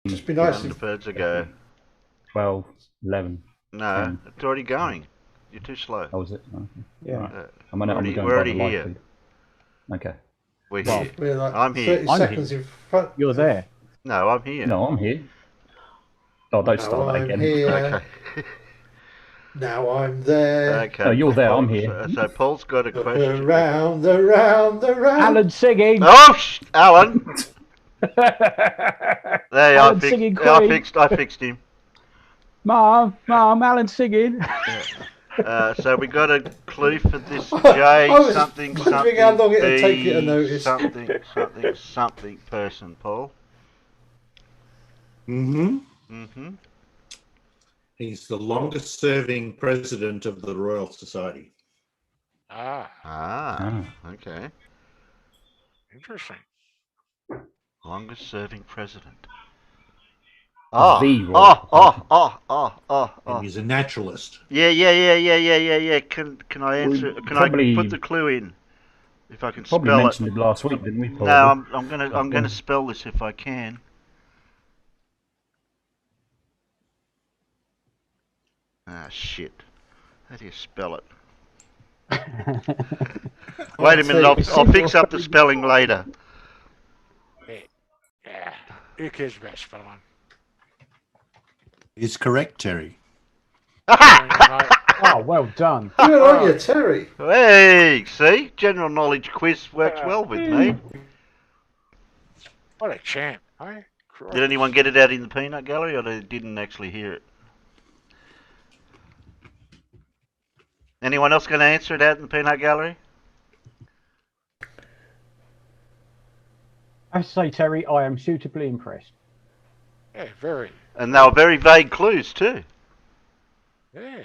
Just be nice. The birds ago. 12, 11. No, 10. it's already going. You're too slow. Oh, is it? Okay. Yeah. Right. I'm We're going by already the live here. feed. Okay. We're Well, here. We're like I'm here. 30 I'm seconds here. in front. You're there. No, I'm here. No, I'm here. Oh, don't Now start that I'm again. here. Okay. Now I'm there. Okay. No, you're there. Paul, I'm here. So Paul's got a Look question. around, around, around. Alan singing. Oh, Alan. There, Alan singing Queen. I fixed him. Mom, Alan singing. So we got a clue for this J I was something wondering how long it'd B take you to notice. something person, Paul. Mm-hmm. He's the longest serving president of the Royal Society. Okay. Interesting. Longest serving president. The Royal And he's a naturalist. Yeah. Can I answer? Can I put the clue in? If I can Probably spell it. mentioned it last week, didn't we? Probably. No, I'm gonna spell this if I can. Ah, shit. How do you spell it? Wait a minute, I'll fix up the spelling later. Yeah. Who cares about spelling? Is correct, Terry. Oh, well done. Good on you, Terry. Hey, see? General knowledge quiz works well with me. What a champ, eh? Did anyone get it out in the peanut gallery, or they didn't actually hear it? Anyone else going to answer it out in the peanut gallery? I say, Terry, I am suitably impressed. Yeah, very. And they were very vague clues too. Yeah.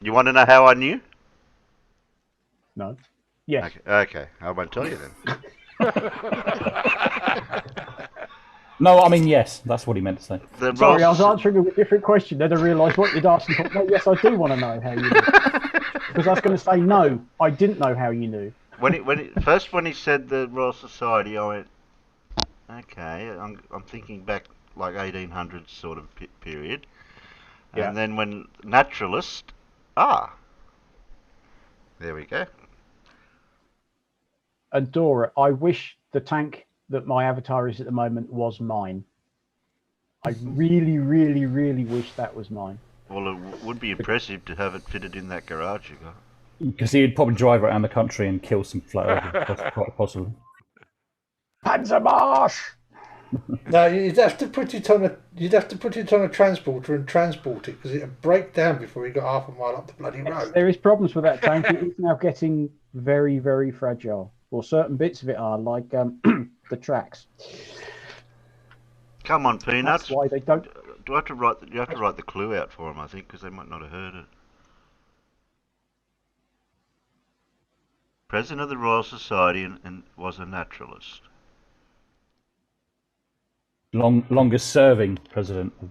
You want to know how I knew? No. Yes. Okay. I won't tell you then. No, I mean, yes. That's what he meant to say. Sorry, I was answering a different question. Then I realised what you'd asked and thought, no, yes, I do want to know how you knew. Because I was going to say, no, I didn't know how you knew. When he said the Royal Society, I went, okay. I'm thinking back like 1800s sort of period. Yeah. And then when naturalist, there we go. And Dora, I wish the tank that my avatar is at the moment was mine. I really, really, really wish that was mine. Well, it would be impressive to have it fitted in that garage you got. Because he'd probably drive around the country and kill some flat earthers, quite possibly. Panzermarsch! No, you'd have to put it on a transporter and transport it because it'd break down before you got half a mile up the bloody road. There is problems with that tank. It is now getting very, very fragile. Well, certain bits of it are, like the tracks. Come on, Peanuts. That's why they don't. Do I have to write? You have to write the clue out for them, I think, because they might not have heard it. President of the Royal Society and was a naturalist. Longest serving president of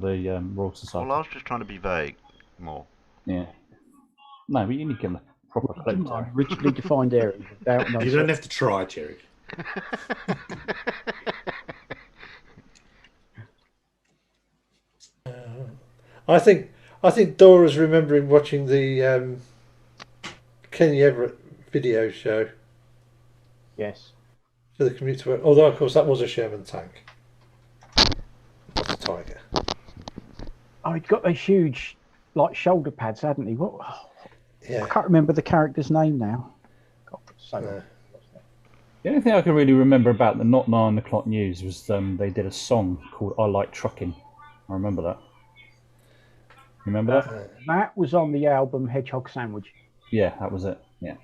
the Royal Society. Well, I was just trying to be vague more. Yeah. No, but you need to give them a proper clue. Richly defined area. You don't have to try, Terry. I think Dora's remembering watching the Kenny Everett video show. Yes. For the commute to work. Although, of course, that was a Sherman tank. Not a Tiger. Oh, he'd got those huge, like, shoulder pads, hadn't he? What? Yeah. I can't remember the character's name now. God, so No. The only thing I can really remember about the Not 9 O'Clock News was they did a song called I Like Trucking. I remember that. Remember that? That was on the album Hedgehog Sandwich. Yeah, that was it. Yeah.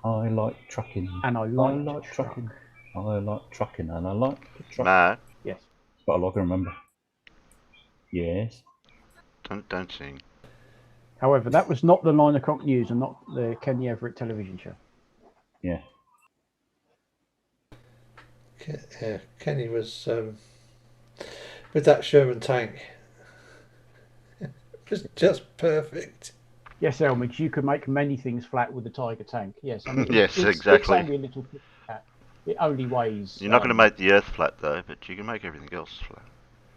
I like trucking. And I like trucking. I like trucking and I like to truck. No. Yes. That's what I can remember. Yes. Don't sing. However, that was not the 9 o'clock news and not the Kenny Everett television show. Yeah. Yeah, Kenny was with that Sherman tank. It was just perfect. Yes, Elmage, you could make many things flat with a Tiger tank. Yes, I mean, Yes, it's exactly. only a little cat. It only weighs. You're not going to make the Earth flat though, but you can make everything else flat.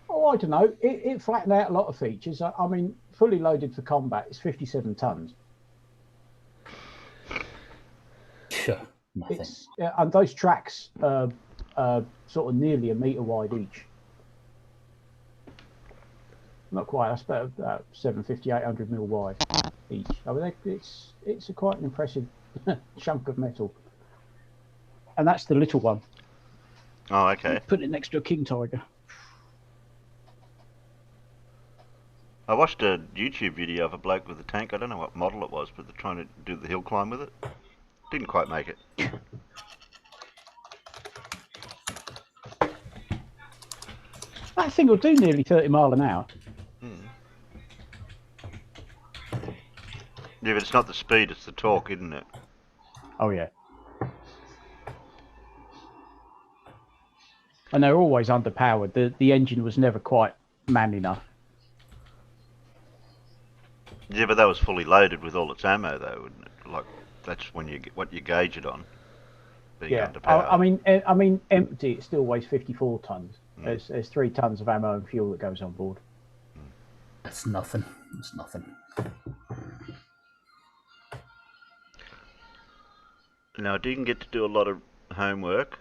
Oh, I don't know. It flattened out a lot of features. I mean, fully loaded for combat, it's 57 tons. Sure, nothing. And those tracks are sort of nearly a metre wide each. Not quite. That's about 750, 800 mil wide each. I mean, it's quite an impressive chunk of metal. And that's the little one. Oh, okay. Put it next to a King Tiger. I watched a YouTube video of a bloke with a tank. I don't know what model it was, but they're trying to do the hill climb with it. Didn't quite make it. That thing will do nearly 30 mile an hour. Yeah, but it's not the speed, it's the torque, isn't it? Oh, yeah. And they're always underpowered. The engine was never quite man enough. Yeah, but that was fully loaded with all its ammo, though, wouldn't it? Like, that's when you what you gauge it on. Being underpowered. I mean, empty. It still weighs 54 tons. There's 3 tons of ammo and fuel that goes on board. That's nothing. That's nothing. Now, I didn't get to do a lot of homework,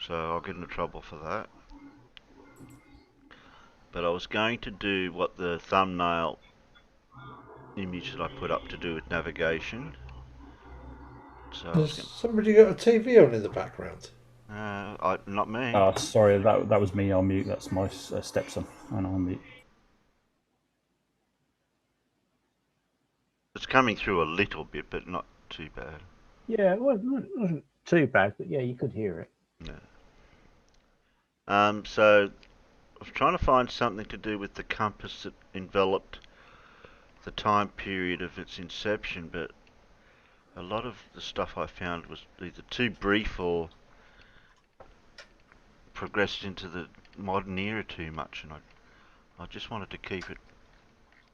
so I'll get into trouble for that. But I was going to do what the thumbnail image that I put up to do with navigation. So Has somebody got a TV on in the background? not me. Sorry, that was me on mute. That's my stepson, and on mute. It's coming through a little bit, but not too bad. Yeah, it wasn't too bad, but yeah, you could hear it. Yeah. So I was trying to find something to do with the compass that enveloped the time period of its inception, but a lot of the stuff I found was either too brief or progressed into the modern era too much, and I just wanted to keep it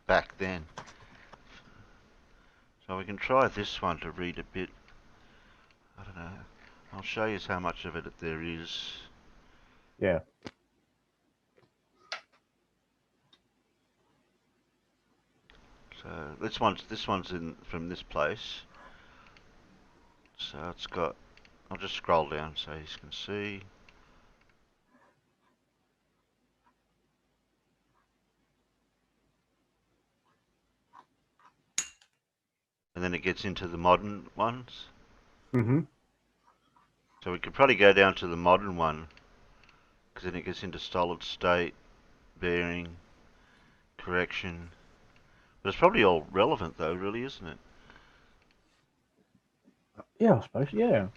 back then. So we can try this one to read a bit. I don't know. I'll show you how much of it there is. Yeah. So this one's in from this place. So it's got. I'll just scroll down so you can see. And then it gets into the modern ones. Mm-hmm. So we could probably go down to the modern one, because then it gets into solid state, bearing, correction. But it's probably all relevant though, really, isn't it? Yeah, I suppose. Yeah.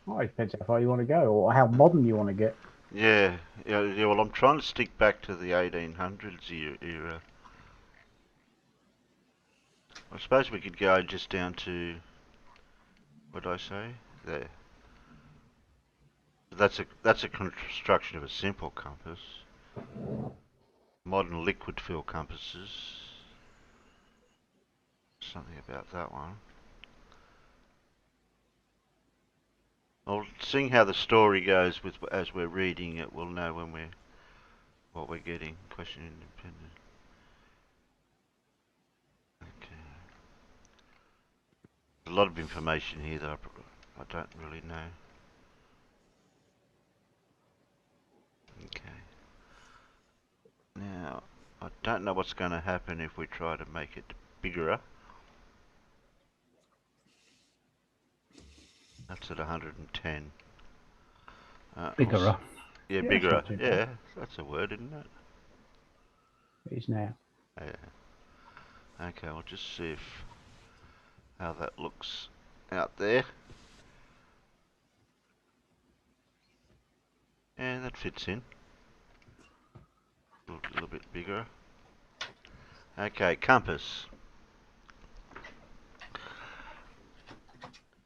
Well, it depends how far you want to go or how modern you want to get. Yeah. Well, I'm trying to stick back to the 1800s era. I suppose we could go just down to. What did I say? There. That's a construction of a simple compass. Modern liquid fill compasses. Something about that one. Well, seeing how the story goes as we're reading it, we'll know what we're getting. Question independent. Okay. A lot of information here that I don't really know. Okay. Now, I don't know what's going to happen if we try to make it bigger. That's at 110. Bigger. Yeah, bigger. Yeah, that's a word, isn't it? It is now. Yeah. Okay, we'll just see how that looks out there. And that fits in. A little bit bigger. Okay, compass.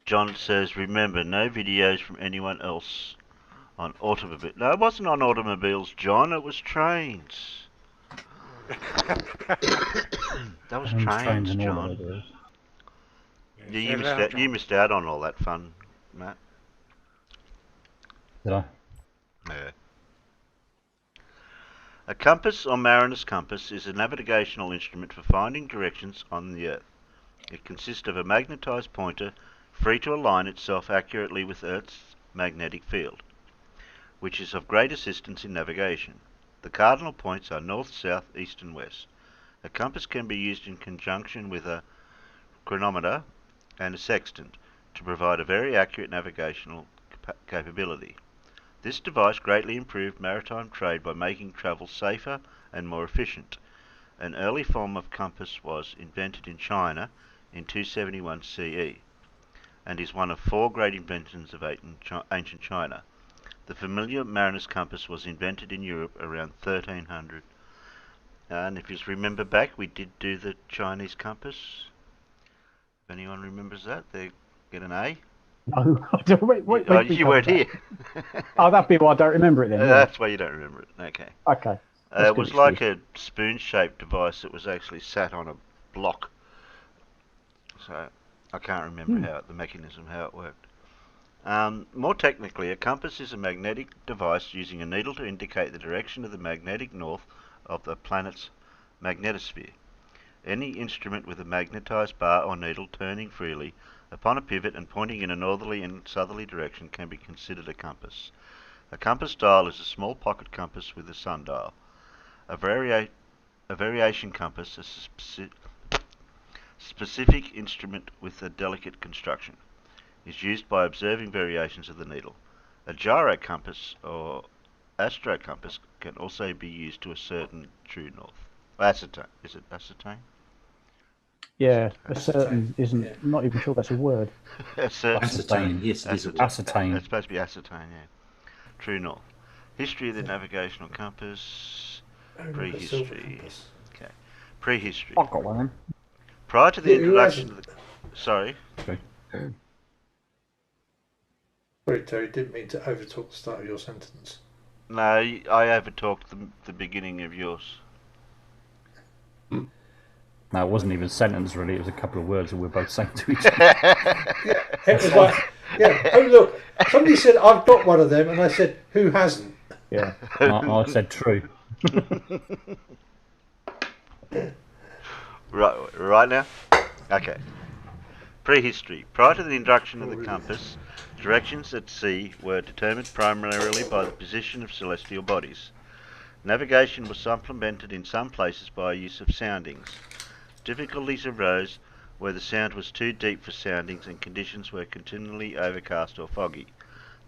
John says, remember, no videos from anyone else on automobile. No, it wasn't on automobiles, John. It was trains. That was trains, John. Yeah, you missed out on all that fun, Matt. Did I? Yeah. A compass or mariner's compass is a navigational instrument for finding directions on the Earth. It consists of a magnetized pointer free to align itself accurately with Earth's magnetic field, which is of great assistance in navigation. The cardinal points are north, south, east and west. A compass can be used in conjunction with a chronometer and a sextant to provide a very accurate navigational capability. This device greatly improved maritime trade by making travel safer and more efficient. An early form of compass was invented in China in 271 CE and is one of 4 great inventions of ancient China. The familiar mariner's compass was invented in Europe around 1300. And if you remember back, we did do the Chinese compass. If anyone remembers that, they get an A. No, I don't, wait, You weren't here. Oh, that'd be why I don't remember it then. Yeah. That's why you don't remember it. Okay. Okay. It was like a spoon-shaped device that was actually sat on a block. So I can't remember the mechanism, how it worked. More technically, a compass is a magnetic device using a needle to indicate the direction of the magnetic north of the planet's magnetosphere. Any instrument with a magnetized bar or needle turning freely upon a pivot and pointing in a northerly and southerly direction can be considered a compass. A compass dial is a small pocket compass with a sundial. A variation compass is a specific instrument with a delicate construction. Is used by observing variations of the needle. A gyro compass or astro compass can also be used to ascertain true north. Ascertain. Is it ascertain? Yeah, ascertain isn't. I'm not even sure that's a word. Ascertain, yes, it is. Ascertain. It's supposed to be ascertain, yeah. True north. History of the navigational compass. Prehistory. Okay. Prehistory. I've got one then. Prior to the introduction of the... Sorry? Okay. Sorry, Terry, didn't mean to overtalk the start of your sentence. No, I overtalked the beginning of yours. No, it wasn't even a sentence really, it was a couple of words that we were both saying to each other. Yeah, it was like, yeah, oh look, somebody said, I've got one of them, and I said, who hasn't? Yeah. I said true. Right now? Okay. Prehistory. Prior to the introduction of the compass, directions at sea were determined primarily by the position of celestial bodies. Navigation was supplemented in some places by use of soundings. Difficulties arose where the sound was too deep for soundings and conditions were continually overcast or foggy.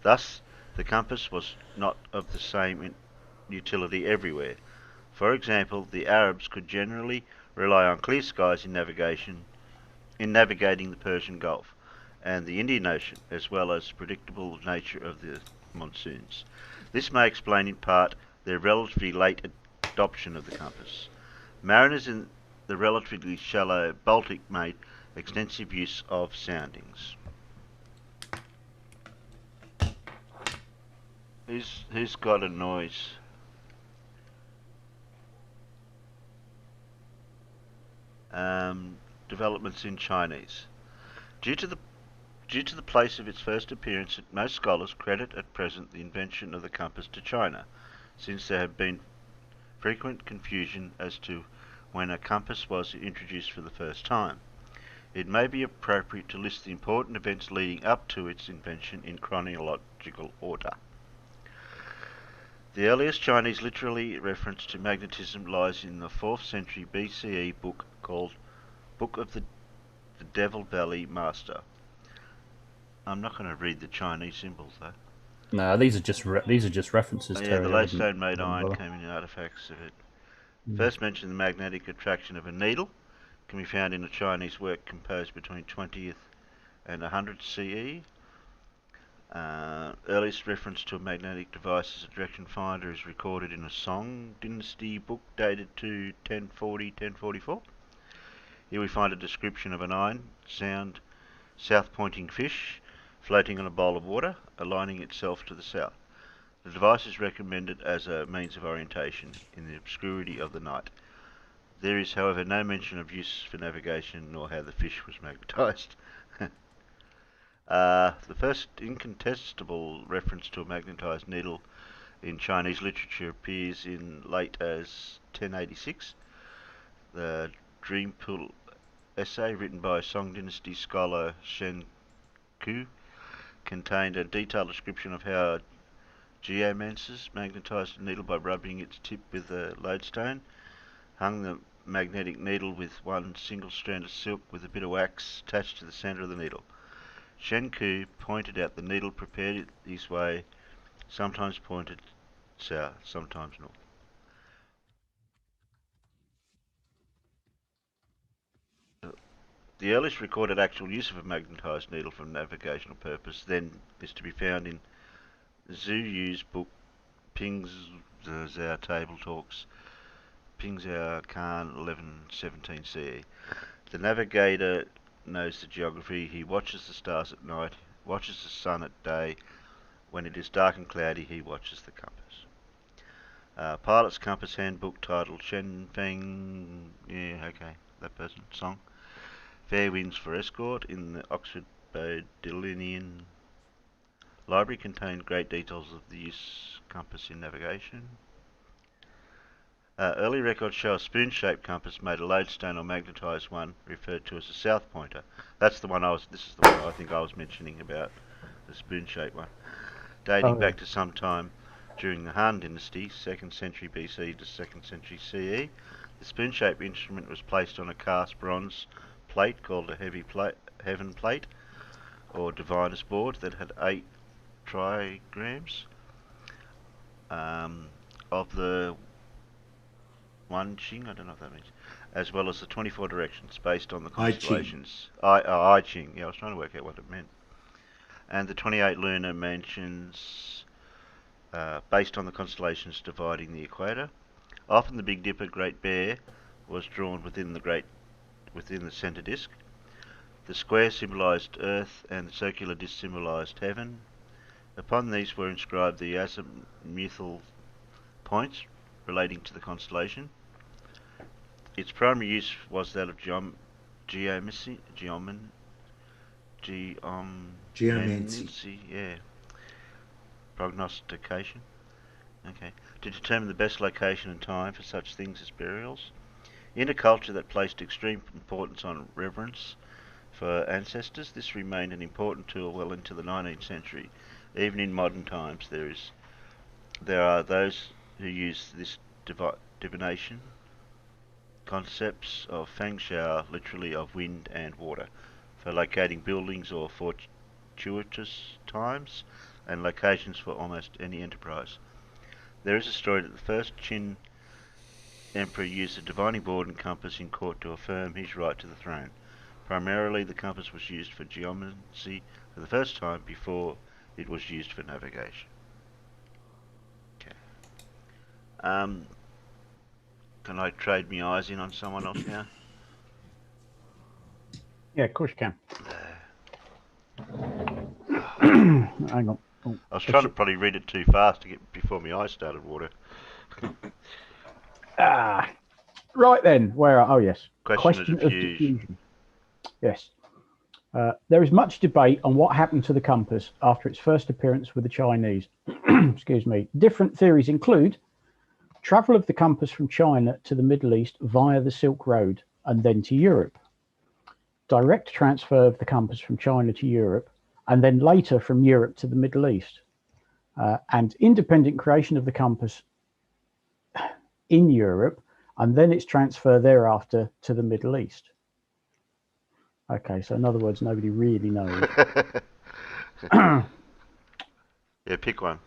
Thus, the compass was not of the same utility everywhere. For example, the Arabs could generally rely on clear skies in navigating the Persian Gulf and the Indian Ocean, as well as predictable nature of the monsoons. This may explain in part their relatively late adoption of the compass. Mariners in the relatively shallow Baltic made extensive use of soundings. Who's got a noise? Developments in Chinese. Due to the place of its first appearance, most scholars credit at present the invention of the compass to China, since there have been frequent confusion as to when a compass was introduced for the first time. It may be appropriate to list the important events leading up to its invention in chronological order. The earliest Chinese literary reference to magnetism lies in the 4th century BCE book called Book of the Devil Valley Master. I'm not going to read the Chinese symbols though. No, these are just references. Yeah, the Lodestone made iron came in artifacts of it. First mentioned the magnetic attraction of a needle can be found in a Chinese work composed between 20th and 100 CE. Earliest reference to a magnetic device as a direction finder is recorded in a Song Dynasty book dated to 1040-1044. Here we find a description of an iron sound south-pointing fish floating on a bowl of water, aligning itself to the south. The device is recommended as a means of orientation in the obscurity of the night. There is, however, no mention of use for navigation nor how the fish was magnetised. The first incontestable reference to a magnetized needle in Chinese literature appears in late as 1086. The Dream Pool essay, written by Song Dynasty scholar Shen Ku, contained a detailed description of how geomancers magnetized a needle by rubbing its tip with a lodestone, hung the magnetic needle with one single strand of silk with a bit of wax attached to the centre of the needle. Shen Ku pointed out the needle prepared this way sometimes pointed south, sometimes north. The earliest recorded actual use of a magnetized needle for navigational purpose then is to be found in Zhu Yu's book Ping Zhao Table Talks, Ping Zhao Khan 1117 CE. The navigator knows the geography, he watches the stars at night, watches the sun at day. When it is dark and cloudy, he watches the compass. Pilot's Compass Handbook titled Shen Feng, that person, song. Fair Winds for Escort in the Oxford Bodleian Library contained great details of the use of compass in navigation. Early records show a spoon-shaped compass made a lodestone or magnetised one, referred to as a south pointer. That's the one this is the one I think I was mentioning about, the spoon-shaped one. Dating back to some time during the Han Dynasty, 2nd century BC to 2nd century CE, the spoon-shaped instrument was placed on a cast bronze plate called a heaven plate, or diviner's board, that had 8 trigrams of the one Ching, I don't know what that means, as well as the 24 directions based on the constellations. I Ching, yeah, I was trying to work out what it meant. And the 28 lunar mansions based on the constellations dividing the equator. Often the Big Dipper, Great Bear, was drawn within the centre disk. The square symbolised Earth and the circular disc symbolised heaven. Upon these were inscribed the azimuthal points relating to the constellation. Its primary use was that of geomancy, prognostication. Okay, to determine the best location and time for such things as burials. In a culture that placed extreme importance on reverence for ancestors, this remained an important tool well into the 19th century. Even in modern times, there are those who use this divination concepts of feng shui, literally of wind and water, for locating buildings or fortuitous times and locations for almost any enterprise. There is a story that the first Qin emperor used a divining board and compass in court to affirm his right to the throne. Primarily, the compass was used for geomancy for the first time before it was used for navigation. Okay. Can I trade my eyes in on someone else now? Yeah, of course you can. Hang on. Oh, I was trying to probably read it too fast to get before my eyes started water. Right then. Oh yes. Question of diffusion. Yes. There is much debate on what happened to the compass after its first appearance with the Chinese. Excuse me. Different theories include travel of the compass from China to the Middle East via the Silk Road and then to Europe. Direct transfer of the compass from China to Europe and then later from Europe to the Middle East. And independent creation of the compass in Europe and then its transfer thereafter to the Middle East. Okay, so in other words, nobody really knows. Yeah, pick one.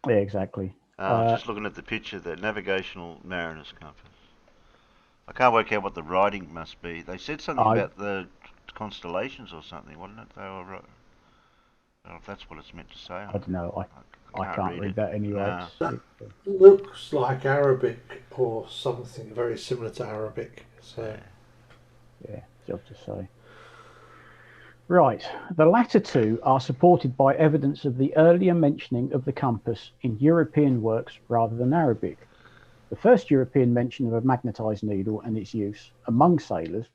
Yeah, exactly. Just looking at the picture, the navigational mariner's compass. I can't work out what the writing must be. They said something about the constellations or something, wasn't it? They were right. I don't know if that's what it's meant to say. I don't know. I can't read that anyway. No. That looks like Arabic or something very similar to Arabic. So yeah, tough to say. Right, the latter two are supported by evidence of the earlier mentioning of the compass in European works rather than Arabic. The first European mention of a magnetised needle and its use among sailors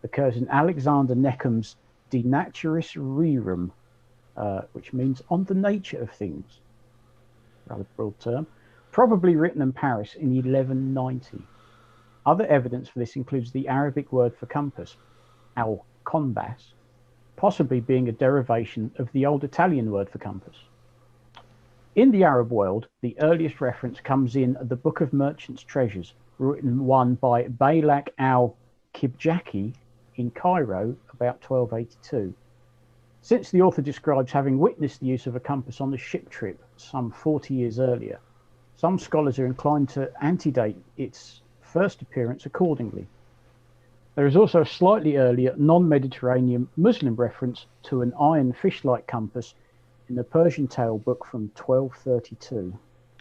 occurs in Alexander Neckham's De Naturis Rerum, which means on the nature of things. Rather broad term. Probably written in Paris in 1190. Other evidence for this includes the Arabic word for compass, al-konbas, possibly being a derivation of the old Italian word for compass. In the Arab world, the earliest reference comes in the Book of Merchants' Treasures, written one by Baylak al-Kibjaki in Cairo about 1282. Since the author describes having witnessed the use of a compass on a ship trip some 40 years earlier, some scholars are inclined to antedate its first appearance accordingly. There is also a slightly earlier non-Mediterranean Muslim reference to an iron fish-like compass in the Persian tale book from 1232.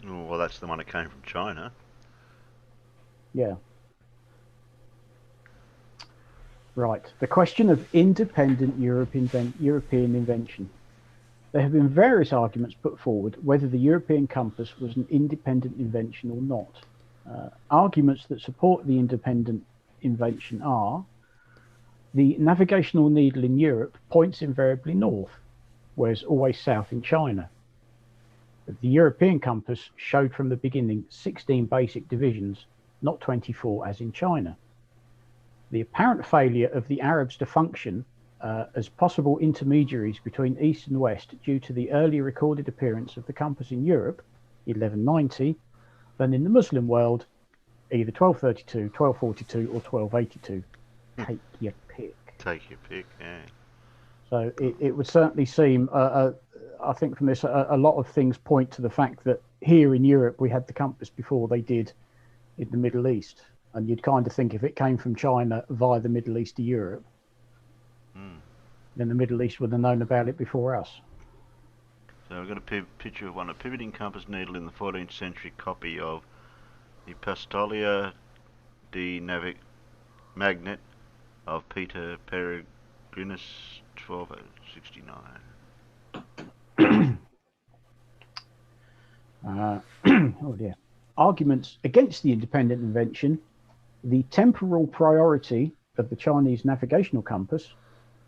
Oh, well, that's the one that came from China. Yeah. Right. The question of independent European invention. There have been various arguments put forward whether the European compass was an independent invention or not. Arguments that support the independent invention are: the navigational needle in Europe points invariably north, whereas always south in China. The European compass showed from the beginning 16 basic divisions, not 24 as in China. The apparent failure of the Arabs to function as possible intermediaries between East and West due to the early recorded appearance of the compass in Europe, 1190, than in the Muslim world, either 1232, 1242 or 1282. Take your pick. Take your pick, yeah. So it would certainly seem, I think from this, a lot of things point to the fact that here in Europe we had the compass before they did in the Middle East. And you'd kind of think if it came from China via the Middle East to Europe, then the Middle East would have known about it before us. So we've got a picture of a pivoting compass needle in the 14th century copy of the Pastolia de Magnet of Peter Peregrinus, 1269. Oh dear. Arguments against the independent invention: the temporal priority of the Chinese navigational compass,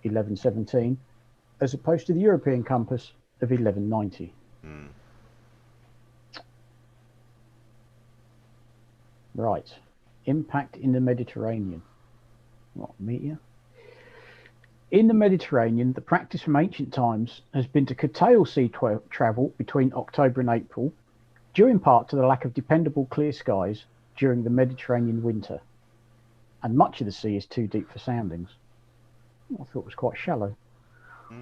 1117, as opposed to the European compass of 1190. Right. Impact in the Mediterranean. What, meteor? In the Mediterranean, the practice from ancient times has been to curtail sea travel between October and April, due in part to the lack of dependable clear skies during the Mediterranean winter. And much of the sea is too deep for soundings. I thought it was quite shallow.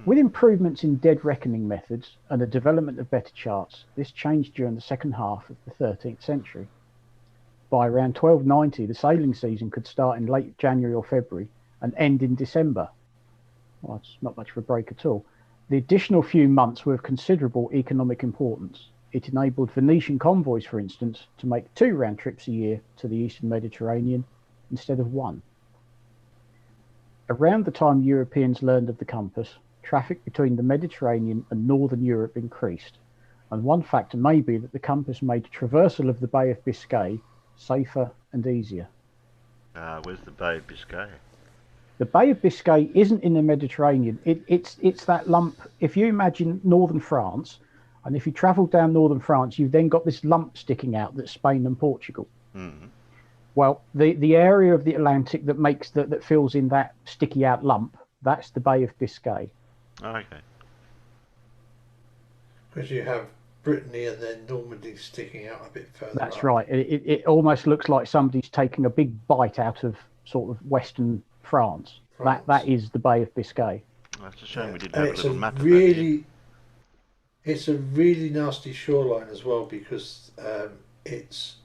With improvements in dead reckoning methods and the development of better charts, this changed during the second half of the 13th century. By around 1290, the sailing season could start in late January or February and end in December. Well, it's not much of a break at all. The additional few months were of considerable economic importance. It enabled Venetian convoys, for instance, to make 2 round trips a year to the eastern Mediterranean instead of 1. Around the time Europeans learned of the compass, traffic between the Mediterranean and northern Europe increased, and one factor may be that the compass made traversal of the Bay of Biscay safer and easier. Where's the Bay of Biscay? The Bay of Biscay isn't in the Mediterranean. It's that lump. If you imagine northern France, and if you travel down northern France, you've then got this lump sticking out that's Spain and Portugal. Well, the area of the Atlantic that makes that fills in that sticky out lump, that's the Bay of Biscay. Okay. Because you have Brittany and then Normandy sticking out a bit further. That's up. right. It almost looks like somebody's taking a big bite out of sort of western France. That is the Bay of Biscay. That's a shame we didn't have a it's little map really, it's a really nasty shoreline as well, because it's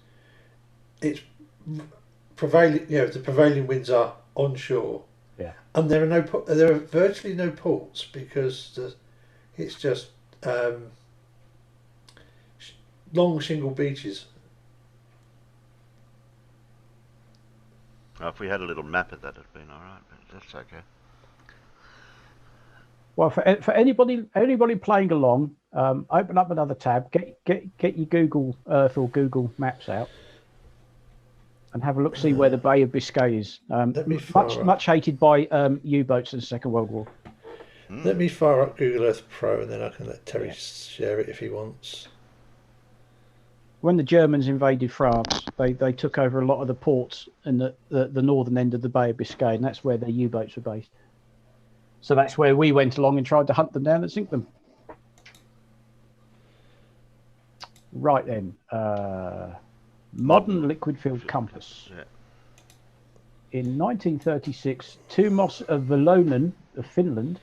prevailing. You know, the prevailing winds are onshore. Yeah. And there are virtually no ports, because it's just long shingle beaches. If we had a little map of that, it'd been all right, but that's okay. Well, for anybody playing along, open up another tab, get your Google Earth or Google Maps out, and have a look, see where the Bay of Biscay is. Much hated by U-boats in the Second World War. Let me fire up Google Earth Pro, and then I can let Terry share it if he wants. When the Germans invaded France, they took over a lot of the ports in the northern end of the Bay of Biscay, and that's where their U-boats were based. So that's where we went along and tried to hunt them down and sink them. Right then, modern liquid-filled compass. Yeah. In 1936, Tuomas of Valonen of Finland,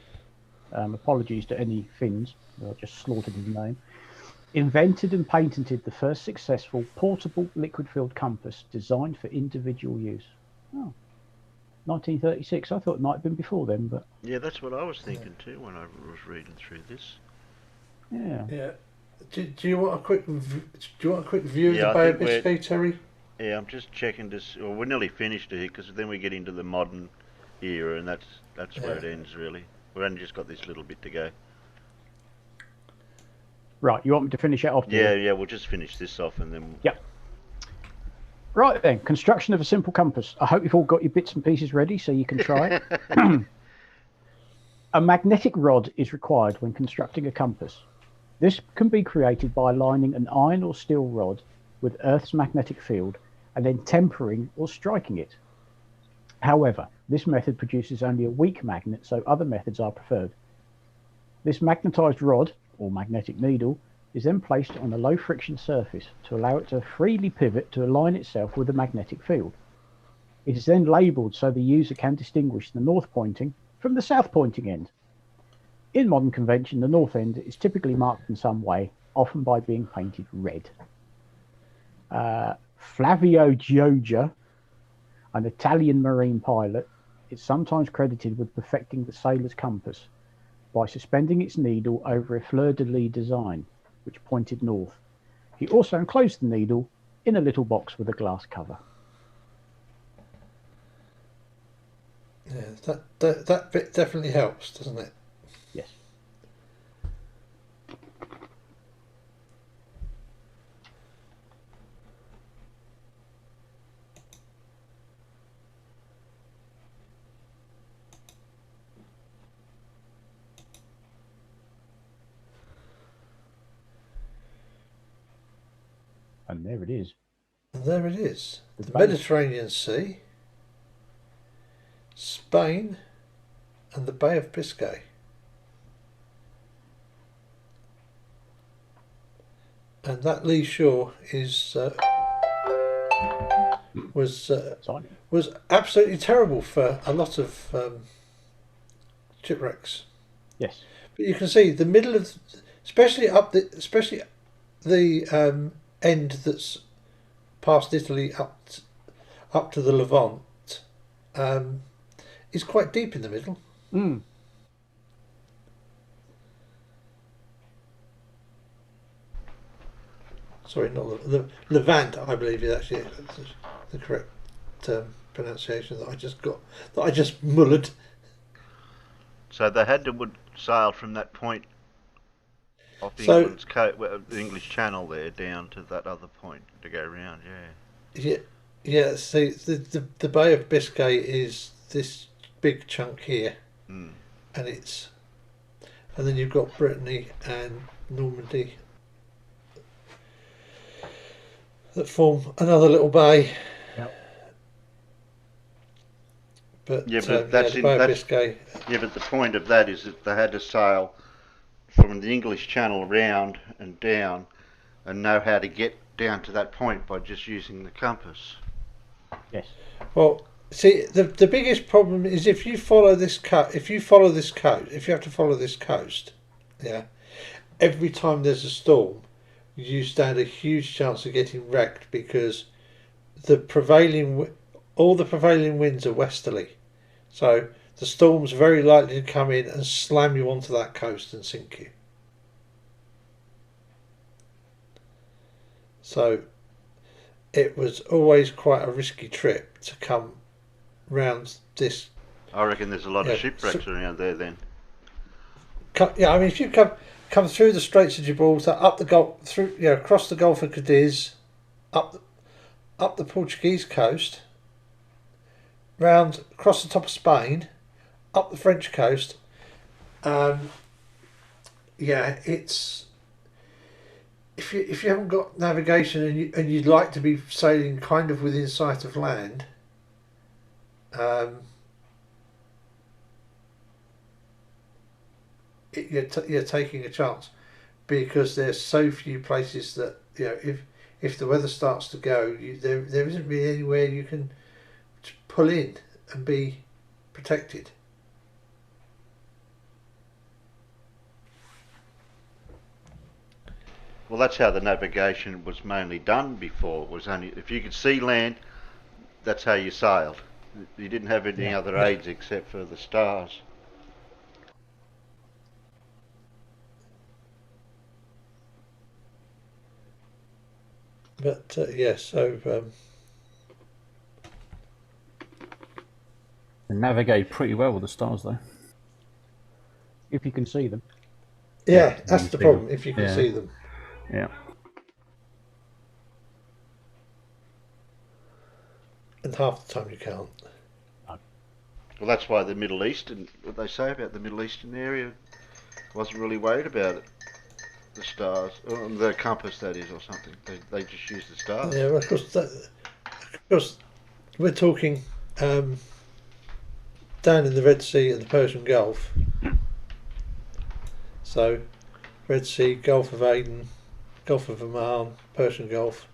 apologies to any Finns, I just slaughtered his name, invented and patented the first successful portable liquid-filled compass designed for individual use. Oh, 1936. I thought it might have been before then, but Yeah, that's what I was thinking too when I was reading through this. yeah. Yeah. Do you want a quick view of Yeah, the I Bay of think we're- Biscay, Terry? Yeah, I'm just checking this. Well, we're nearly finished here because then we get into the modern era, and that's where it ends really. We've only just got this little bit to go. Right, you want me to finish it off? do you? Yeah, we'll just finish this off and then. Yep. Right then, construction of a simple compass. I hope you've all got your bits and pieces ready so you can try it. A magnetic rod is required when constructing a compass. This can be created by aligning an iron or steel rod with Earth's magnetic field and then tempering or striking it. However, this method produces only a weak magnet, so other methods are preferred. This magnetized rod, or magnetic needle, is then placed on a low friction surface to allow it to freely pivot to align itself with the magnetic field. It is then labelled so the user can distinguish the north pointing from the south pointing end. In modern convention, the north end is typically marked in some way, often by being painted red. Flavio Gioja, an Italian marine pilot, is sometimes credited with perfecting the sailor's compass by suspending its needle over a fleur-de-lis design, which pointed north. He also enclosed the needle in a little box with a glass cover. Yeah, that bit definitely helps, doesn't it? Yes. And there it is. And there it is. The The Bay. Mediterranean Sea, Spain, and the Bay of Biscay. And that lee shore is Exciting. was absolutely terrible for a lot of shipwrecks. Yes. But you can see the middle of, especially the end that's past Italy up to the Levant, is quite deep in the middle. Mm. Sorry, not the Levant. I believe is actually the correct pronunciation that I just mullered. So they had to sail from that point off So- England's the English Channel there down to that other point to go round. Yeah. Yeah. See, the Bay of Biscay is this big chunk here, Mm. and then you've got Brittany and Normandy that form another little bay. Yep. But Yeah, but that's the Bay of that's Biscay. yeah, but the point of that is that they had to sail from the English Channel round and down, and know how to get down to that point by just using the compass. Yes. Well, see, the biggest problem is if you follow this coast, if you have to follow this coast, yeah, every time there's a storm, you stand a huge chance of getting wrecked because all the prevailing winds are westerly, so the storm's very likely to come in and slam you onto that coast and sink you. So it was always quite a risky trip to come round this. I reckon there's a lot Yeah, of shipwrecks around there then. Yeah, I mean, if you come through the Straits of Gibraltar, up the Gulf, across the Gulf of Cadiz, up the Portuguese coast, round across the top of Spain, up the French coast, Yeah, it's if you haven't got navigation and you'd like to be sailing kind of within sight of land, you're taking a chance, because there's so few places that, you know, if the weather starts to go, there isn't really anywhere you can pull in and be protected. Well, that's how the navigation was mainly done before. It was only if you could see land, that's how you sailed. You didn't have any other aids except for the stars. But so They navigate pretty well with the stars, though. If you can see them. yeah, that's you the see problem. them. If you can Yeah. see them, Yeah. and half the time you can't. Well, that's why the Middle Eastern, what they say about the Middle Eastern area, wasn't really worried about it. The stars, or the compass, that is, or something. They just use the stars. Yeah, well, of course, we're talking down in the Red Sea and the Persian Gulf. So, Red Sea, Gulf of Aden, Gulf of Oman, Persian Gulf.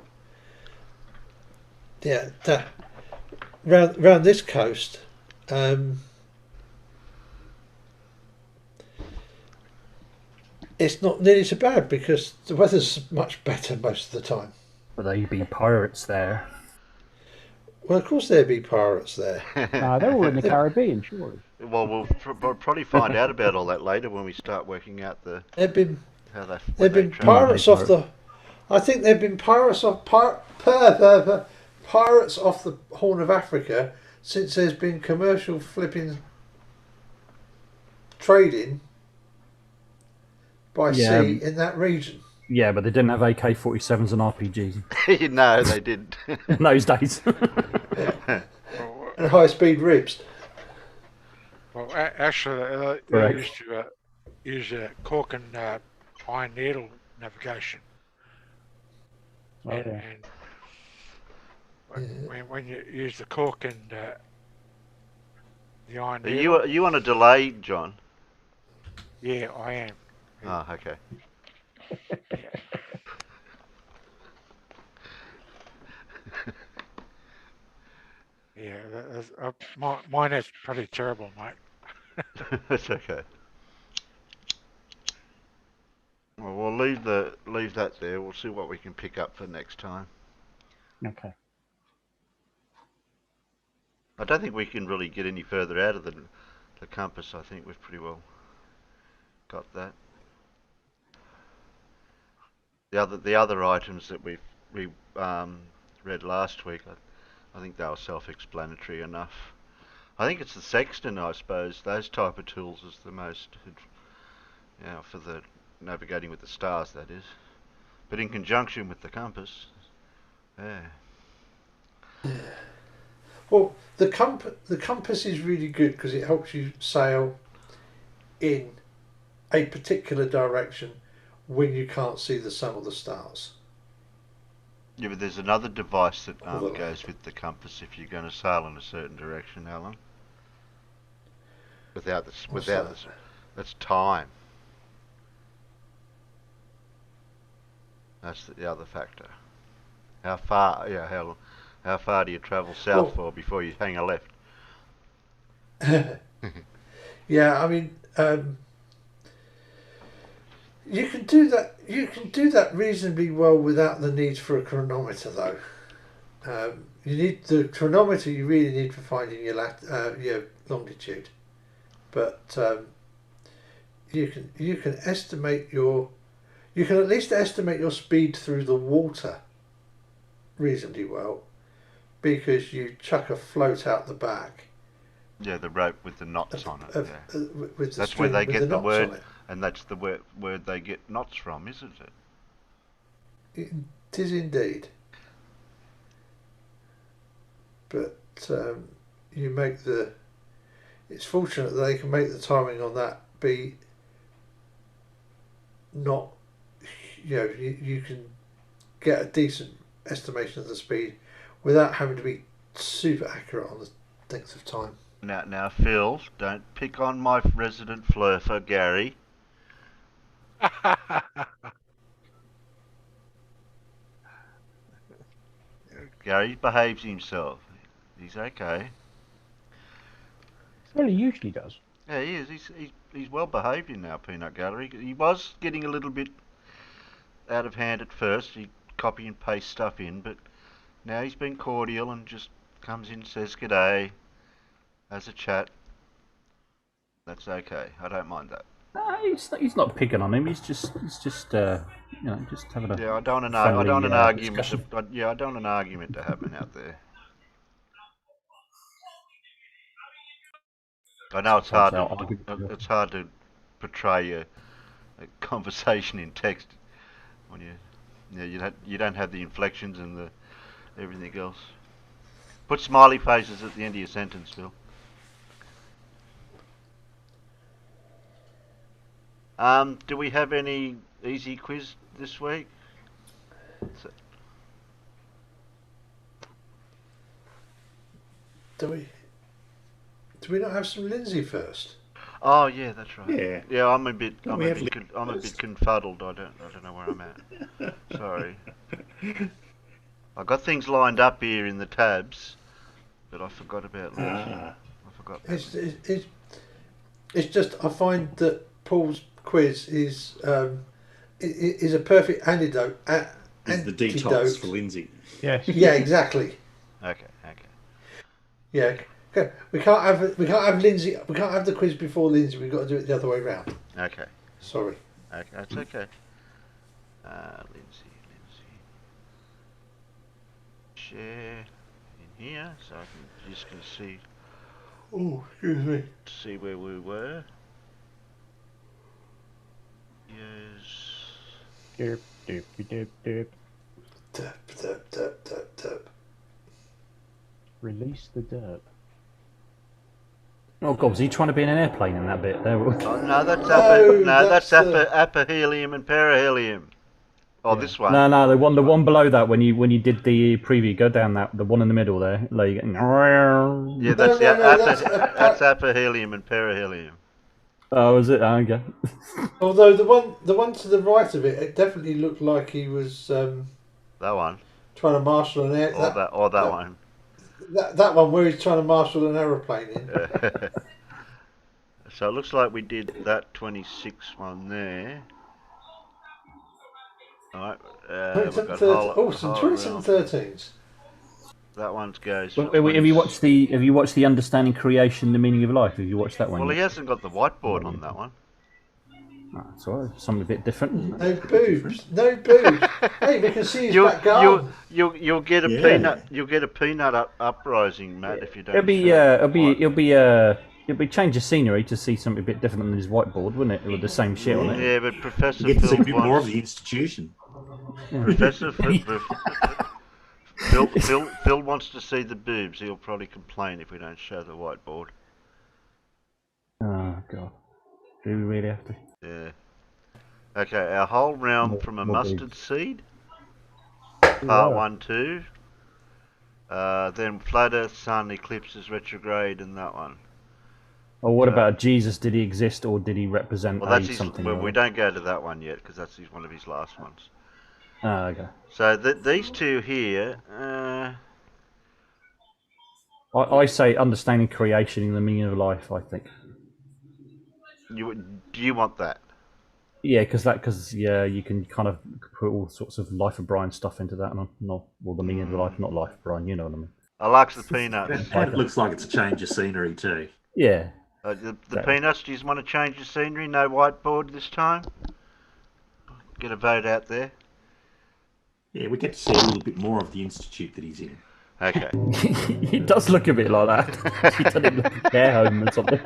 Yeah, round this coast, it's not nearly so bad because the weather's much better most of the time. But there'd be pirates there. Well, of course there'd be pirates there. No, they're all in the Caribbean, surely. Well, we'll probably find out about all that later when we start working out There've been how they. there've been travel. pirates off the. I think there've been pirates off pirates off the Horn of Africa since there's been commercial flipping trading by sea in that region. Yeah, but they didn't have AK-47s and RPGs No, they didn't. in those days. And high-speed ribs. Well, actually, they Correct. used to use cork and iron needle navigation. Oh, and, yeah. and when you use the cork and the iron Are needle, you on a delay, John? yeah, I am. Oh, okay. Yeah, mine is pretty terrible, mate. That's okay. Well, we'll leave that there. We'll see what we can pick up for next time. Okay. I don't think we can really get any further out of the compass. I think we've pretty well got that. The other items that we read last week, I think they were self-explanatory enough. I think it's the sextant, I suppose. Those type of tools is the most, for the navigating with the stars, that is. But in conjunction with the compass, yeah. Well, the compass is really good because it helps you sail in a particular direction when you can't see the sun or the stars. Yeah, but there's another device that goes with the compass if you're going to sail in a certain direction, Alan. That's time. That's the other factor. How far? Yeah, how far do you travel south for before you hang a left? Yeah, I mean, you can do that. You can do that reasonably well without the need for a chronometer, though. You need the chronometer. You really need for finding your longitude, but you can estimate your. You can at least estimate your speed through the water reasonably well, because you chuck a float out the back. Yeah, the rope with the knots on it. Yeah. With the That's where string they with get the knots word, on it. and that's the word they get knots from, isn't it? It is indeed. But you make the. It's fortunate that they can make the timing on that be not, you can get a decent estimation of the speed without having to be super accurate on the length of time. Now, Phil, don't pick on my resident flurfer, Gary. Gary behaves himself. He's okay. Well, he usually does. Yeah, he is. He's well behaved in our peanut gallery. He was getting a little bit out of hand at first. He'd copy and paste stuff in, but now he's been cordial and just comes in, says g'day, has a chat. That's okay. I don't mind that. No, he's not picking on him. He's just just having a Yeah, I don't want friendly, an argument. discussion. I don't want an argument to happen out there. I know it's hard to portray a conversation in text when you don't have the inflections and the everything else. Put smiley faces at the end of your sentence, Phil. Do we have any easy quiz this week? Do we not have some Lindsay first? Oh yeah, that's right. Yeah. I'm a bit confuddled. I don't know where I'm at. Sorry. I got things lined up here in the tabs, but I forgot about Lindsay. I forgot. It's just I find that Paul's quiz is a perfect antidote. Is the detox for Lindsay? Yes. Yeah, exactly. Okay. Yeah. Okay. We can't have Lindsay. We can't have the quiz before Lindsay. We've got to do it the other way round. Okay. Sorry. Okay, that's okay. Lindsay. Share in here, so I just can see. Oh, excuse me. See where we were. Yes. Derp, derp, derp, derp. Derp. Release the derp. Oh God, was he trying to be in an airplane in that bit there? Oh, no, that's that's upper helium and perihelium. Oh, yeah. This one. No, the one below that when you did the preview, go down the one in the middle there. Like, yeah, that's upper helium and perihelium. Oh, is it? Oh, okay. Although the one to the right of it definitely looked like he was that one trying to marshal an air. That one. That one where he's trying to marshal an aeroplane in. So it looks like we did that 26 one there. Alright, we've got some 2713s. That one goes. Well, have you watched the Understanding Creation, the Meaning of Life? Have you watched that one? Well, he hasn't got the whiteboard on that one. Oh, that's all right. Something a bit different. No boobs. Hey, we can see his back garden. You'll get a peanut. You'll get a peanut uprising, Matt, if you don't. It'll be change of scenery to see something a bit different than his whiteboard, wouldn't it? With the same shit on it. Yeah, but Professor Phil wants a bit more of the institution. Professor Phil wants to see the boobs. He'll probably complain if we don't show the whiteboard. Oh God, do we really have to? Yeah. Okay, our whole realm from a mustard seed. Part 1, 2. Then flat Earth, sun, eclipses, retrograde, and that one. Or what about Jesus? Did he exist, or did he represent something? Well, we don't go to that one yet because that's one of his last ones. Oh, okay. So these two here. I say understanding creation and the meaning of life. I think. Do you want that? Yeah, because you can kind of put all sorts of Life of Brian stuff into that, the meaning of life, not Life of Brian. You know what I mean? I like the peanuts. And it looks like it's a change of scenery too. Yeah. The peanuts. Do you want to change the scenery? No whiteboard this time. Get a vote out there. Yeah, we get to see a little bit more of the institute that he's in. Okay. He does look a bit like that. He doesn't look like a care home or something.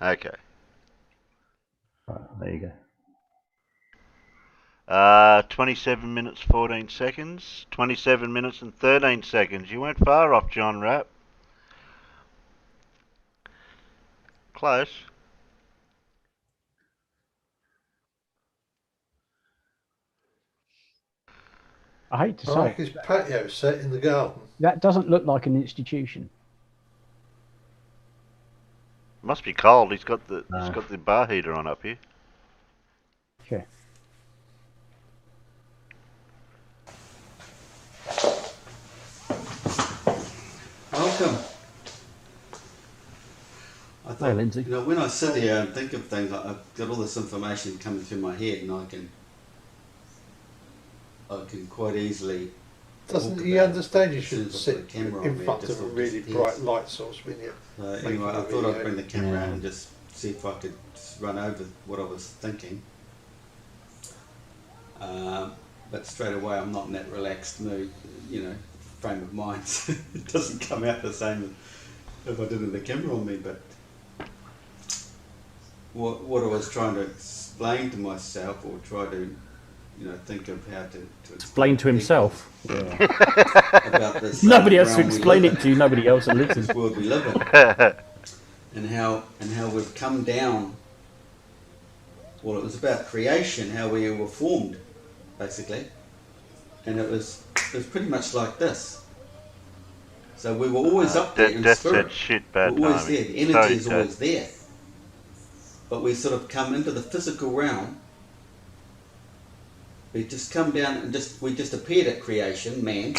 Okay. Right, there you 27 minutes 14 seconds. 27 minutes and 13 seconds. You went far off, John Rapp. Close. I hate to I say like his patio set in the garden. that doesn't look like an institution. Must be cold. He's got the bar heater on up here. Okay. Welcome. I thought, Hey, Lindsay. you know, when I sit here and think of things, I've got all this information coming through my head, and I can quite easily. Doesn't he understand you shouldn't As soon as I sit put the camera on in me, front it just of a all really disappears. bright light source when you Anyway, I a thought I'd video. bring the camera out Yeah. and just see if I could just run over what I was thinking. But straight away, I'm not in that relaxed mood, you know, frame of mind. It doesn't come out the same as if I didn't have the camera on me. But what I was trying to explain to myself, or try to, you know, think of how to Explain to himself. about this. Nobody else to realm we explain live it to. Nobody else that lives in, in. this world we live in, and how we've come down. Well, it was about creation, how we were formed, basically, and it was pretty much like this. So we were always up there in That's spirit. that shit bad We're always timing. there. The energy Sorry, is Dad. always there. But we sort of come into the physical realm. We just come down and we just appeared at creation, man.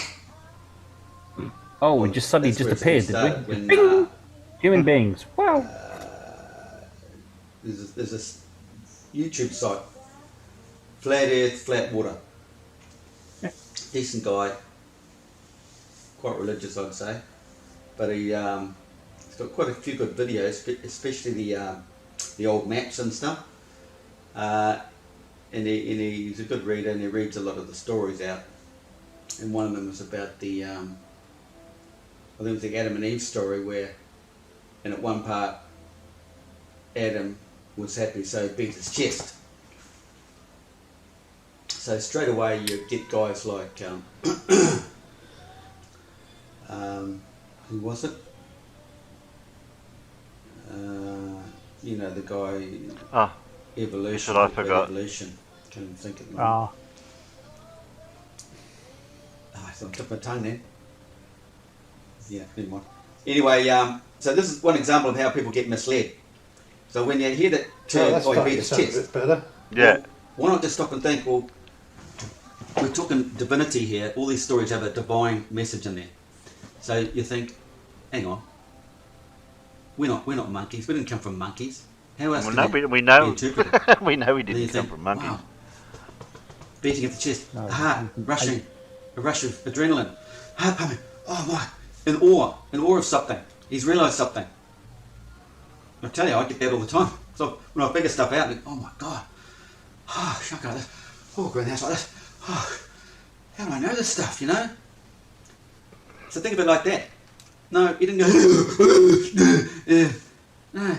Oh, we just suddenly That's just where it appeared, all did started we? when, Bing! Human beings. Wow. there's this YouTube site, Flat Earth, Flat Water. Decent guy, quite religious, I'd say, but he's got quite a few good videos, especially the old maps and stuff. And he's a good reader, and he reads a lot of the stories out. And one of them was about the I think it was the Adam and Eve story, where, and at one part, Adam was happy, so he beat his chest. So straight away you get guys like, who was it? You know, the guy, Ah, Evolution. said I forgot. Evolution. Can't even think of the name. I took my tongue then. Yeah, never mind. Anyway, so this is one example of how people get misled. So when you hear that term, that's he starting beat to his sound a chest. bit better. Yeah. Well, why not just stop and think, well, we're talking divinity here. All these stories have a divine message in there. So you think, hang on, we're not monkeys. We didn't come from monkeys. How else Well, can no, that we know. be interpreted? We know he Then you didn't come think, from monkeys. wow, beating at the chest, No, the heart rushing, a rush of adrenaline, heart pumping. Oh my, in awe of something. He's realised something. I tell you, I get that all the time. So when I figure stuff out, I think, oh my god, oh, shaka like this, oh, greenhouse like this, oh, how do I know this stuff, you know? So think of it like that. No, you didn't go, no.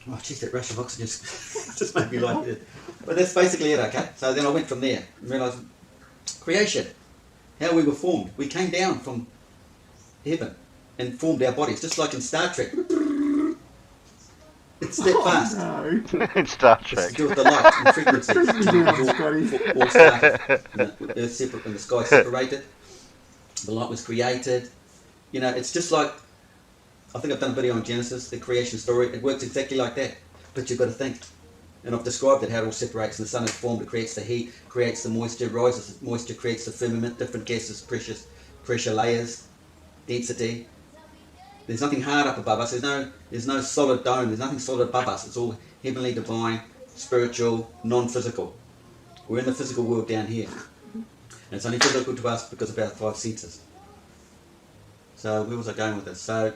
Oh, jeez, that rush of oxygen just made me like it. But that's basically it, okay? So then I went from there and realised creation, how we were formed. We came down from heaven and formed our bodies, just like in Star Trek. It's that fast. In Star It's Trek. to do with the light and frequencies. All started. And the earth separate and the sky separated. The light was created. You know, it's just like, I think I've done a video on Genesis, the creation story. It works exactly like that. But you've got to think. And I've described it, how it all separates. And the sun is formed, it creates the heat, creates the moisture, rises the moisture, creates the firmament, different gases, pressure layers, density. There's nothing hard up above us. There's no solid dome. There's nothing solid above us. It's all heavenly, divine, spiritual, non-physical. We're in the physical world down here. And it's only physical to us because of our 5 senses. So where was I going with this? So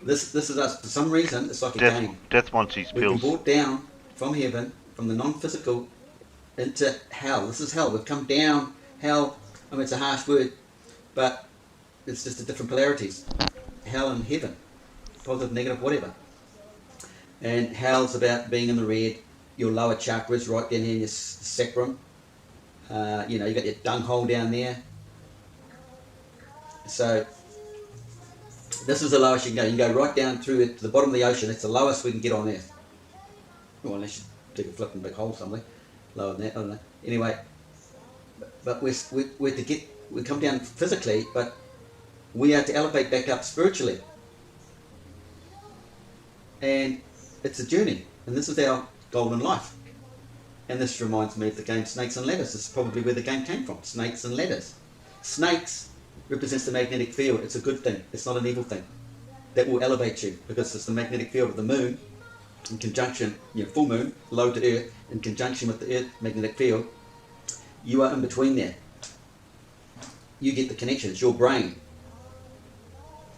this is us. For some reason, it's like a game. Death wants his We've been pills. brought down from heaven, from the non-physical, into hell. This is hell. We've come down. Hell, I mean, it's a harsh word, but it's just the different polarities. Hell and heaven. Positive, negative, whatever. And hell's about being in the red. your lower chakras right down here in your sacrum. You know, you got your dung hole down there. So this is the lowest you can go. You can go right down through it to the bottom of the ocean. It's the lowest we can get on Earth. Well, unless you dig a flipping big hole somewhere lower than that. I don't know. Anyway, but we come down physically, but we are to elevate back up spiritually. And it's a journey, and this is our goal in life. And this reminds me of the game Snakes and Ladders. This is probably where the game came from, Snakes and Ladders. Snakes represents the magnetic field. It's a good thing. It's not an evil thing. That will elevate you, because it's the magnetic field of the moon in conjunction, full moon, low to earth, in conjunction with the earth magnetic field. You are in between there. You get the connection. It's your brain.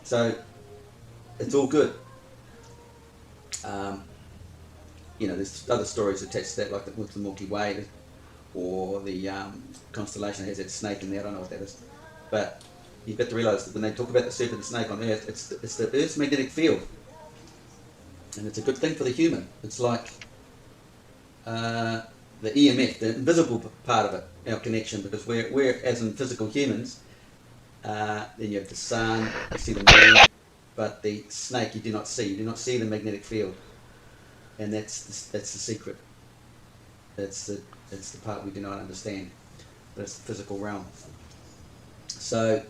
So it's all good. There's other stories attached to that, like with the Milky Way, or the constellation that has that snake in there. I don't know what that is, but you've got to realise that when they talk about the serpent and snake on Earth, it's the Earth's magnetic field, and it's a good thing for the human. It's like the EMF, the invisible part of it, our connection, because we're as in physical humans. Then you have the sun, you see the moon, but the snake you do not see. You do not see the magnetic field, and that's the secret. That's the part we do not understand. That's the physical realm. So,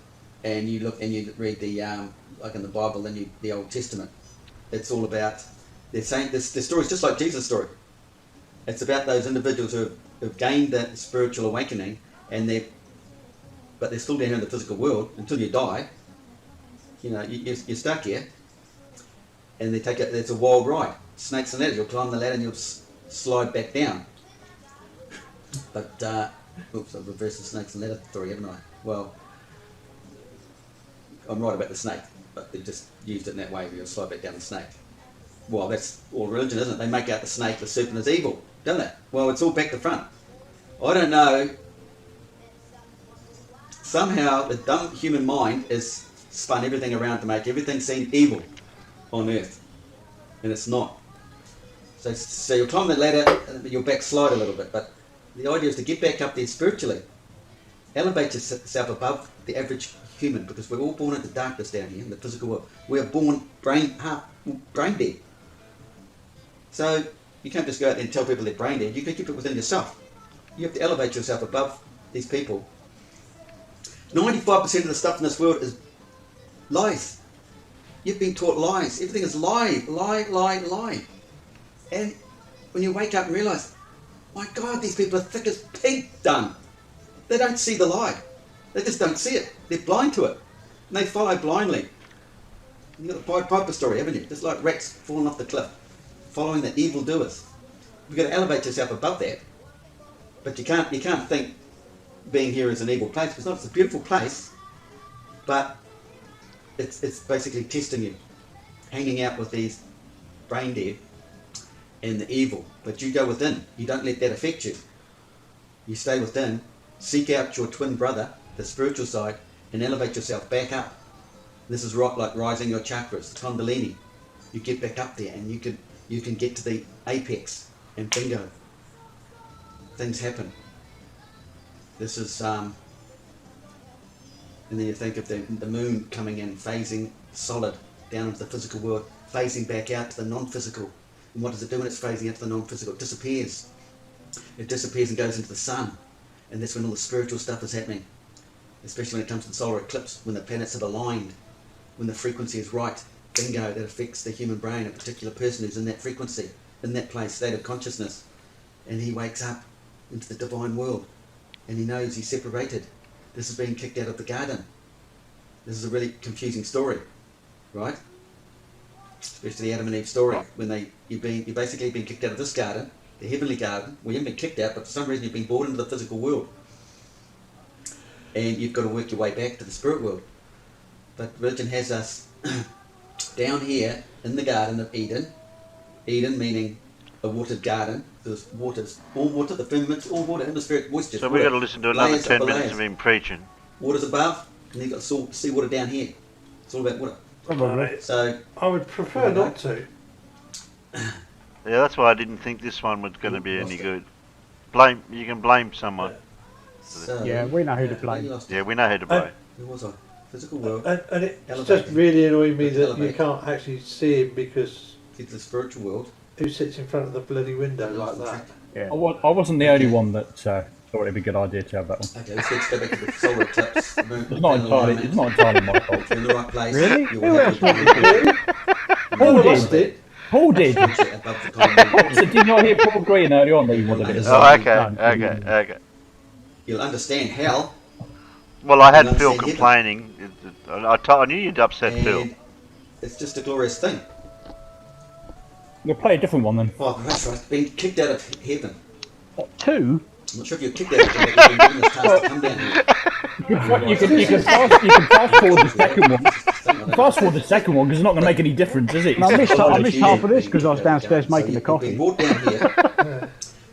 and you look and you read the like in the Bible, then the Old Testament. It's all about, they're saying this. The story is just like Jesus' story. It's about those individuals who've gained that spiritual awakening, but they're still down here in the physical world until you die. You're stuck here, and it's a wild ride. Snakes and ladders. You'll climb the ladder and you'll slide back down. But oops, I've reversed the snakes and ladder story, haven't I? Well, I'm right about the snake, but they just used it in that way where you'll slide back down the snake. Well, that's all religion, isn't it? They make out the snake, the serpent, as evil, don't they? Well, it's all back to front. I don't know. Somehow the dumb human mind has spun everything around to make everything seem evil on Earth, and it's not. So you'll climb the ladder, and you'll backslide a little bit, but the idea is to get back up there spiritually. Elevate yourself above the average human, because we're all born into darkness down here in the physical world. We are born brain dead. So you can't just go out there and tell people they're brain dead. You can keep it within yourself. You have to elevate yourself above these people. 95% of the stuff in this world is lies. You've been taught lies. Everything is lie. And when you wake up and realise, my God, these people are thick as pig dung. They don't see the lie. They just don't see it. They're blind to it. And they follow blindly. You've got the Pied Piper story, haven't you? Just like rats falling off the cliff, following the evil doers. You've got to elevate yourself above that. But you can't think being here is an evil place. It's not. It's a beautiful place, but it's basically testing you, hanging out with these brain dead and the evil. But you go within. You don't let that affect you. You stay within. Seek out your twin brother, the spiritual side, and elevate yourself back up. This is right, like rising your chakras, the Kundalini. You get back up there, and you can get to the apex, and bingo, things happen. This is and then you think of the moon coming in, phasing solid down into the physical world, phasing back out to the non-physical. And what does it do when it's phasing out to the non-physical? It disappears. It disappears and goes into the sun. And that's when all the spiritual stuff is happening. Especially when it comes to the solar eclipse, when the planets are aligned, when the frequency is right. Bingo, that affects the human brain, a particular person who's in that frequency, in that place, state of consciousness. And he wakes up into the divine world. And he knows he's separated. This is being kicked out of the garden. This is a really confusing story, right? Especially the Adam and Eve story, when you've basically been kicked out of this garden, the heavenly garden. Well, you haven't been kicked out, but for some reason you've been brought into the physical world. And you've got to work your way back to the spirit world. But religion has us down here in the Garden of Eden. Eden meaning a watered garden. There's all water, the firmament's all water, atmospheric moisture. So we've got to listen to another 10 minutes of him preaching. Water's above, and you've got seawater down here. It's all about water. Probably. So I would prefer not to. Yeah, that's why I didn't think this one was going to be Lost any it. good. You can blame someone. So, Yeah, we know who to where blame. you lost Yeah, it? we know who to blame. Where was I? Physical world. And it's Elevator. just really annoying me that you Elevator. can't actually see him because Get to the spiritual world. who sits in front of the bloody window like that? Yeah. I wasn't the only one that thought it'd be a good idea to have that one. Okay, let's go back to the solar eclipse. The moon, It's not entirely. It's not entirely my fault. If you're in the right place, Really? you Who will else have wanted your Paul did. lost it. Paul did. future above the common. So did you not hear Paul agreeing early on that he wanted it as Oh, well? okay. You'll understand how. Well, I had You'll Phil understand complaining. I knew you'd upset Phil. And it's just a glorious thing. We'll play a different one then. Oh, that's right. Being kicked out of heaven. What, 2? I'm not sure if you're kicked out of heaven, but you've been given this task to come down here. You can fast forward the second one. Fast forward the second one because it's not going to make any difference, is it? And I missed half of this because I was downstairs making the You've coffee. been brought down here.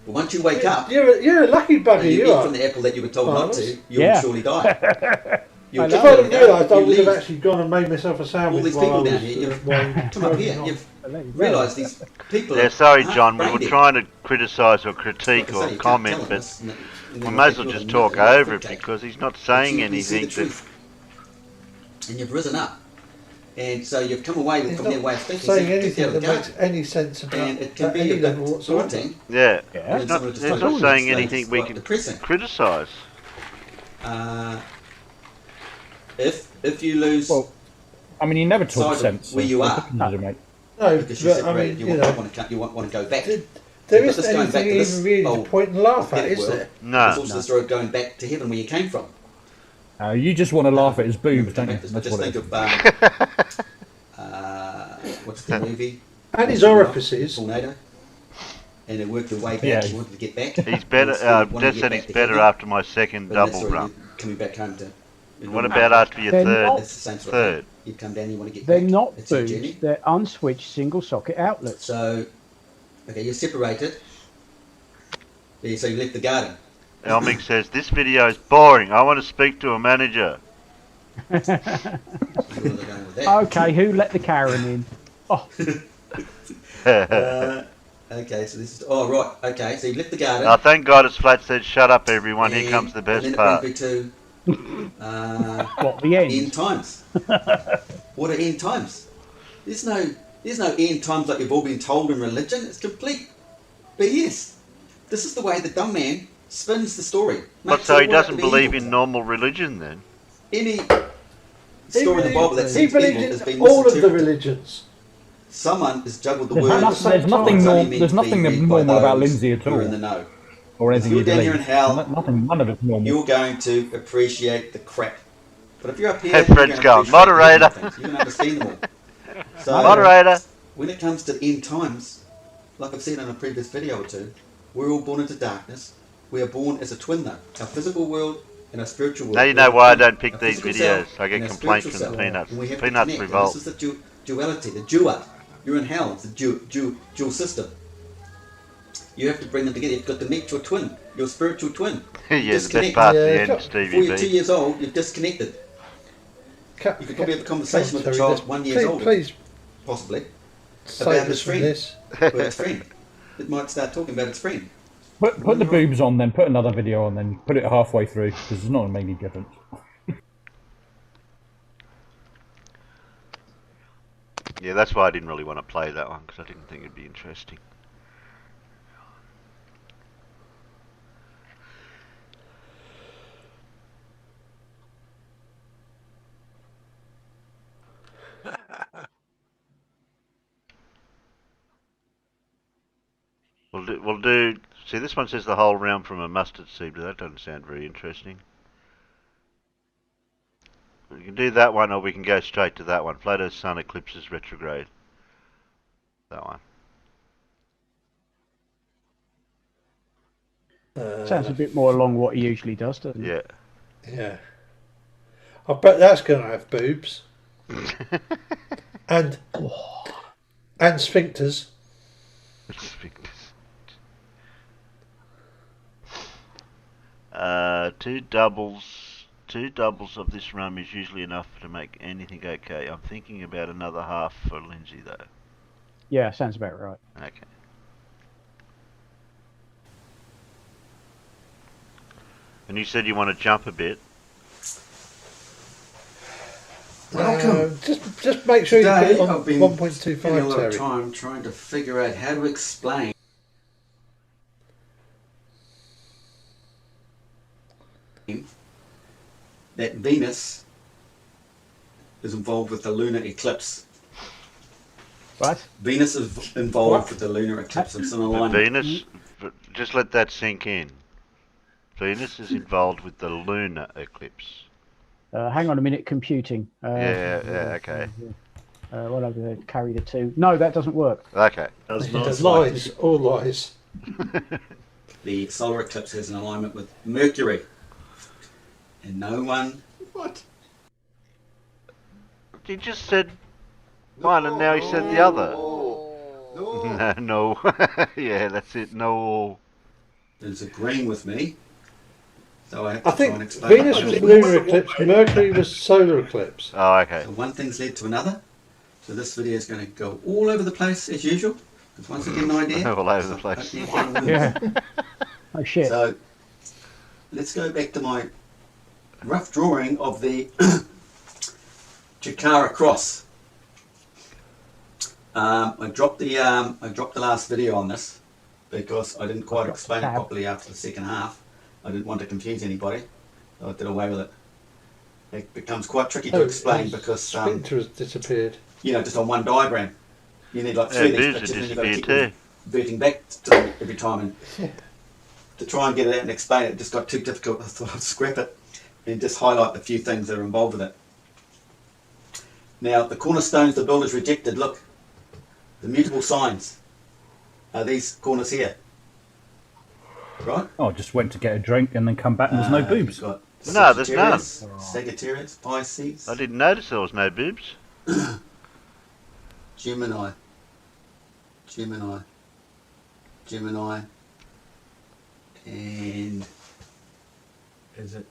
But once you wake up, You're a lucky and bugger, you you eat are. from the apple that you were told not to, you'll Yeah. surely die. You'll If kick I'd out have of heaven, realised, I you would have leave. actually gone and made myself a sandwich. All these while I people down was, here, you've while come up here, on. you've realised these people Yeah, are sorry, half John. We were brain trying to criticise or dead. critique Like I say, or you can't comment, tell but us, and we then may as they well feel just that talk they're over it dictate. because he's not saying You see anything the that. truth. And you've risen up. And so you've come away He's from their not way of thinking. saying so you've kicked out anything of that the makes garden. any sense about And it can at be any a level bit whatsoever. daunting. Yeah, Yeah. he's not, Someone just he's told not you saying it's anything we quite can depressing. criticise. If you lose, Well, I mean, you never talk Side of sense. where you are. No, mate. No, because you're but I separated, mean, you you want, know, want to go back. there But isn't this going back anything to this even really to old point and laugh at, authentic is world, there? No. It's also the story of going back to heaven where you came from. You just want to laugh at his boobs, don't you? Just That's what it think is. of what's the movie? And his orifices. Tornado. And it worked the way back. Yeah. He wanted to get back. He's better. He wanted to Des get said back he's to better heaven, after my second but that's double sort of run. coming back home to. What about after your They're third? not- It's the same sort of Third. thing. You come down, you want to get They're back. not It's your boobs, journey. they're unswitched single socket outlets. So, okay, you're separated. Yeah, so you left the garden. Elmick says this video is boring. I want to speak to a manager. Where are they going with that? Okay, who let the Karen in? Oh, Okay, so this is. Oh, right. Okay, so you left the garden. Oh, thank God it's flat said shut up everyone. Here and- comes the and best then it part. brings me to what, the end? end times. What are end times? There's no end times like you've all been told in religion. It's complete BS. This is the way the dumb man spins the story. But Makes so it he all out doesn't to be believe evil. in normal religion then? Any story in the Bible that He seems evil has believes been in all of the misinterpreted. religions. Someone has juggled the There's, words. nothing, there's nothing, It's only norm, meant there's to be nothing read by normal about those Lindsay at who are in the all, know. or anything If you you're down here believe. in hell, Nothing, none of it's normal. You're going to appreciate the crap. But if you're up here, Hey, you're Fred's going going, to "Moderator." things. You can understand them all. So, Moderator. when it comes to end times, like I've said in a previous video or two, we're all born into darkness. We are born as a twin though. Our physical world and our spiritual world. Now you We're know a why I twin. don't pick Our these physical videos. self I get and our complaints spiritual from the self. Peanuts. And we have to Peanuts connect. And revolt. this is the duality, the dual. You're in hell. It's a dual system. You have to bring them together. You've got to meet your twin, your spiritual twin. Yeah, the best Disconnect. part at Yeah, the end, it's Before you're 2 Stevie B. years old, you've disconnected. You could probably have a conversation with a Terry, child 1 year old, Please possibly, save about us his from friend. this. with its friend. It might start talking about its friend. Put the boobs on, then put another video on, then put it halfway through, because it's not going to make any difference. Yeah, that's why I didn't really want to play that one, because I didn't think it'd be interesting. We'll do. See, this one says the whole round from a mustard seed, but that doesn't sound very interesting. We can do that one, or we can go straight to that one. Plato's Sun eclipses retrograde. That one. Sounds a bit more along what he usually does, doesn't it? Yeah. Yeah. I bet that's going to have boobs. and sphincters. Two doubles of this rum is usually enough to make anything okay. I'm thinking about another half for Lindsay though. Yeah, sounds about right. Okay. And you said you want to jump a bit. Welcome. Just make sure you put Today it on I've been 1.25, spending a lot of Terry. time trying to figure out how to explain that Venus is involved with the lunar eclipse. What? Venus is involved What? with the lunar eclipse. It's an But alignment. Venus, just let that sink in. Venus is involved with the lunar eclipse. Hang on a minute, computing. Okay. Well, I've carry the two. No, that doesn't work. Okay. Does It not does like lies, all lies. The solar eclipse has an alignment with Mercury. And no one... What? He just said one and now he said the other. No. No. Yeah, that's it. No. is agreeing with me. So I have to I try and think explain Venus it. was lunar eclipse, Mercury was solar eclipse. Oh, okay. So one thing's led to another. So this video is going to go all over the place as usual. Because once I get an idea, All over the place. Yeah. Oh shit. So let's go back to my rough drawing of the Chikara cross. I dropped the last video on this because I didn't quite explain it properly after the second half. I didn't want to confuse anybody, so I did away with it. It becomes quite tricky to explain because Sphincter has disappeared. just on one diagram, you need like Yeah, three of these Boozer pictures, and you've got to keep disappeared reverting back to them every time. And to try and get it out and explain it just got too difficult. I thought I'd scrap it and just highlight the few things that are involved with it. Now, the cornerstones the builders rejected, look, the mutable signs are these corners here. Right? Oh, just went to get a drink and then come back and there's no boobs. You've got No, there's none. Sagittarius, Pisces, I didn't notice there was no boobs. Gemini, and is it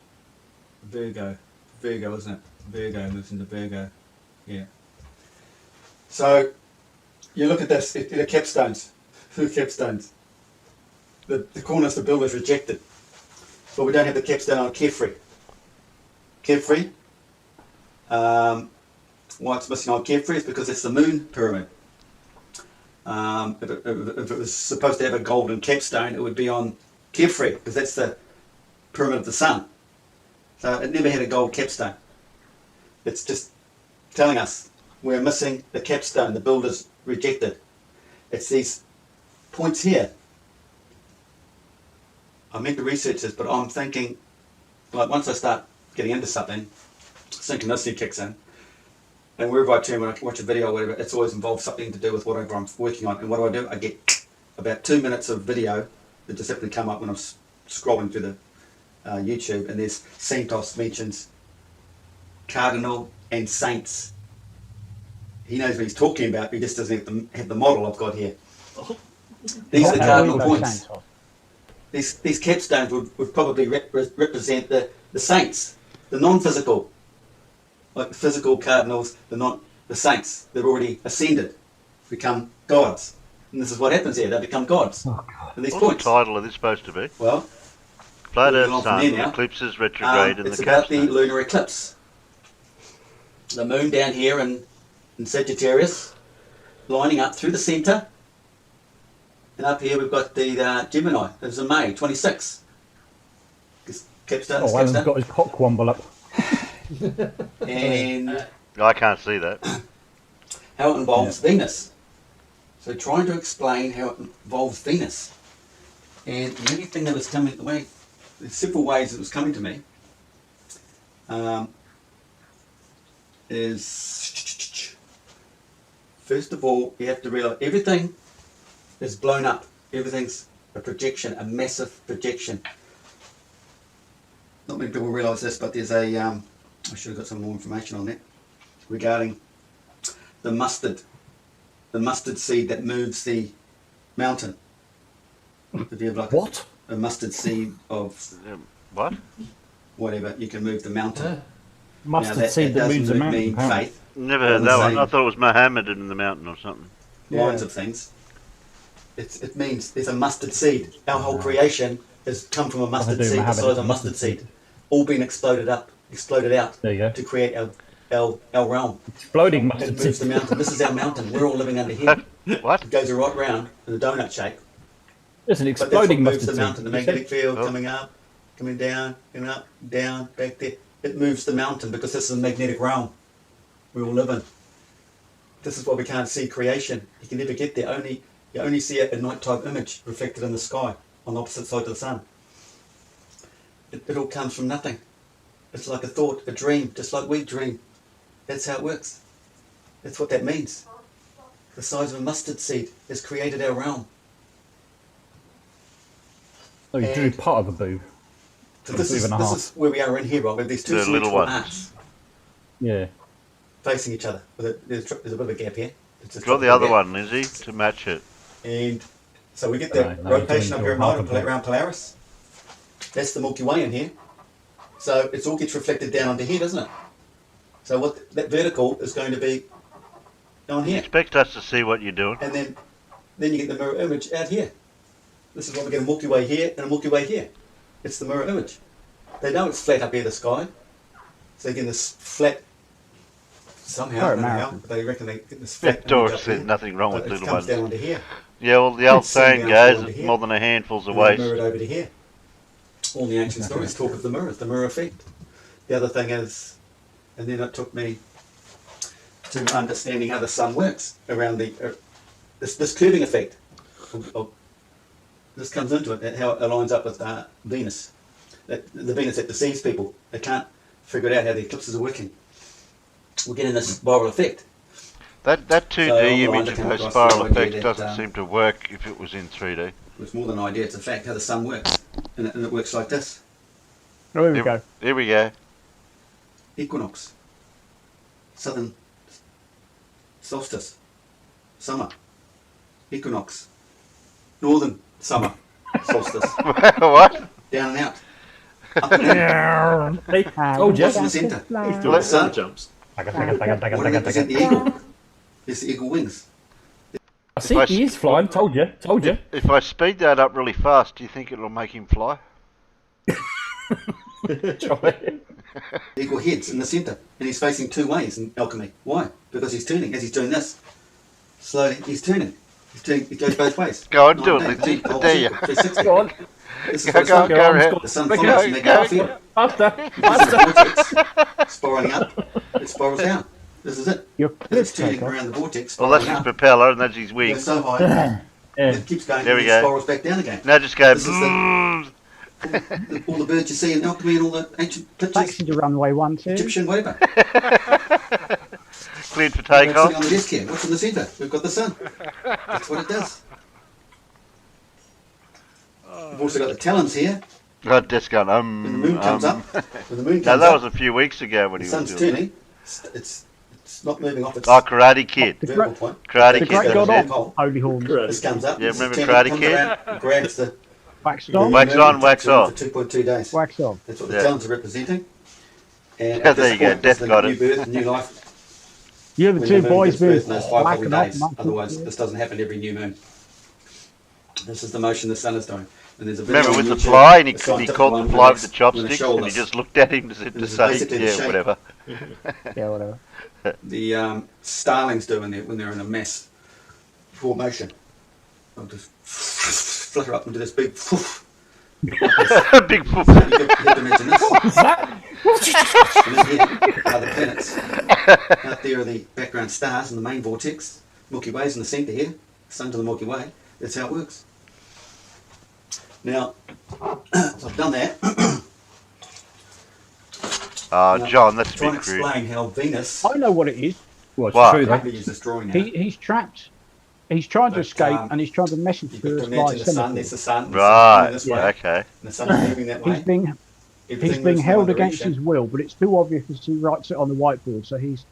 Virgo? Virgo, isn't it? Virgo moves into Virgo. Yeah. So you look at this, the capstones. The capstones. The corners the builders rejected. But we don't have the capstone on Kefri. Kefri. Why it's missing on Kefri is because it's the moon pyramid. If it was supposed to have a golden capstone, it would be on Kefri because that's the pyramid of the sun. So it never had a gold capstone. It's just telling us we're missing the capstone the builders rejected. It's these points here. I meant to research this, but I'm thinking, like once I start getting into something, synchronicity kicks in. And wherever I turn when I watch a video or whatever, it's always involved something to do with whatever I'm working on. And what do? I get about 2 minutes of video that just happen to come up when I'm scrolling through the YouTube, and there's Santos mentions cardinal and saints. He knows what he's talking about, but he just doesn't have the model I've got here. These are the cardinal points. These capstones would probably represent the saints, the non-physical, like the physical cardinals, the saints. They've already ascended, become gods, and this is what happens here. They become gods. Oh, God. And these What's points. the title of this supposed to be? Well, Flat moving on Earth from Sun, there now. eclipses retrograde and it's the about the capstone. lunar eclipse. The moon down here in Sagittarius, lining up through the centre. And up here we've got the Gemini. It was in May 26. Capstone, Oh, Alan's capstone. got his cock womble up. And I can't see that. how it involves Venus. So trying to explain how it involves Venus. And the only thing that was coming the way, there's several ways it was coming to me, is first of all you have to realise everything is blown up. Everything's a projection, a massive projection. Not many people realise this, but there's a I should have got some more information on that regarding the mustard seed that moves the mountain. If you have like What? a mustard seed of What? whatever, you can move the mountain. Mustard Now, seed that doesn't moves a move mountain. me apparently. faith, Never heard On that the one. same- I thought it was Mohammed in the mountain or something. lines of things. It means there's a mustard seed. Our whole creation has come from a I mustard do seed, the have it, size of it's a mustard seed, all been exploded out There you go. to create our realm. Exploding It mustard moves the seed. mountain. This is our mountain. We're all living under here. What? It goes right round in a donut shape. There's an But that's what exploding moves mustard the mountain. seed. The You said- magnetic field Oh. coming up, coming down, and up, down, back there. It moves the mountain because this is a magnetic realm we all live in. This is why we can't see creation. You can never get there. You only see a nighttime image reflected in the sky on the opposite side of the sun. It all comes from nothing. It's like a thought, a dream, just like we dream. That's how it works. That's what that means. The size of a mustard seed has created our realm. Oh, you drew part of a boob. So this Boob and a half. is where we are in here, right? With these two The little symmetrical ones. arcs Yeah. facing each other. There's a bit of a gap here. It's a Draw the tropical other gap. one, Lizzie, to match it. And so we get the Right, no, rotation you up can here in draw night half of it. around Polaris. That's the Milky Way in here. So it all gets reflected down onto here, doesn't it? So what that vertical is going to be down You here. expect us to see what you're doing. And then you get the mirror image out here. This is why we get a Milky Way here and a Milky Way here. It's the mirror image. They know it's flat up here, the sky. So they get this flat somehow, I don't know how, American. but they reckon they get this flat Doris image up said here. nothing wrong But with it little comes ones. down onto here. Yeah, well, the old It's sitting saying down goes, onto it's here. more than a handful's a And waste. mirrored over to here. All the ancient stories talk of the mirror, the mirror effect. The other thing is, and then it took me to understanding how the sun works around this curving effect. This comes into it, how it aligns up with Venus. The Venus that deceives people. They can't figure it out how the eclipses are working. We're getting this spiral effect. That 2D So, image I of came the across spiral the idea effect that, doesn't seem to work if it was in 3D. It's more than an idea, it's a fact how the sun works. And it works like this. Oh, here we go. Here we go. Equinox, southern solstice, summer, equinox, northern summer solstice, What? down and out, up and down, Hey, told you. what's in the centre? He's doing sun jumps. What represent the eagle? It's the eagle wings. I see he is flying. Told you. Told you. If I speed that up really fast, do you think it'll make him fly? The eagle heads in the centre, and he's facing two ways in alchemy. Why? Because he's turning. As he's doing this, slowly he's turning. He's turning. It goes both ways. Go on, do it, Night, Lizzie. day, whole There you circle, 360. Go on. This is Go, what go, it's go like. ahead. The sun Go, follows you, go, make go. a field. Faster. This is the vortex spiraling up. It spirals down. This is it. Your It's cliff turning takeoff. around the vortex. Well, that's his spiraling up. propeller and that's his It wing. goes so high, Yeah. it keeps going. There we and go. it spirals back down again. Now just go. This is all the birds you see in alchemy and all the ancient pictures, Taxi to runway 12. Egyptian, whatever. Cleared for We're sitting takeoff. on the desk here. What's in the centre? We've got the sun. That's what it does. We've also got the talons here. Oh, desk gun. When the moon comes up, when the moon No, comes that up, was a few weeks ago when the he was sun's doing it. turning. It's not moving off its Oh, Karate Kid. The vertical great, point. Karate the Kid. great Kid, god That's of it. Holy Horns. This comes up. Yeah, this is remember turning, Karate comes Kid? around, grabs the Waxed moon, on, Wax on, takes wax it on off. for 2.2 days. wax off. That's what Yeah. the talons are representing. And Yeah, at this there you go. point, Death it's the got new it. birth, new life. You have the When two the moon boys gives birth with in those 5 black holy and off. days. Otherwise, this doesn't happen every new moon. This is the motion the sun is doing. And there's a video Remember on with the YouTube, fly, and a he scientific caught one the fly with the when chopsticks, it's and he shoulders. just looked at him to And it's say, basically the yeah, shape. whatever. Yeah, whatever. The starlings do when they're in a mass formation. They'll just flutter up into this big poof. Big poof. You could imagine this. And then here are the planets. Out there are the background stars in the main vortex. Milky Way's in the centre here. Sun to the Milky Way. That's how it works. Now, so I've done that. Now, John, that's a trying to bit crude. explain how Venus. I know what it is. Well, it's What? true I'm though. going to use this drawing now. He's trapped. He's trying to But, escape, um, and he's trying to message You've to got us to by imagine the sun. semaphore. There's the sun. the Right, sun this way, okay. And the sun's moving that way. He's being Everything being moves in held one against direction. his will, but it's too obvious as he writes it on the whiteboard. So he's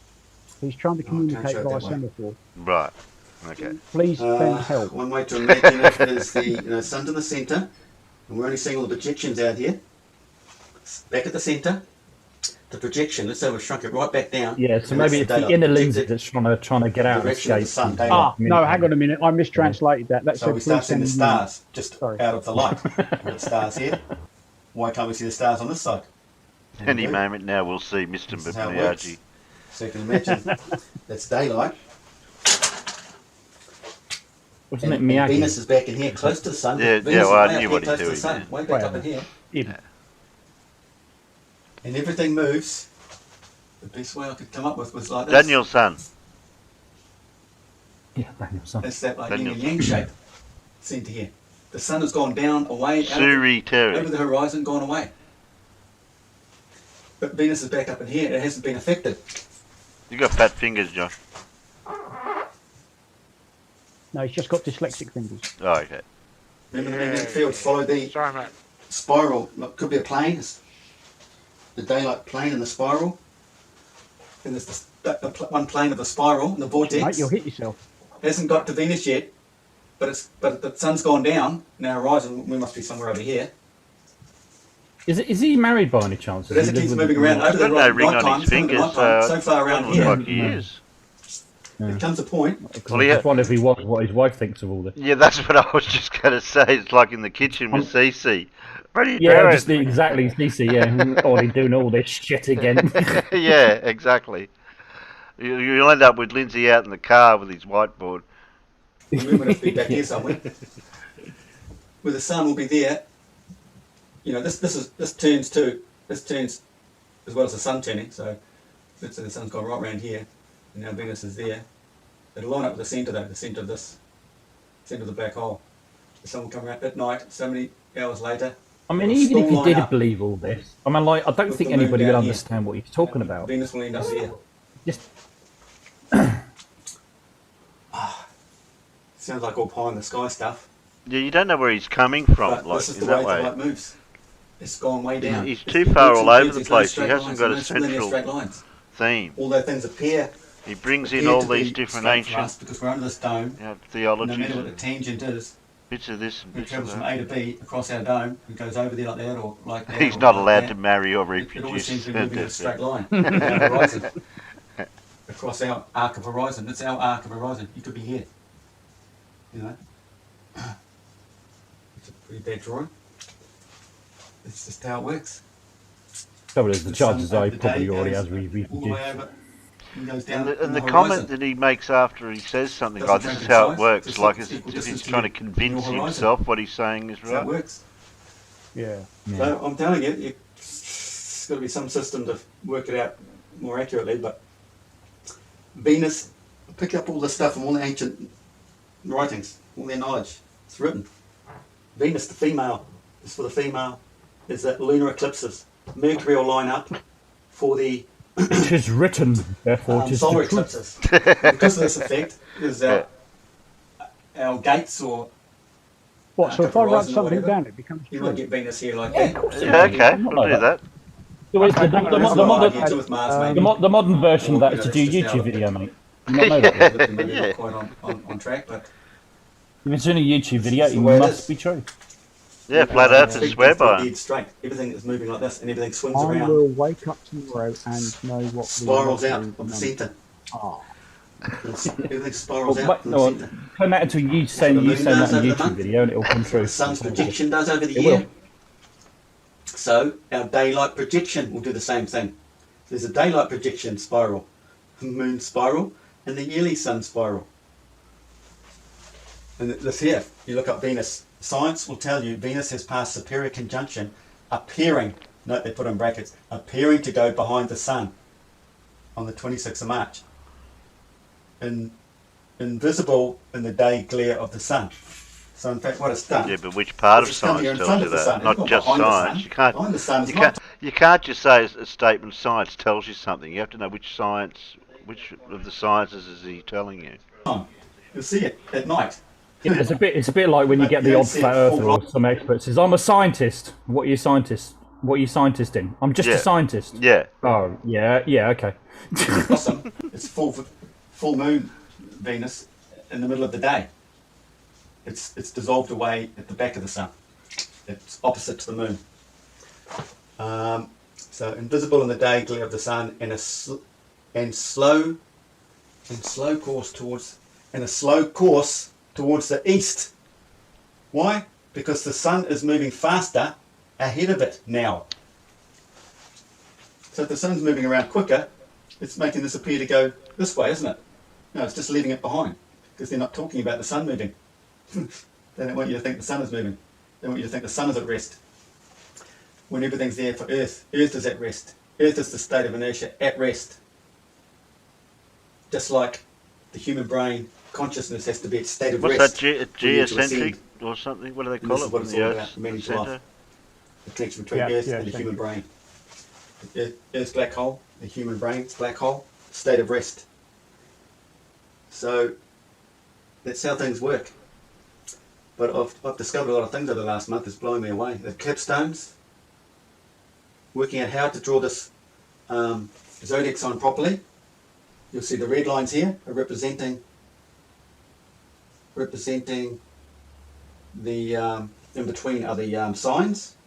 trying to Oh, I can't communicate show it by that way. semaphore. Right. Okay. Please send help. One way to imagine it is the sun's in the centre, and we're only seeing all the projections out here. Back at the centre, the projection. Let's say we've shrunk it right back down. Yeah, so and maybe that's it's the daylight inner projected lens that's trying to get out and direction of the escape. sun, daylight. Ah, no, hang on a minute. I mistranslated that. That So said we start seeing the please send me- stars just Sorry. out of the light. We've got stars here. Why can't we see the stars on this side? Any moment now we'll see Mr. This is how it works. Miyagi. So you can imagine that's daylight. Wasn't it And Miyagi? Venus is back in here, close to the sun. Yeah, Venus yeah, is well, I way up knew here, what he's close to the doing sun, there. way back Right. up in here. Ibn. And everything moves. The best way I could come up with was like this. Daniel's son. Yeah, Daniel's son. It's that like Daniel. yin and yang shape. Centre here. The sun has gone down, away, out Suri over Terry. the horizon, gone away. But Venus is back up in here. It hasn't been affected. You got fat fingers, Josh. No, he's just got dyslexic fingers. Oh, okay. Remember the magnetic fields follow the Sorry, mate. spiral. Look, could be a plane. It's the daylight plane and the spiral. And there's one plane of the spiral and the vortex. Mate, you'll hit yourself. Hasn't got to Venus yet, but the sun's gone down. Now horizon, we must be somewhere over here. Is he married by any chance? But as it keeps moving around over He's the got no right ring on time, his fingers, so far around doesn't here, look like he is. there comes a point. Well, I yeah. just wonder if he was what his wife thinks of all this. Yeah, that's what I was just going to say. It's like in the kitchen with Cece. What are you Yeah, doing? just exactly. CC, yeah. Oh, he's doing all this shit again. Yeah, exactly. You'll end up with Lindsay out in the car with his whiteboard. The moon will have to be back here somewhere. Where the sun will be there. You know, this turns as well as the sun turning. So let's say the sun's gone right around here, and now Venus is there. It'll line up with the centre though, the centre of this, centre of the black hole. The sun will come around at night, so many hours later. I mean, it'll even if still you line did up believe all this, I mean, like, I don't with think the moon anybody would down here. understand what he's talking about. Venus will end up here. Just Sounds like all pie in the sky stuff. Yeah, you don't know where he's coming from, But like this is in the way that the way. light moves. It's gone way down. He's It's too the far roots all and over threads, the there's no place. He straight hasn't lines, got a no linear central straight lines. theme. Although things appear He brings in appear all to these be different straight for ancient us because we're under this dome. you know, No theologies, matter what the and tangent is, bits of this and it bits of travels from that. A to B across our dome and goes over there like that or like that. He's or not like allowed that. to marry or It always reproduce. seems to be moving in a That's straight it. line on our horizon. Across our arc of horizon. It's our arc of horizon. You could be here. You know? It's a pretty bad drawing. It's just how it works. trouble is, the chances sun are over he the probably day already goes has all the reproduced. way over and goes down And the horizon. comment that he makes after he says something Doesn't like this change is in how size, it works, just like looks as equal if he's distance trying to to convince your horizon. himself what he's saying is That's how it right. works. Yeah. So I'm telling you, it's got to be some system to work it out more accurately. But Venus, pick up all the stuff from all the ancient writings, all their knowledge. It's written. Venus, the female, is for the female. Is that lunar eclipses? Mercury will line up for the It is written, therefore it is solar the truth. eclipses. Because of this effect, is our gates or What, so if I write horizon or something whatever, down, it becomes you true? won't get Venus here like Yeah, of that. course. Yeah, okay, Not we'll like do that. So it's Okay, the There's no modern, idea to with Mars, maybe. the modern version of that is Or, to do you know, a it's just YouTube how- video, mate. You not know that? Maybe Yeah. not quite on track, but If it's in a YouTube video, It's it the way it must is. be true. Yeah, flat earthers Speak swear things to by the him. dead straight. Everything is moving like this, and everything swings I around, will wake up tomorrow and know what spirals we out will of the do. centre. Ah. Everything spirals Well, out from the no, centre. turn that into you saying the you moon saying does that in a over the YouTube month. video and it'll come true. The sun's projection does over the It year. will. So our daylight projection will do the same thing. There's a daylight projection spiral, moon spiral, and the yearly sun spiral. And this here, you look up Venus. Science will tell you Venus has passed superior conjunction, appearing, note they put in brackets, appearing to go behind the sun on the 26th of March. Invisible in the day glare of the sun. So in fact what it's done, Yeah, but which part of it's coming science in tells front you of the that? sun. It's Not not just behind the science. sun. You can't. Behind the sun is You not. can't. You can't just say a statement. Science tells you something. You have to know which science, which of the sciences is he telling you? You'll see it at night. Yeah, it's a bit like when you get the You don't odd see flat it earther full or some expert says, I'm a scientist. What are you scientist? What are you scientist in? I'm just Yeah. a scientist. Yeah. Oh, yeah, okay. Awesome. It's full moon Venus in the middle of the day. It's dissolved away at the back of the sun. It's opposite to the moon. So So invisible in the day glare of the sun, and slow course towards the east. Why? Because the sun is moving faster ahead of it now. So if the sun's moving around quicker, it's making this appear to go this way, isn't it? No, it's just leaving it behind, because they're not talking about the sun moving. They don't want you to think the sun is moving. They want you to think the sun is at rest. When everything's there for Earth, Earth is at rest. Earth is the state of inertia at rest. Just like the human brain, consciousness has to be at state of What's rest. that, geocentric or something? What do they And call this it? is what it's The all Earth's about, meaning to centre? life. The connection between Yeah, Earth yeah, and the thank human you. brain. Earth's black hole, the human brain's black hole, state of rest. So that's how things work. But I've discovered a lot of things over the last month that's blowing me away. The capstones, working out how to draw this zodiac sign properly. You'll see the red lines here are representing the in between are the signs,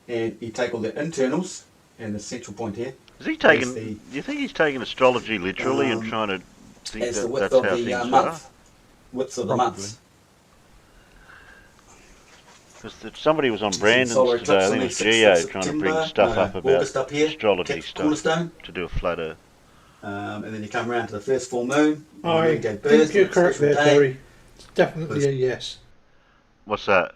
and you take all the internals and the central point here. Is he taking? the- Do you think he's taking astrology literally and trying to think as the that width that's of how the things are? month, width of the Probably. months. Because somebody was on Brandon's Solar today, I eclipse think on it was the 6th Geo, of trying to bring September, stuff up about August up here, astrology kept stuff cornerstone. to do a flat Earth. And then you come around to the first full moon. I and then go think you're birth, correct special there, day. Terry. It's definitely a yes. What's that?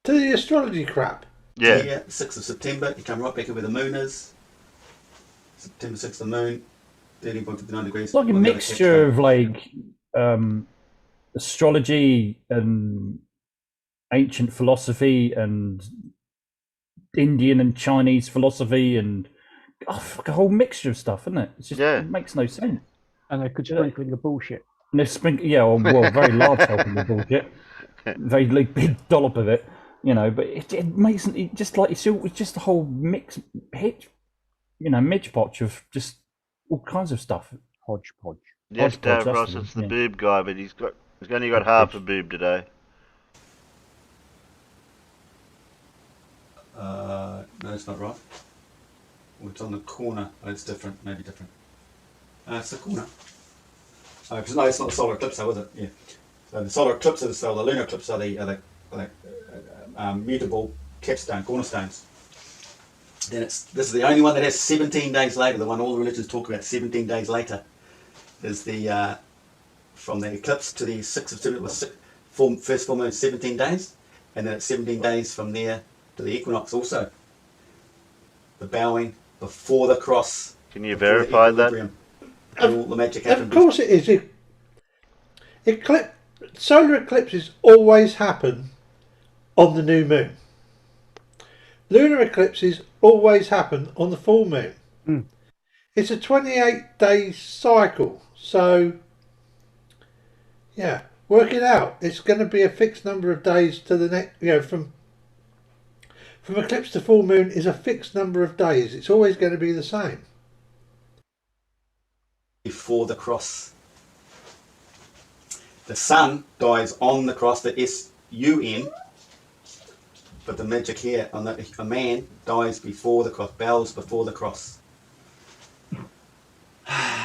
To the astrology crap. Yeah. Here, 6th of September, you come right back to where the moon is. September 6th, the moon, 13.59 degrees. It's like a We'll go to mixture capstone. of like astrology and ancient philosophy and Indian and Chinese philosophy and a whole mixture of stuff, isn't it? It's just, Yeah. it makes no sense. And they could sprinkling the bullshit. And they're well, very large helping of bullshit, very big dollop of it, you know. But it makes it just like it's just a whole mix, midgepodge of just all kinds of stuff. Hodgepodge. Yes, Hodgepodge, Dave that's Ross, the it's the one, boob guy, but he's only got half a boob today. No, it's not right. Well, it's on the corner. Oh, it's different, maybe different. It's the corner. Oh, 'cause no, it's not the solar eclipse, though, is it? Yeah. So the solar eclipses, the lunar eclipses are the mutable capstone, cornerstones. Then this is the only one that has 17 days later. The one all the religions talk about. 17 days later is the from the eclipse to the 6th of September was first full moon, 17 days, and then it's 17 days from there to the equinox also. The bowing before the cross. Can you before the verify that? equilibrium. All the magic Of happens. course it is. Solar eclipses always happen on the new moon. Lunar eclipses always happen on the full moon. Mm. It's a 28-day cycle. So, yeah, work it out. It's going to be a fixed number of days to the next, from eclipse to full moon is a fixed number of days. It's always going to be the same. Before the cross. The sun dies on the cross, the S-U-N, but the magic here, a man dies before the cross, bows before the cross.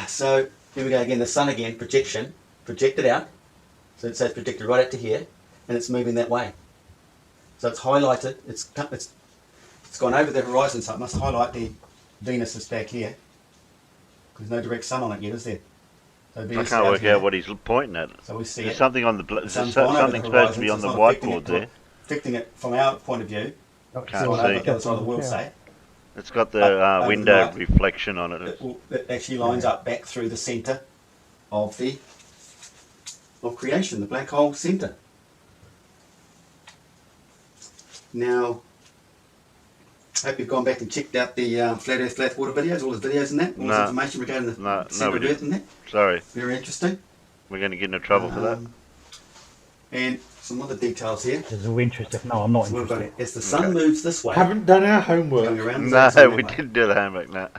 So, here we go again, the sun again, projection, projected out, so it says projected right out to here, and it's moving that way. So it's highlighted, it's gone over the horizon, so it must highlight the Venus is back here. There's no direct sun on it yet, is there? So I Venus can't is out work here. out what he's pointing at. So we see There's it. something on the The there's sun's gone over something the supposed to horizon, be so on it's the not affecting whiteboard it, there. affecting it from our point of view. Can't It's gone over see. the other side of the world, Yeah. say. It's got Over the the window night. reflection on it. It actually lines up back through the centre of creation, the black hole centre. Now, I hope you've gone back and checked out the Flat Earth, Flat Water videos, all the videos and that, all No. the information regarding the No, centre we of Earth didn't. and that. Sorry, Very interesting. we're going to get into trouble for that. And some other details here. It's all interesting. No, I'm not So we've got interested. it. As the sun moves this way, Haven't done our going homework. around the No, sun we that way. didn't do the homework. No.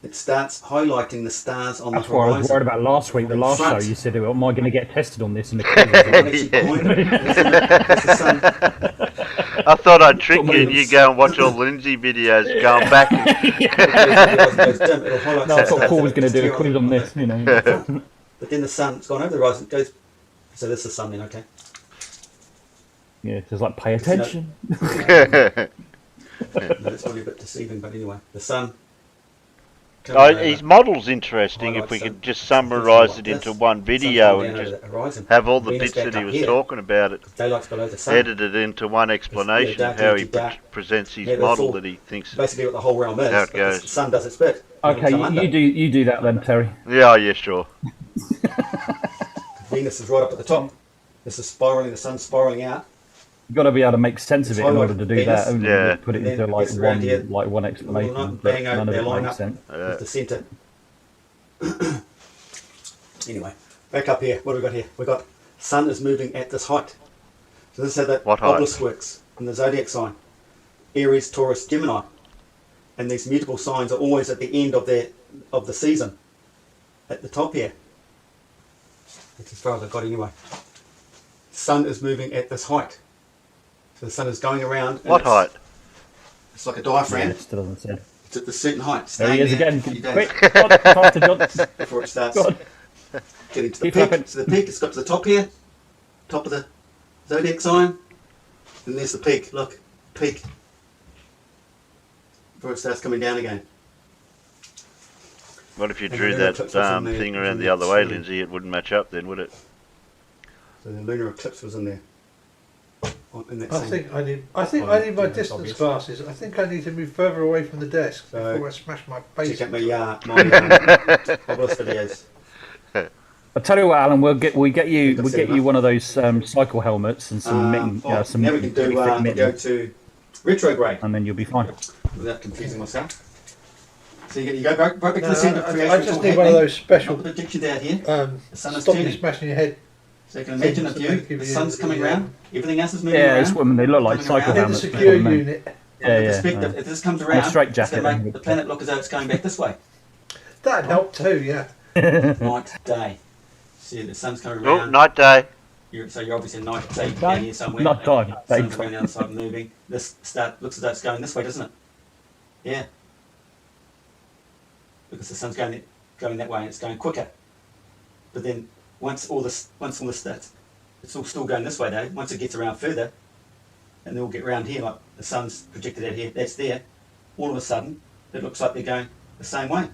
it starts highlighting the stars on That's the what horizon. I was worried about last week. The In last show, front. you said, "Am I going to get tested on this?" And the quiz And was actually behind it, there's the sun. I thought I'd trick you and you go and watch all Lindsay videos going back. No, I thought Paul was going to do a quiz on this. You know. But then the sun's gone over the horizon. It goes. So there's the sun then. Okay. Yeah, it's just like pay attention. That's probably a bit deceiving, but anyway, the sun. His model's interesting if we could just summarise it into one video and just have all the bits that he was talking about it edited into one explanation of how he presents his model that he thinks basically what the whole realm is. how it goes. The sun does its bit. Okay, you do that then, Terry. Yeah, sure. Venus is right up at the top. This is spiraling. The sun's spiraling out. You've got to be able to make sense of it in order to do Venus, that. Only yeah. put it And into then like it's around here. one explanation. Well, not but bang out none of their it line makes up. sense. With the centre. Anyway, back up here. What have we got here? We've got sun is moving at this height. So this is how that What height? obelisk works in the zodiac sign. Aries, Taurus, Gemini. And these mutable signs are always at the end of the season. At the top here. That's as far as I've got anyway. Sun is moving at this height. So the sun is going around. What height? It's like a Yeah, diaphragm. it still doesn't say. It's at a certain height. There he is Staying again. for a few days Quick, faster, John. before it starts Go on. getting to the Keep peak. flipping. So the peak, it's got to the top here, top of the zodiac sign, and there's the peak. Look, peak. Before it starts coming down again. What if you And drew the that eclipse was in there, thing it was around in the there, other way, so- Lindsay? It wouldn't match up then, would it? So the lunar eclipse was in there. In that I same- think I need my That's distance obvious. glasses. I think I need to move further away from the desk So, before I smash my face. Check out my obelisk videos. I'll tell you what, Alan. We'll get you That's it, one of those cycle helmets and some some now we can really do thick go mittens, to retrograde and then you'll be fine. without confusing myself. So you go right back to the centre of creation. I it's just all need one of happening. those special I'll put the picture down here. The sun is stop you turning. smashing your head. So you can imagine a view, the sun's coming around, everything else is moving Yeah, around. it's women. They look like Coming cycle around. In the helmets. secure don't they? unit. From Yeah, the yeah. perspective, if this comes a around, straight it's jacket, going to make then. the planet look as though it's going back this way. That'd help too, yeah. Night, day. See, the sun's coming Oh, around. night day. So you're obviously night, day down here somewhere. Not time. Sun's around the other side moving. This looks as though it's going this way, doesn't it? Yeah. Because the sun's going that way and it's going quicker. But then once all this starts, it's all still going this way though. Once it gets around further, and they'll get round here, like the sun's projected out here, that's there. All of a sudden, it looks like they're going the same way.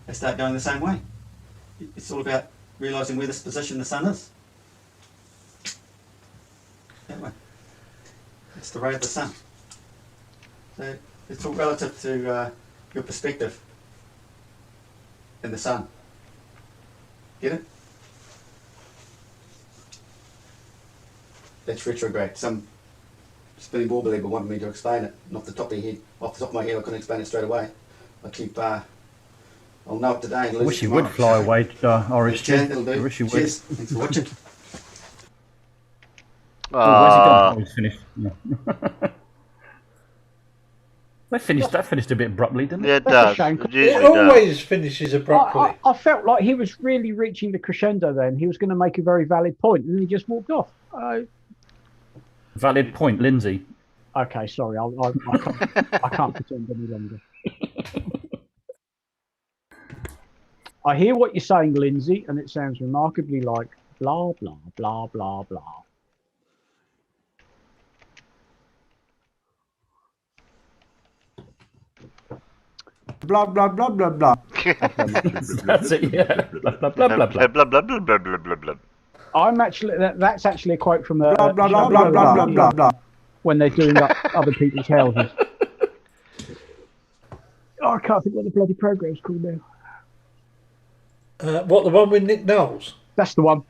They start going the same way. It's all about realising where this position the sun is. That way. It's the ray of the sun. So it's all relative to your perspective in the sun. Get it? That's retrograde. Some spinning ball believer wanted me to explain it. Off the top of my head, I couldn't explain it straight away. I'll know it today. I wish you would fly away, RSG. That'll do. I wish you would. Cheers. Thanks for watching. Oh, where's he gone? Oh, he's finished. Yeah. That finished a bit abruptly, didn't it? Yeah, it That's a does. shame. It It usually does. always finishes abruptly. I felt like he was really reaching the crescendo then. He was going to make a very valid point and then he just walked off. Valid point, Lindsay. Okay, sorry. I can't pretend any longer. I hear what you're saying, Lindsay, and it sounds remarkably like blah, blah, blah, blah, blah. Blah, blah, blah, blah, blah. That's it, yeah. Blah, blah, blah, blah, blah. Blah, blah, blah, blah, blah, blah, blah. I'm actually, that's actually a quote from a Blah, blah, blah, blah, blah, blah, blah, blah. when they're doing up other people's houses. Oh, I can't think what the bloody programme's called now. What, the one with Nick Knowles? That's the one.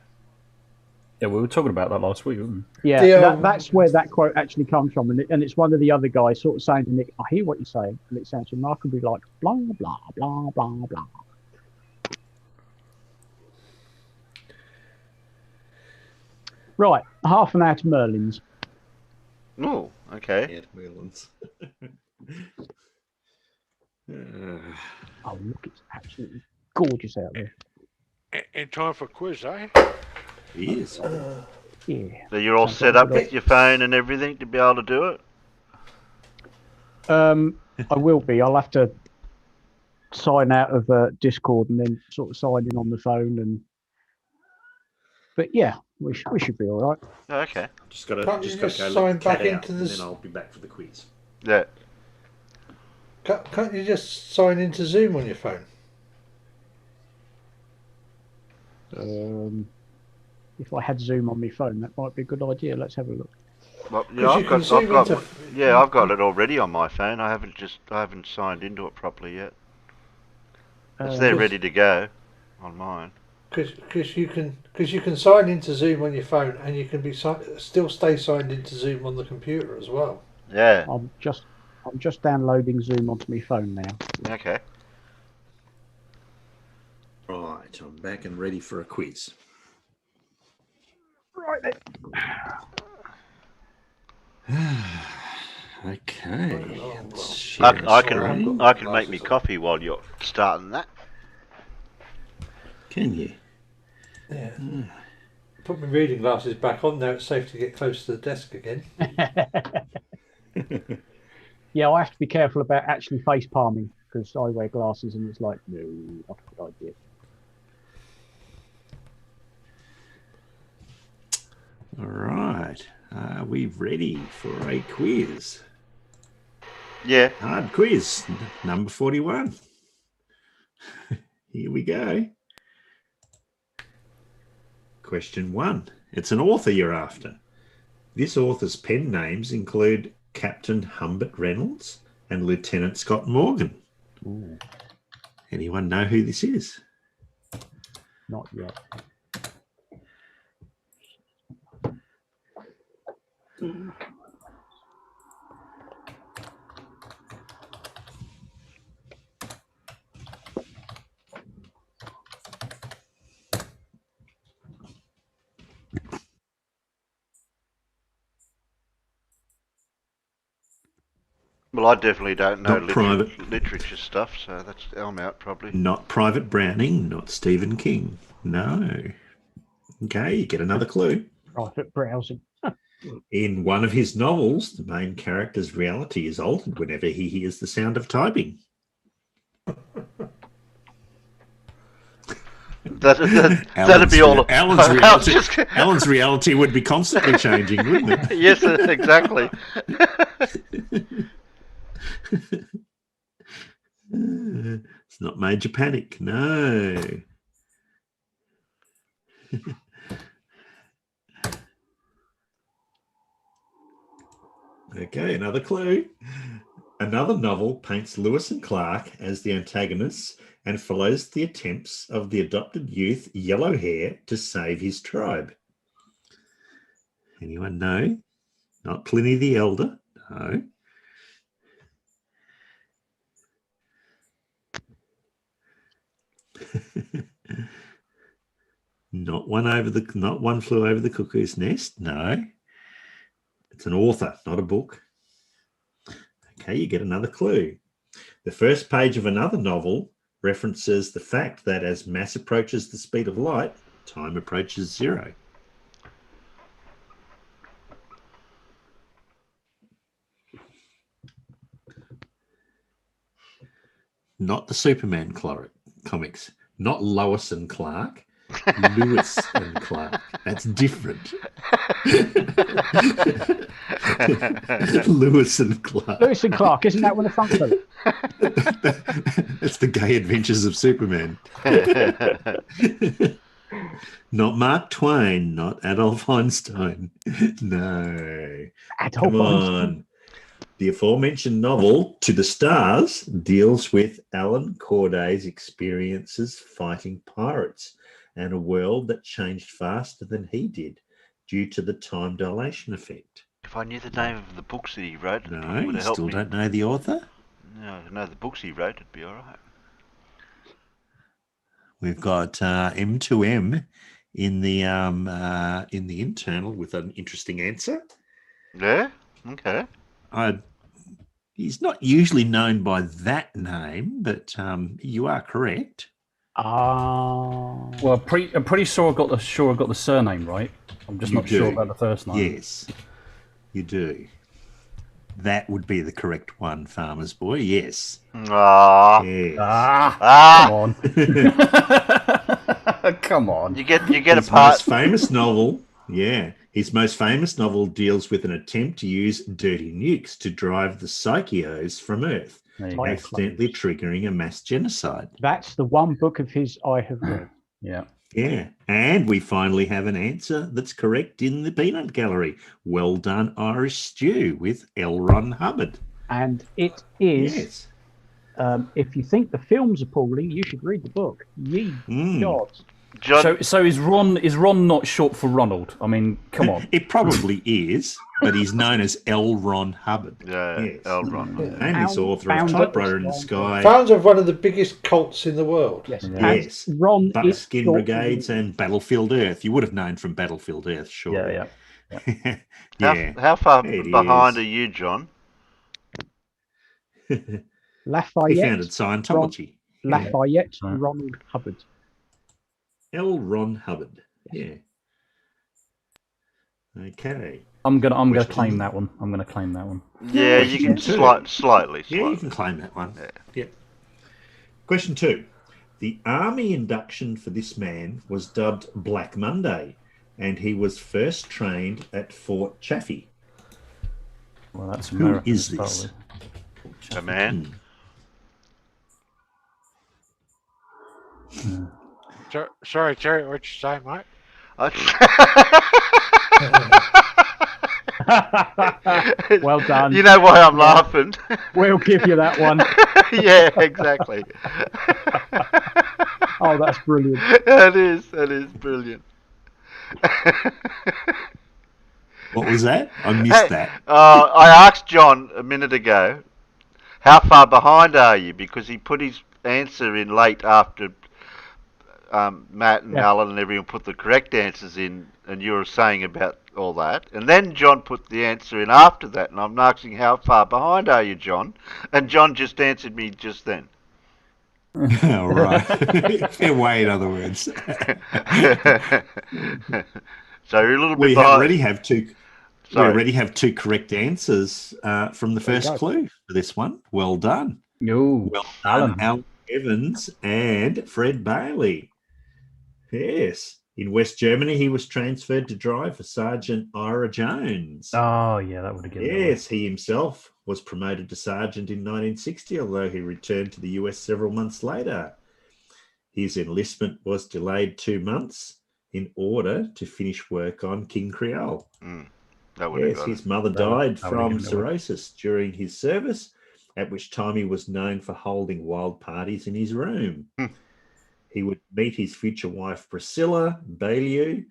Yeah, we were talking about that last week, weren't Yeah, The, that's where that quote actually comes from, and it's one of the other guys sort of saying to Nick, "I hear what you're saying," and it sounds remarkably like blah blah blah blah blah. Right, half an hour to Merlin's. Oh, okay. Ed Merlins. Oh, look, it's absolutely gorgeous out there. In time for quiz, eh? He is. Yeah. So you're all Sounds set like a up good with your phone and everything to be able to do it? I will be. I'll have to sign out of Discord and then sort of sign in on the phone. But yeah, we should be all right. Okay. Just got Can't to you go just let sign the cat back out, into and this? then I'll be back for the quiz. Yeah. Can't you just sign into Zoom on your phone? If I had Zoom on my phone, that might be a good idea. Let's have a look. Well, yeah, 'Cause you can zoom into. I've got it already on my phone. I haven't signed into it properly yet. It's there ready to go on mine. Because you can sign into Zoom on your phone, and you can be still stay signed into Zoom on the computer as well. Yeah. I'm just downloading Zoom onto my phone now. Okay. Right, I'm back and ready for a quiz. Right then. Okay. I can make me coffee while you're starting that. Can you? Yeah. Put my reading glasses back on. Now it's safe to get close to the desk again. Yeah, I have to be careful about actually face palming because I wear glasses and it's like, no, not a good idea. All right. Are we ready for a quiz? Yeah. Hard quiz, number 41. Here we go. Question 1. It's an author you're after. This author's pen names include Captain Humbert Reynolds and Lieutenant Scott Morgan. Ooh. Anyone know who this is? Not yet. Well, I definitely don't know Not literature stuff, so I'm out probably. Not Private Browning, not Stephen King. No. Okay, you get another clue. Private browsing. In one of his novels, the main character's reality is altered whenever he hears the sound of typing. That'd be all. Alan's reality would be constantly changing, wouldn't it? Yes, exactly. It's not Major Panic, no. Okay, another clue. Another novel paints Lewis and Clark as the antagonists and follows the attempts of the adopted youth Yellow Hair to save his tribe. Anyone know? Not Pliny the Elder, no. Not One Flew Over the Cuckoo's Nest, no. It's an author, not a book. Okay, you get another clue. The first page of another novel references the fact that as mass approaches the speed of light, time approaches zero. Not the Superman comics. Not Lois and Clark. Lewis and Clark. That's different. Lewis and Clark. Lewis and Clark, isn't that one of the front cover? That's the Gay Adventures of Superman. Not Mark Twain, not Adolf Einstein. No. Adolf Come Einstein. on. The aforementioned novel, To the Stars, deals with Alan Corday's experiences fighting pirates and a world that changed faster than he did due to the time dilation effect. If I knew the name of the books that he wrote, it No, would you help still me. don't know the author? No, I know the books he wrote, it'd be all right. We've got M2M in the internal with an interesting answer. Yeah? Okay. He's not usually known by that name, but you are correct. Well, I'm pretty sure I got the surname right. I'm just You not sure do. about the first name. Yes, you do. That would be the correct one, Farmer's Boy. Yes. Ah, Yes. Come on. Come on. you get a His part. most famous novel, his most famous novel deals with an attempt to use dirty nukes to drive the Psycheos from Earth, There you go. accidentally triggering a mass genocide. That's the one book of his I have read. Yeah. Yeah, and we finally have an answer that's correct in the peanut gallery. Well done, Irish Stew with L. Ron Hubbard. And it is, Yes. if you think the film's appalling, you should read the book. Ye gods. John, So is Ron not short for Ronald? I mean, come on. It probably is, but he's known as L. Ron Hubbard. yeah, Yes. Elron. And he's author of Founder Typewriter of in the Sky, Founder of one of the biggest cults in the world. Yes. Yes. And Ron is Buckskin short- Brigades, and Battlefield Earth. You would have known from Battlefield Earth, sure. Yeah. Yeah. How far It behind is. are you, John? He Lafayette. founded Scientology. Lafayette Right. Ronald Hubbard. L. Ron Hubbard. Yeah. Okay. I'm gonna Question. claim that one. I'm gonna claim that one. Yeah, you can Question two. slightly. Yeah, you can claim that one. Yeah. Question 2. The army induction for this man was dubbed Black Monday, and he was first trained at Fort Chaffee. Well, that's Who American. is to start this? with. A man. Sorry, Terry, what you say, mate? Well done. You know why I'm laughing? We'll give you that one. Yeah, exactly. Oh, that's brilliant. That is brilliant. What was that? I missed that. I asked John a minute ago, how far behind are you? Because he put his answer in late after Matt and Alan and everyone put the correct answers in, and you were saying about all that. And then John put the answer in after that, and I'm asking, how far behind are you, John? And John just answered me just then. All right. Fair way, in other words. So you're a little bit We behind. already have two. We Sorry. already have two correct answers from the There you first go. clue for this one. Well done. No. Well done, Alan. Alan Evans and Fred Bailey. Yes. In West Germany, he was transferred to drive for Sergeant Ira Jones. Oh, yeah, that would have given it away. Yes, he himself was promoted to sergeant in 1960, although he returned to the US several months later. His enlistment was delayed 2 months in order to finish work on King Creole. That would have Yes, got his it. mother That would- died that would have from given it away. cirrhosis during his service, at which time he was known for holding wild parties in his room. He would meet his future wife Priscilla Bailey,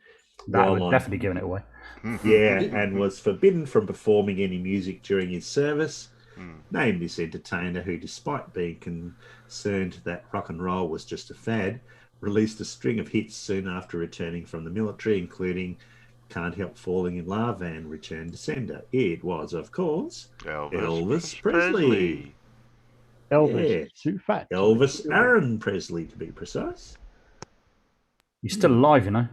That while would on- definitely given it away. and was forbidden from performing any music during his service. Named this entertainer, who, despite being concerned that rock and roll was just a fad, released a string of hits soon after returning from the military, including Can't Help Falling in Love and Return to Sender. It was, of course, Elvis Presley. Elvis. Yes. Too fat. Elvis Aaron Presley, to be precise. He's still alive, you know.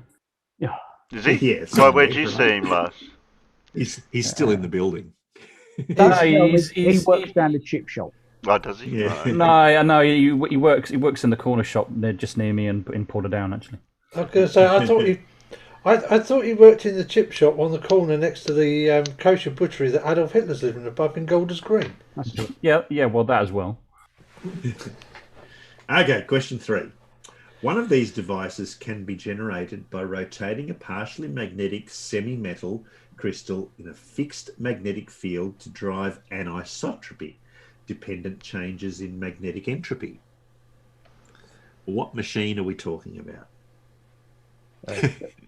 Is he? Yes. Well, where'd you see him last? He's still in the building. That's No, Elvis. He he's- works down the chip shop. Oh, does he? Yeah. Right. No, I know he works. He works in the corner shop just near me in Portadown, actually. I was going to say, I thought he worked in the chip shop on the corner next to the kosher butchery that Adolf Hitler's living above in Golders Green. That's it. Yeah. Well, that as well. Okay, question 3. One of these devices can be generated by rotating a partially magnetic semi-metal crystal in a fixed magnetic field to drive anisotropy, dependent changes in magnetic entropy. What machine are we talking about?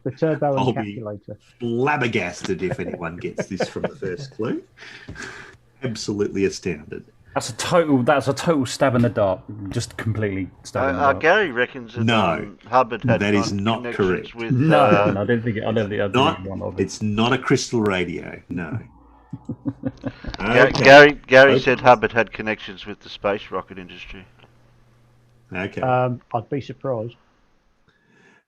The turbo I'll be- encapsulator. Flabbergasted if anyone gets this from the first clue. Absolutely astounded. That's a total stab in the dark. Just completely stab in the dark. Gary reckons that No, Hubbard had that is not connections correct. with. No, I don't think. I don't think. It's not a crystal radio. No. Okay. Gary said Hubbard had connections with the space rocket industry. Okay. I'd be surprised.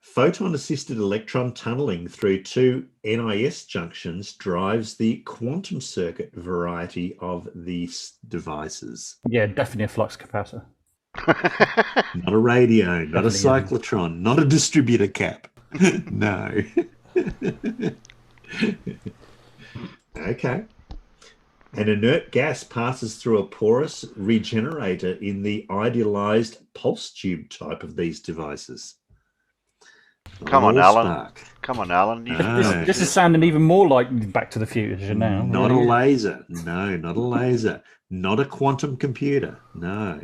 Photon-assisted electron tunneling through two NIS junctions drives the quantum circuit variety of these devices. Yeah, definitely a flux capacitor. Not a radio, not a Definitely, cyclotron, not a distributor cap. No. Okay. An inert gas passes through a porous regenerator in the idealized pulse tube type of these devices. Come on, All Alan. spark. Come on, Alan. No. This is sounding even more like Back to the Future now. Not a laser. No, not a laser. Not a quantum computer. No.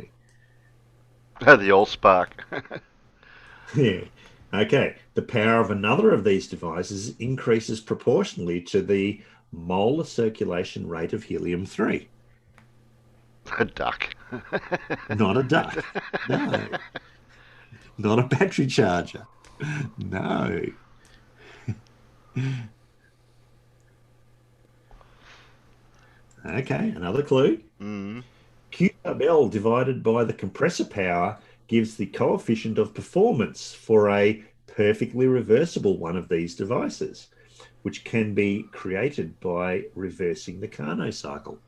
The Allspark. Yeah. Okay. The power of another of these devices increases proportionally to the molar circulation rate of helium-3. A duck. Not a duck. No. Not a battery charger. No. Okay, another clue. Q sub L divided by the compressor power gives the coefficient of performance for a perfectly reversible one of these devices, which can be created by reversing the Carnot cycle.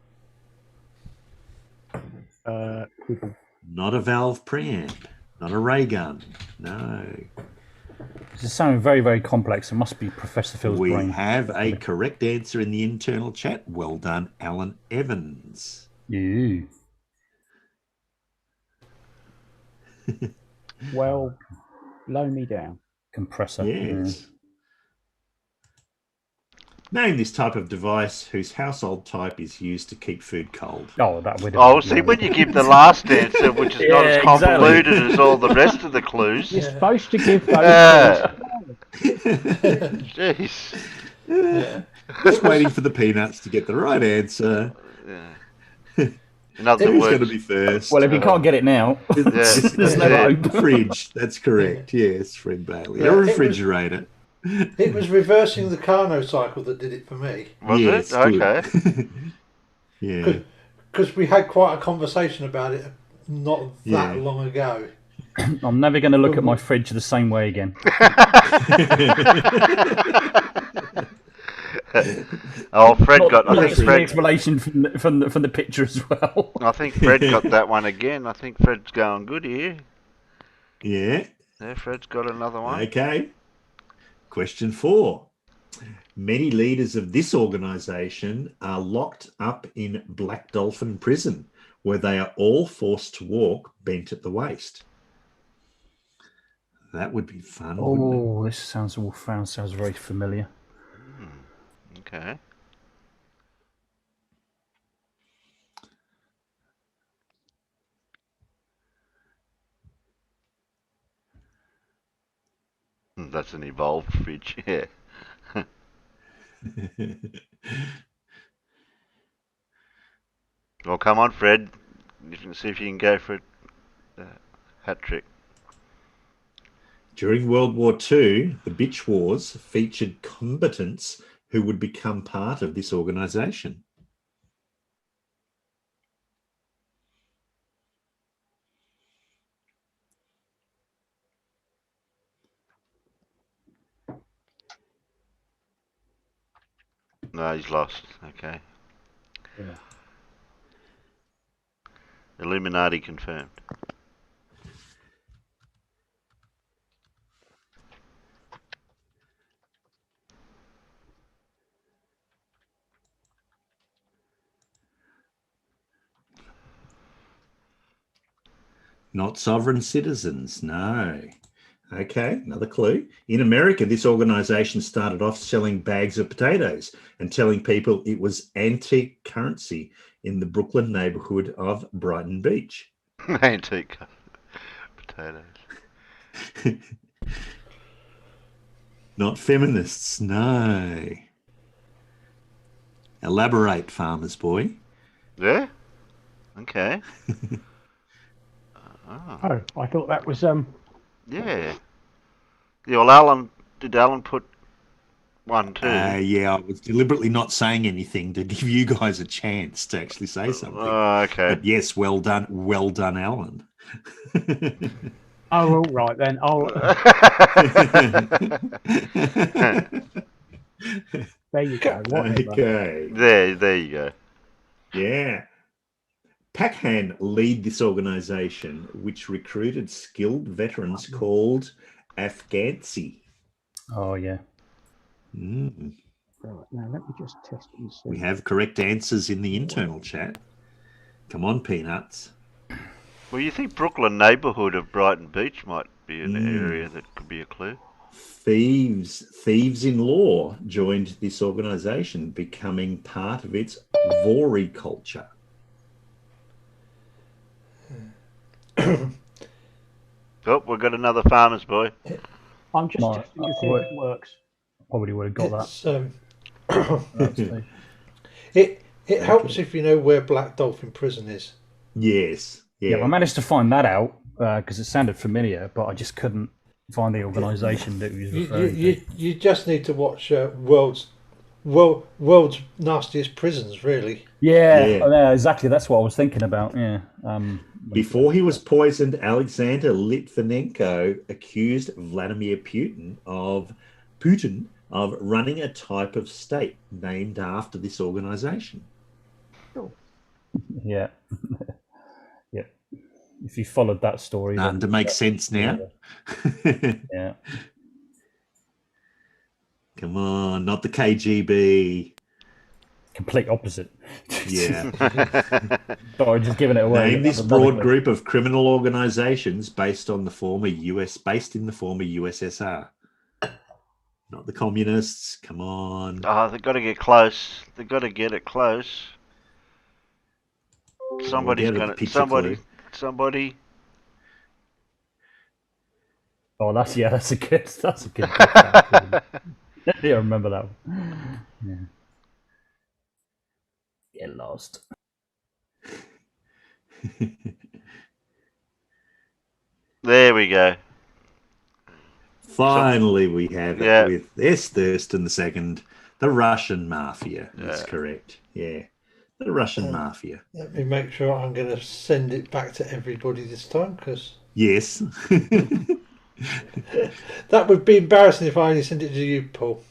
Not a valve preamp, not a ray gun. No. This is sounding very, very complex. It must be Professor Phil's We brain. have a correct answer in the internal chat. Well done, Alan Evans. Yeah. Well, low me down. Compressor. Yes. Name this type of device whose household type is used to keep food cold. Oh, that would. Oh, see, when you give the last answer, which is not as convoluted as all the rest of the clues. You're supposed to give those. Jeez. Just waiting for the peanuts to get the right answer. In other Who's words, going to be first? Well, if you can't get it now, there's no hope. Fridge, that's correct. Yes, Fred Bailey. A refrigerator. It was reversing the Carnot cycle that did it for me. Was it? Okay. Yeah. Because we had quite a conversation about it not that long ago. I'm never going to look at my fridge the same way again. Oh, Fred got. I think The Fred. explanation from the picture as well. I think Fred got that one again. I think Fred's going good here. Yeah. Yeah, Fred's got another one. Okay. Question 4. Many leaders of this organisation are locked up in Black Dolphin Prison, where they are all forced to walk bent at the waist. That would be fun, wouldn't it? Oh, this sounds very familiar. Okay. That's an evolved fridge, yeah. Well, come on, Fred. You can see if you can go for a hat trick. During World War II, the Bitch Wars featured combatants who would become part of this organisation. No, he's lost. Okay. Yeah. Illuminati confirmed. Not sovereign citizens, no. Okay, another clue. In America, this organisation started off selling bags of potatoes and telling people it was antique currency in the Brooklyn neighbourhood of Brighton Beach. Antique potatoes. Not feminists, no. Elaborate, farmer's boy. Yeah? Okay. Oh, I thought that was Yeah. Yeah, well, did Alan put 1, 2. Yeah, I was deliberately not saying anything to give you guys a chance to actually say something. Okay. But yes, well done, Alan. Oh, all right then. Oh, there you go. Whatever. Okay. There you go. Yeah. Pakhan lead this organization, which recruited skilled veterans called Afghansi. Oh yeah. Mm. Right, now let me just test and see. We have correct answers in the internal chat. Come on, Peanuts. Well, you think Brooklyn neighbourhood of Brighton Beach might be an area that could be a clue? Thieves in Law joined this organization, becoming part of its Vori culture. Oh, we've got another farmer's boy. I'm just testing to see if it works. Probably would have got that. It helps if you know where Black Dolphin Prison is. Yes. Yeah, I managed to find that out because it sounded familiar, but I just couldn't find the organisation that he was referring to. You just need to watch World's Nastiest Prisons, really. Yeah, exactly. That's what I was thinking about. Yeah. Before he was poisoned, Alexander Litvinenko accused Vladimir Putin of running a type of state named after this organization. Yeah. Yeah. If you followed that story, to make sense now. Yeah. Come on, not the KGB. Complete opposite. Yeah. Sorry, just giving it away. Name this broad group of criminal organizations based in the former USSR. Not the communists. Come on. Oh, they've got to get close. They've got to get it close. Somebody's gonna. Somebody. Oh, that's a good. That's a good. Yeah, I remember that one. Yeah. Get lost. There we go. Finally, we have it with S. Thurston II, the Russian Mafia. That's correct. Yeah, the Russian Mafia. Let me make sure I'm going to send it back to everybody this time, because... Yes. That would be embarrassing if I only sent it to you, Paul.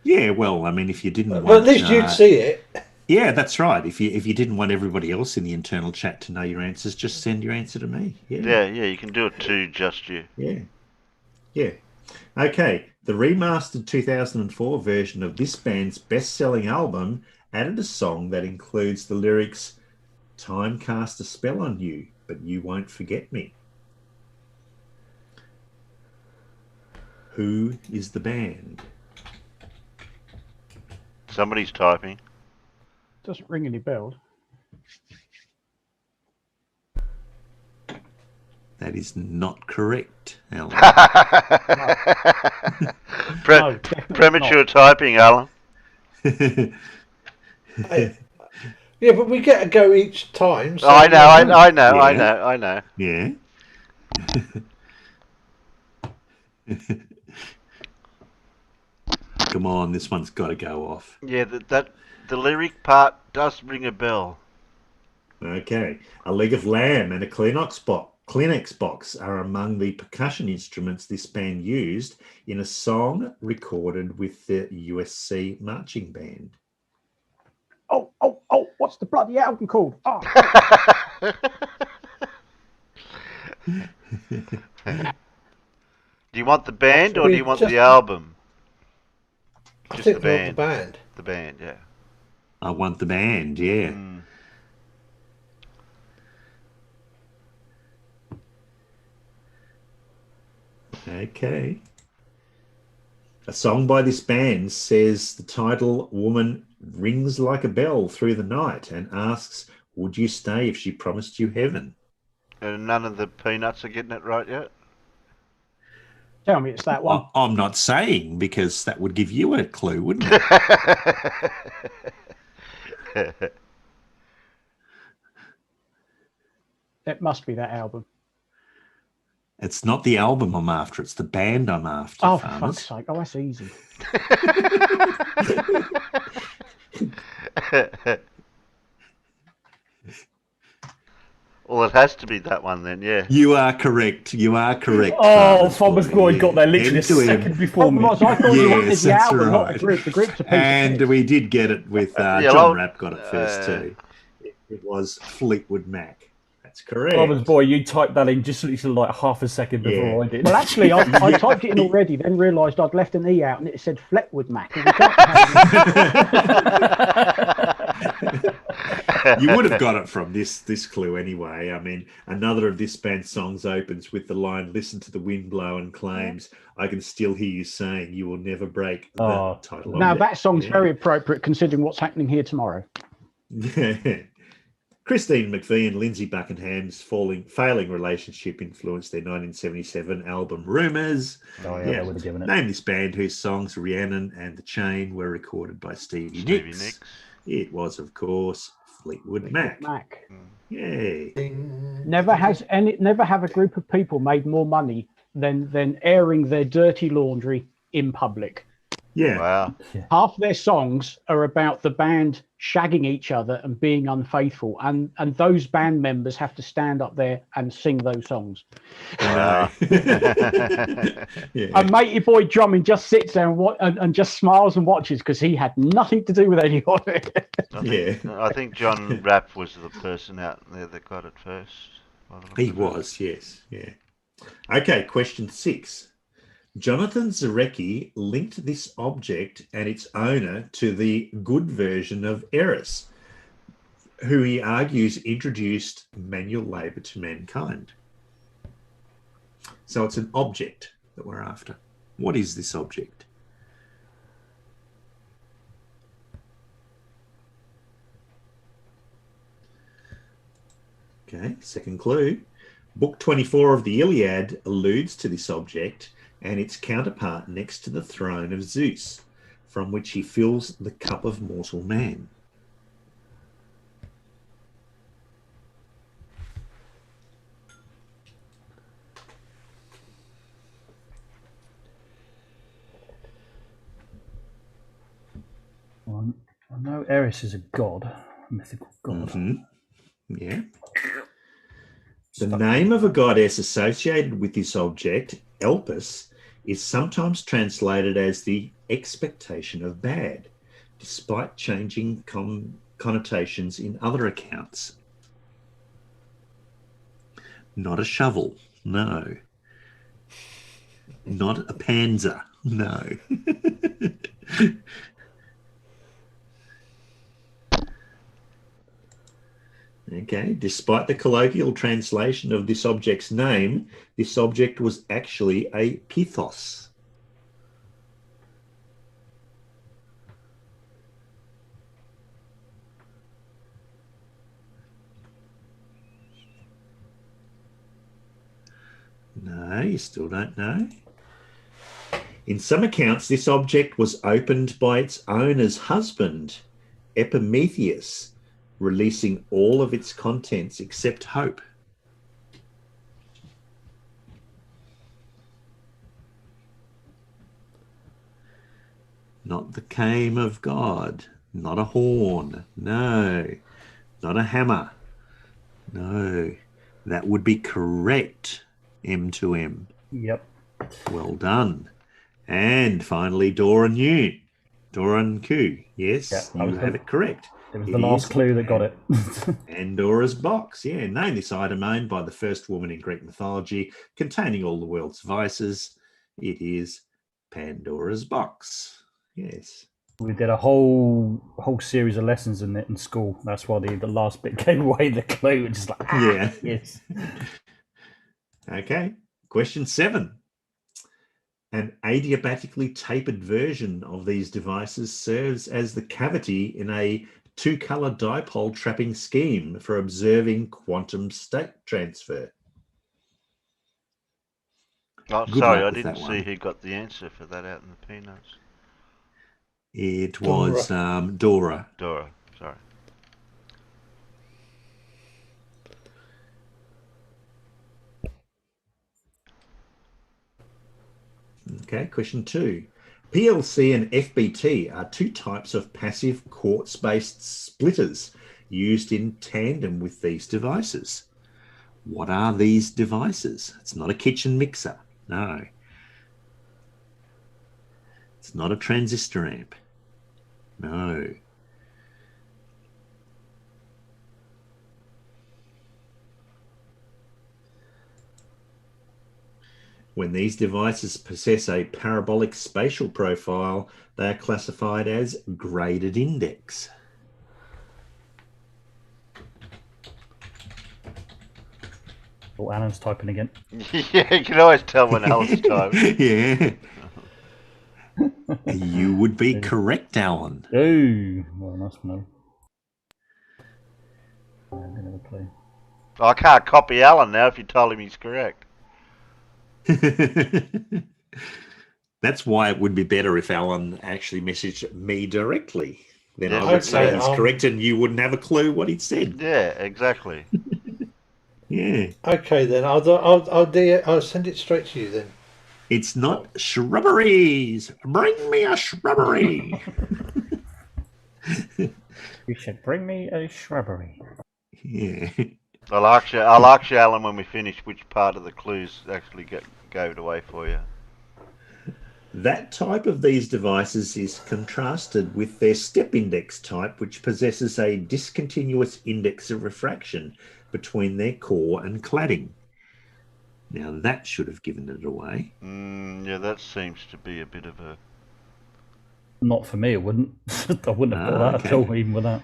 Yeah, well, I mean, if you didn't want... Well, at least you'd see it. Yeah, that's right. If you didn't want everybody else in the internal chat to know your answers, just send your answer to me. Yeah, you can do it to just you. Yeah. Okay, the remastered 2004 version of this band's best-selling album added a song that includes the lyrics, "Time cast a spell on you, but you won't forget me." Who is the band? Somebody's typing. Doesn't ring any bells. That is not correct, Alan. Premature typing, Alan. Yeah, but we get a go each time. So I know. Yeah. Come on, this one's got to go off. Yeah, the lyric part does ring a bell. Okay. A leg of lamb and a Kleenex box are among the percussion instruments this band used in a song recorded with the USC marching band. Oh, what's the bloody album called? Oh. Do you want the band or do you want the album? I think we want the band. The band, yeah. I want the band, yeah. Okay. A song by this band says the title woman rings like a bell through the night and asks, would you stay if she promised you heaven? And none of the Peanuts are getting it right yet? Tell me it's that one. I'm not saying, because that would give you a clue, wouldn't it? It must be that album. It's not the album I'm after. It's the band I'm after. Oh, for farmers. fuck's sake. Oh, that's easy. Well, it has to be that one then, yeah. You are correct. You are correct. Oh, Farmer's Boy got there literally a M2M. second before me. I thought you wanted Yes, the that's album, not the right. group. The group's a piece And of we did get it with Yeah, John well, Rapp got it first too. It was Fleetwood Mac. That's correct. Farmer's Boy, you typed that in just literally like half a second before I did. Well, actually, I typed it in already, then realised I'd left an E out and it said Fleetwood Mac. You would have got it from this clue anyway. I mean, another of this band's songs opens with the line, "Listen to the wind blow," and claims, "I can still hear you saying you will never break." The title. Now, of that song's very appropriate considering what's happening here tomorrow. Christine McVie and Lindsay Buckingham's failing relationship influenced their 1977 album Rumours. Oh, yeah, they would have given it. Name this band whose songs Rhiannon and The Chain were recorded by Stevie Nicks. It was, of course, Fleetwood Mac. Yay. Never have a group of people made more money than airing their dirty laundry in public. Yeah. Wow. Half their songs are about the band shagging each other and being unfaithful, and those band members have to stand up there and sing those songs. Wow. And Matey Boy Drumming just sits there and just smiles and watches because he had nothing to do with any of it. I think John Rapp was the person out there that got it first. He was, yes. Yeah. Okay, question 6. Jonathan Zarecki linked this object and its owner to the good version of Eris, who he argues introduced manual labour to mankind. So it's an object that we're after. What is this object? Okay, second clue. Book 24 of the Iliad alludes to this object and its counterpart next to the throne of Zeus, from which he fills the cup of mortal man. Well, I know Eris is a god, a mythical god. Mm-hmm. Yeah. The name of a goddess associated with this object, Elpis, is sometimes translated as the expectation of bad, despite changing connotations in other accounts. Not a shovel, no. Not a panzer, no. Okay, despite the colloquial translation of this object's name, this object was actually a pithos. No, you still don't know. In some accounts, this object was opened by its owner's husband, Epimetheus, releasing all of its contents except hope. Not the cane of God, not a horn, no, not a hammer, no. That would be correct, M2M. Yep. Well done. And finally, Dora New. Dora Q. Yes, you have it correct. It was the last clue that got it. Pandora's box. Yeah, name this item owned by the first woman in Greek mythology, containing all the world's vices. It is Pandora's box. Yes. We did a whole series of lessons in it in school. That's why the last bit gave away the clue. It's just like, yeah. Yes. Okay. Question 7. An adiabatically tapered version of these devices serves as the cavity in a two-color dipole trapping scheme for observing quantum state transfer. Oh, Good sorry, I luck with didn't that see one. who got the answer for that out in the peanuts. It was Dora. Dora, sorry. Okay, question 2. PLC and FBT are two types of passive quartz-based splitters used in tandem with these devices. What are these devices? It's not a kitchen mixer. No. It's not a transistor amp. No. When these devices possess a parabolic spatial profile, they are classified as graded index. Oh, Alan's typing again. Yeah, you can always tell when Alan's typing. Yeah. You would be correct, Alan. Oh, well, that's no. I don't have a clue. I can't copy Alan now if you told him he's correct. That's why it would be better if Alan actually messaged me directly. Then Yeah. I would say Okay, he's correct and you wouldn't have a clue what he'd said. Yeah, exactly. Yeah. Okay, then I'll send it straight to you then. It's not shrubberies. Bring me a shrubbery. You should bring me a shrubbery. Yeah. I'll ask you, Alan, when we finish, which part of the clues actually gave it away for you. That type of these devices is contrasted with their step index type, which possesses a discontinuous index of refraction between their core and cladding. Now that should have given it away. Yeah, that seems to be a bit of a... Not for me, it wouldn't. I wouldn't have got that Okay. at all, even with that.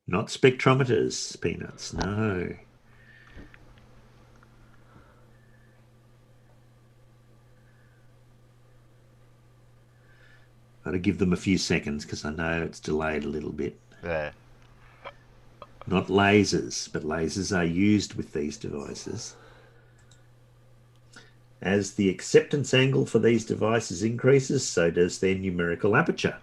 Not spectrometers, Peanuts, no. Got to give them a few seconds because I know it's delayed a little bit. Yeah. Not lasers, but lasers are used with these devices. As the acceptance angle for these devices increases, so does their numerical aperture.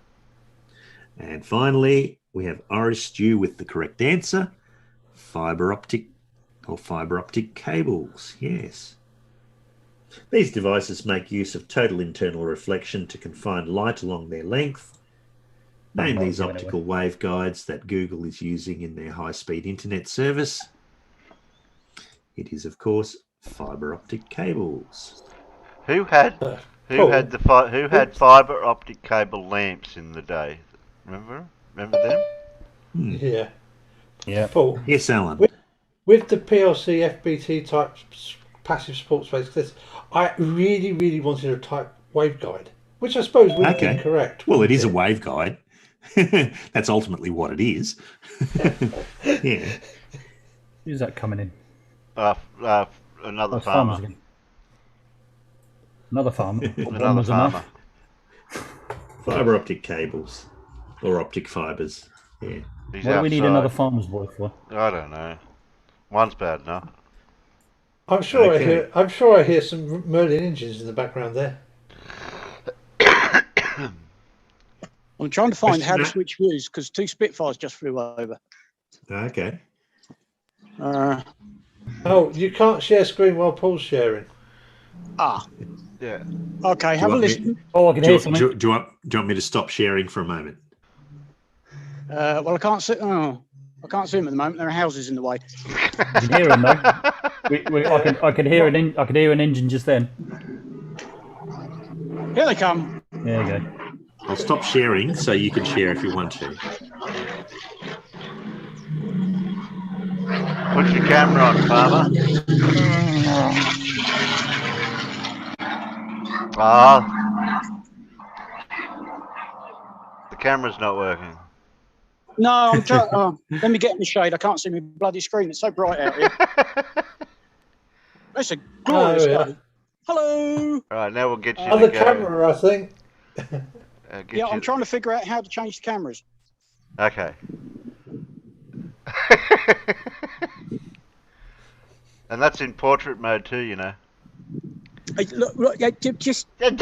And finally, we have Oris Stew with the correct answer. Fiber optic cables, yes. These devices make use of total internal reflection to confine light along their length. Name these optical waveguides that Google is using in their high-speed internet service. It is, of course, fiber optic cables. Who had fiber optic cable lamps in the day? Remember them? Yeah. Yeah. Paul, Yes, Alan. with the PLC FBT type passive sports based clips, I really, really wanted a type waveguide, which I suppose would have been correct. Well, it is a waveguide. That's ultimately what it is. Yeah. Who's that coming in? Another Oh, farmers farmer. again. Another farmer. Another farmer. Fiber optic cables or optic fibers. Yeah. He's What do we need outside. another farmer's boy for? I don't know. One's bad enough. I'm sure Okay. I hear some Merlin engines in the background there. I'm trying to find Question how to that- switch views because 2 Spitfires just flew over. Okay. Oh, you can't share screen while Paul's sharing. Yeah. Okay, have a want me- listen. Oh, I can Do hear you, something. do you want me to stop sharing for a moment? Well, I can't see. Oh, I can't see them at the moment. There are houses in the way. I can hear him though. I can hear an engine just then. Here they come. There you go. I'll stop sharing so you can share if you want to. Put your camera on, farmer. The camera's not working. No, I'm trying. Let me get in the shade. I can't see my bloody screen. It's so bright out here. It's a glorious Oh, yeah. day. Hello. Right, now we'll get you Other to go. camera, I think. Yeah, I'm trying to figure out how to change the cameras. Okay. And that's in portrait mode too, you know. Hey, look, yeah, just Keep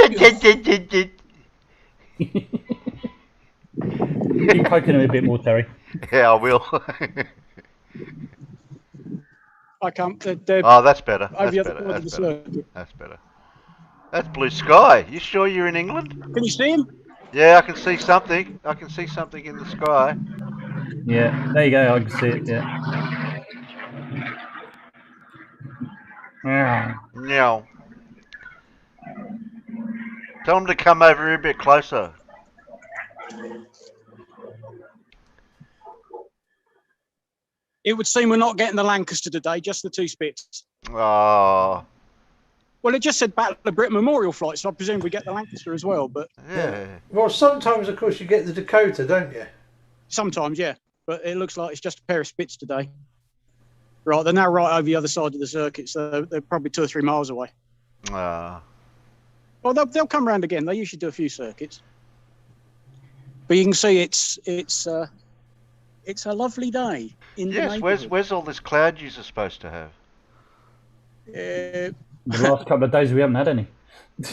poking him a bit more, Terry. Yeah, I will. I can't. They're Oh, that's better. over That's the other better. side of the That's better. circuit. That's better. That's blue sky. You sure you're in England? Can you see him? Yeah, I can see something. I can see something in the sky. Yeah, there you go. I can see it. Yeah. Yeah. No. Tell him to come over a bit closer. It would seem we're not getting the Lancaster today, just the two Spits. Oh. Well, it just said Battle of Britain Memorial flight, so I presume we get the Lancaster as well. But Yeah. Well, sometimes, of course, you get the Dakota, don't you? sometimes, yeah. But it looks like it's just a pair of Spits today. Right, they're now right over the other side of the circuit, so they're probably 2 or 3 miles away. Ah. Well, they'll come round again. They usually do a few circuits. But you can see it's a lovely day in the Yes, neighbourhood. where's all this cloud you're supposed to have? The last couple of days we haven't had any.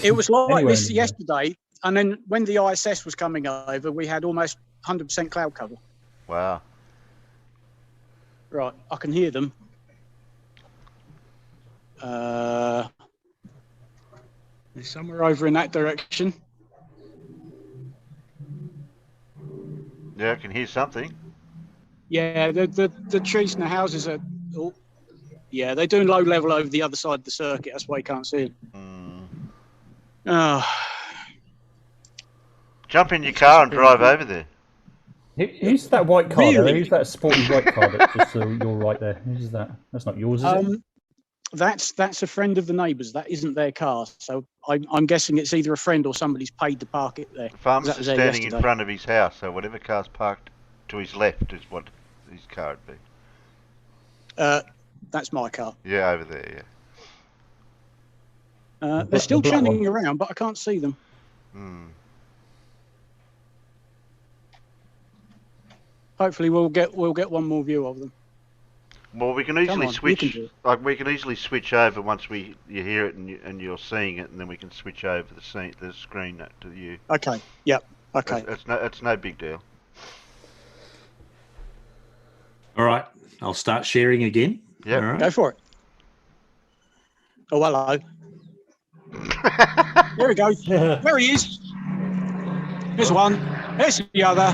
It was like Anywhere this in the- yesterday, and then when the ISS was coming over, we had almost 100% cloud cover. Wow. Right, I can hear them. They're somewhere over in that direction. Yeah, I can hear something. Yeah, the trees and the houses are. Oh, yeah, they're doing low level over the other side of the circuit. That's why you can't see them. Oh, Jump in your car and drive over there. Who's that white car there? Really? Who's that sporty white car that's just you're right there? Who's that? That's not yours, is it? that's a friend of the neighbours. That isn't their car, so I'm guessing it's either a friend or somebody's paid to park it there. Farms That is was there standing in yesterday. front of his house, so whatever car's parked to his left is what his car would be. That's my car. Yeah, over there, yeah. They're still the black churning around, but I can't see them. Hmm. Hopefully, we'll get one more view of them. Well, we can Come easily on, you switch. can do it. Like we can easily switch over once you hear it and you're seeing it, and then we can switch over the screen to you. Okay. Yep. Okay. It's no big deal. All right, I'll start sharing again. Yep. All right. Go for it. Oh, hello. There he goes. There he is. Here's one. Here's the other.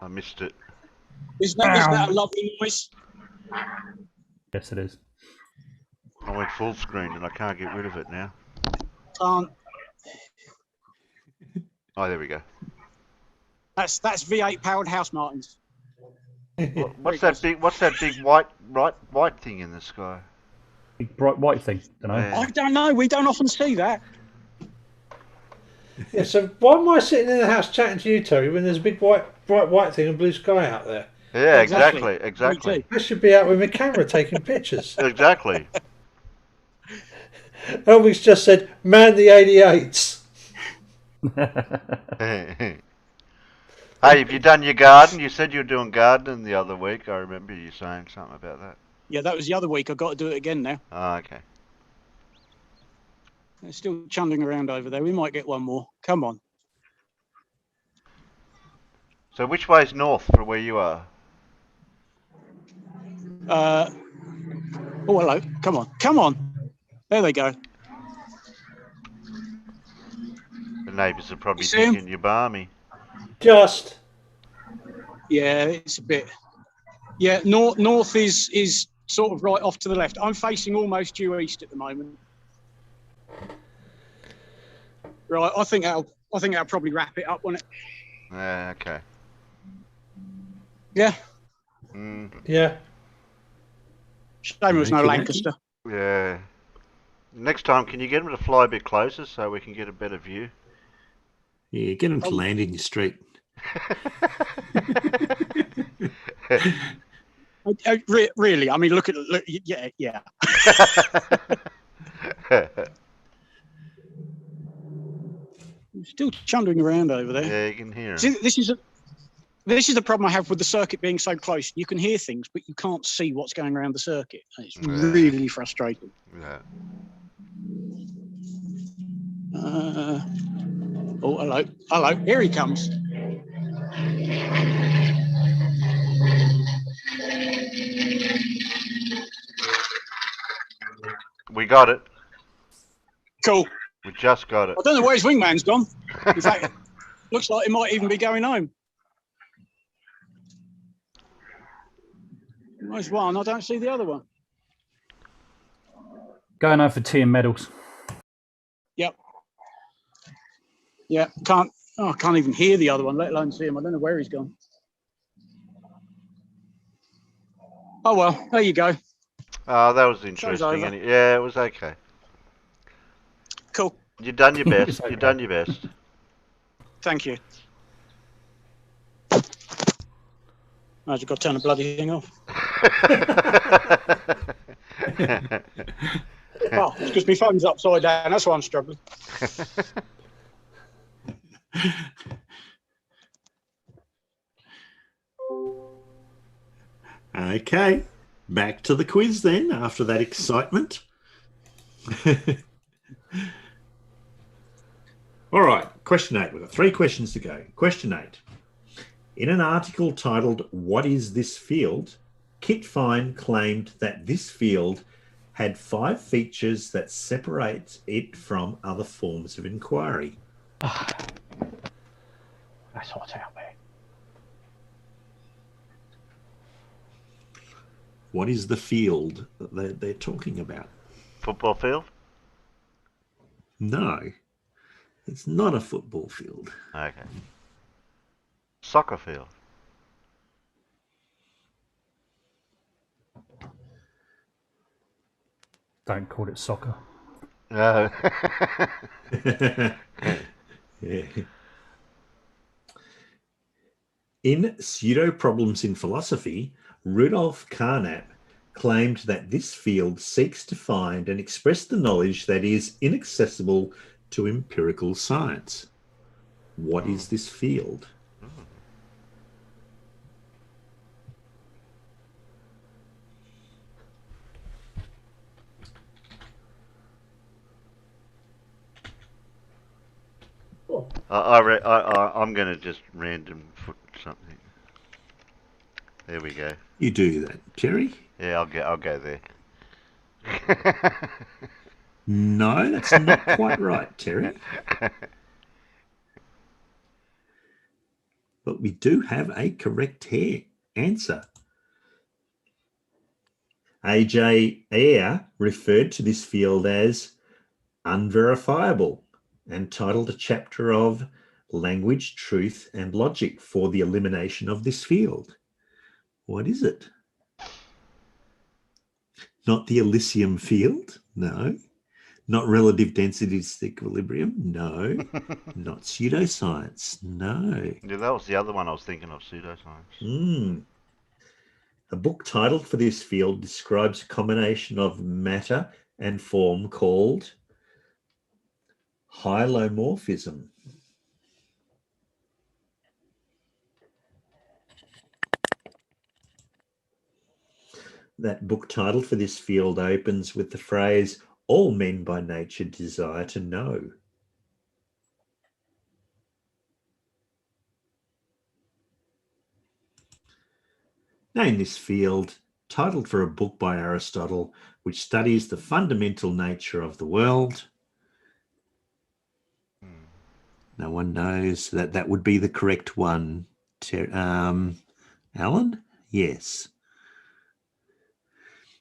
I missed it. Isn't that a lovely noise? Yes, it is. I went full screen and I can't get rid of it now. Can't. Oh, there we go. That's V8 powered House Martins. What's that big white thing in the sky? Big bright white thing. Don't know. Yeah. I don't know. We don't often see that. Yeah, so why am I sitting in the house chatting to you, Terry, when there's a big bright white thing and blue sky out there? Yeah, Exactly. exactly. I should be out with my camera taking pictures. Exactly. Elvis just said, man the 88s. Hey, have you done your garden? You said you were doing gardening the other week. I remember you saying something about that. Yeah, that was the other week. I've got to do it again now. Oh, okay. They're still chunding around over there. We might get one more. Come on. So which way's north from where you are? Oh, hello. Come on. Come on. There they go. The neighbours are probably You see 'em? thinking you're balmy. Just. Yeah, it's a bit. Yeah, north is sort of right off to the left. I'm facing almost due east at the moment. Right, I think that'll probably wrap it up, won't it? Yeah, okay. Yeah. Mm, Yeah. Shame there was no Okey-dokey. Lancaster. yeah. Next time, can you get them to fly a bit closer so we can get a better view? Yeah, get them to land in your street. Really, I mean, look, yeah. Still chundering around over there. Yeah, you can hear 'em. See, this is the problem I have with the circuit being so close. You can hear things, but you can't see what's going around the circuit. And it's Yeah. really frustrating. Yeah. Oh, hello. Hello. Here he comes. We got it. Cool. We just got it. I don't know where his wingman's gone. In fact, looks like he might even be going home. There's one. I don't see the other one. Going over for tea and medals. Yep. Yeah. I can't even hear the other one, let alone see him. I don't know where he's gone. Oh well, there you go. Oh, that was Show's interesting. over. Yeah, it was okay. Cool. You've done your best. It's okay. You've done your best. Thank you. I've got to turn the bloody thing off. Oh, it's because my phone's upside down. That's why I'm struggling. Okay, back to the quiz then after that excitement. All right, question 8. We've got 3 questions to go. Question 8. In an article titled, "What is this field?" Kit Fine claimed that this field had 5 features that separate it from other forms of inquiry. That's hot out there. What is the field that they're talking about? Football field? No, it's not a football field. Okay. Soccer field? Don't call it soccer. No. Yeah. In Pseudo Problems in Philosophy, Rudolf Carnap claimed that this field seeks to find and express the knowledge that is inaccessible to empirical science. What is this field? I'm going to just random put something. There we go. You do that, Terry? Yeah, I'll go there. No, that's not quite right, Terry. But we do have a correct answer. A.J. Ayer referred to this field as unverifiable and titled a chapter of Language, Truth and Logic for the elimination of this field. What is it? Not the Elysium field? No. Not relative density equilibrium? No. Not pseudoscience? No. Yeah, that was the other one I was thinking of, pseudoscience. A book titled for this field describes a combination of matter and form called hylomorphism. That book title for this field opens with the phrase, "All men by nature desire to know." Name this field, titled for a book by Aristotle, which studies the fundamental nature of the world. No one knows that. That would be the correct one. Alan? Yes.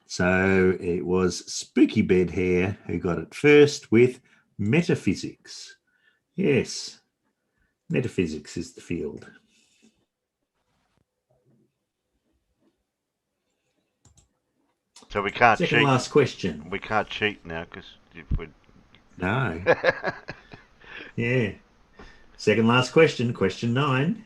So it was Spooky Bed Hair who got it first with metaphysics. Yes, metaphysics is the field. So we can't Second cheat. last question. We can't cheat now because we. No. Yeah. Second last question, question 9.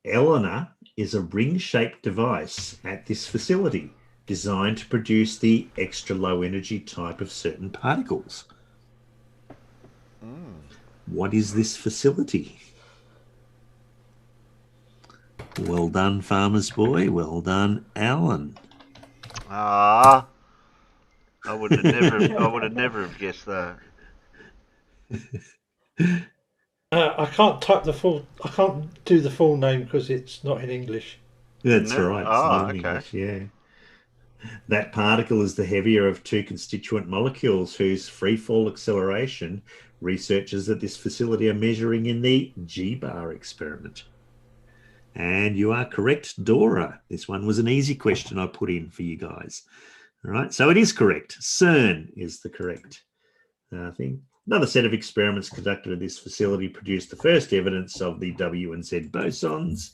Eleanor is a ring-shaped device at this facility designed to produce the extra low energy type of certain particles. What is this facility? Well done, Farmer's Boy. Well done, Alan. I would have never have guessed that. I can't type the full. I can't do the full name because it's not in English. That's No? right. It's Oh, not in okay. English, yeah. That particle is the heavier of two constituent molecules whose free fall acceleration researchers at this facility are measuring in the G-bar experiment. And you are correct, Dora. This one was an easy question I put in for you guys. All right, so it is correct. CERN is the correct thing. Another set of experiments conducted at this facility produced the first evidence of the W and Z bosons.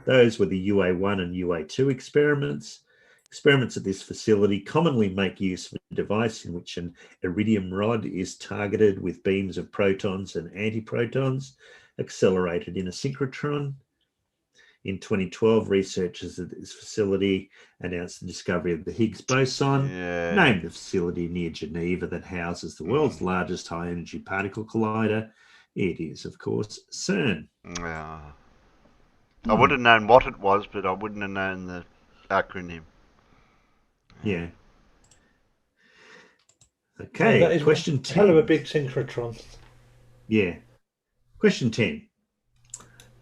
Those were the UA1 and UA2 experiments. Experiments at this facility commonly make use of a device in which an iridium rod is targeted with beams of protons and antiprotons accelerated in a synchrotron. In 2012, researchers at this facility announced the discovery of the Higgs boson, named the facility near Geneva that houses the world's largest high-energy particle collider. It is, of course, CERN. Yeah. I would have known what it was, but I wouldn't have known the acronym. Yeah. Okay, that is question 10. Hell of a big synchrotron. Yeah. Question 10.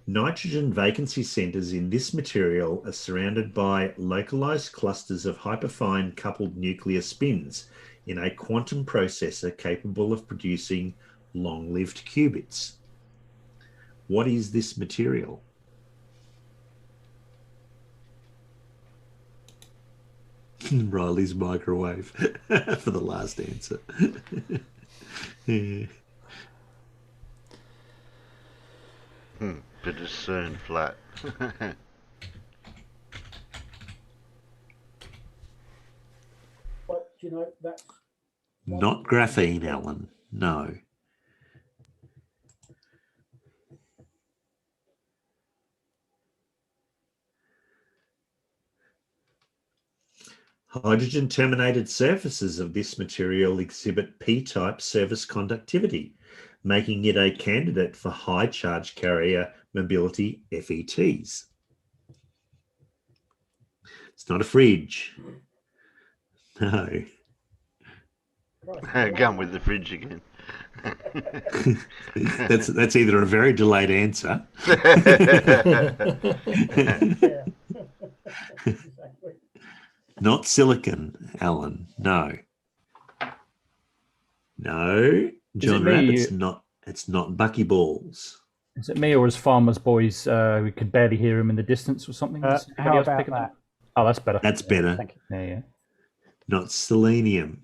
Nitrogen vacancy centers in this material are surrounded by localized clusters of hyperfine coupled nuclear spins in a quantum processor capable of producing long-lived qubits. What is this material? Riley's microwave for the last answer. Yeah. But it's CERN flat. But you know that's Not graphene, Alan. No. Hydrogen-terminated surfaces of this material exhibit p-type surface conductivity, making it a candidate for high charge carrier mobility FETs. It's not a fridge. No. Gone with the fridge again. that's either a very delayed answer. Not silicon, Alan. No. No, John Rabbit's not. It's not buckyballs. Is it me, or is Farmer's Boys? We could barely hear him in the distance or something. How about that? Oh, that's better. That's better. Thank you. Yeah. Not selenium.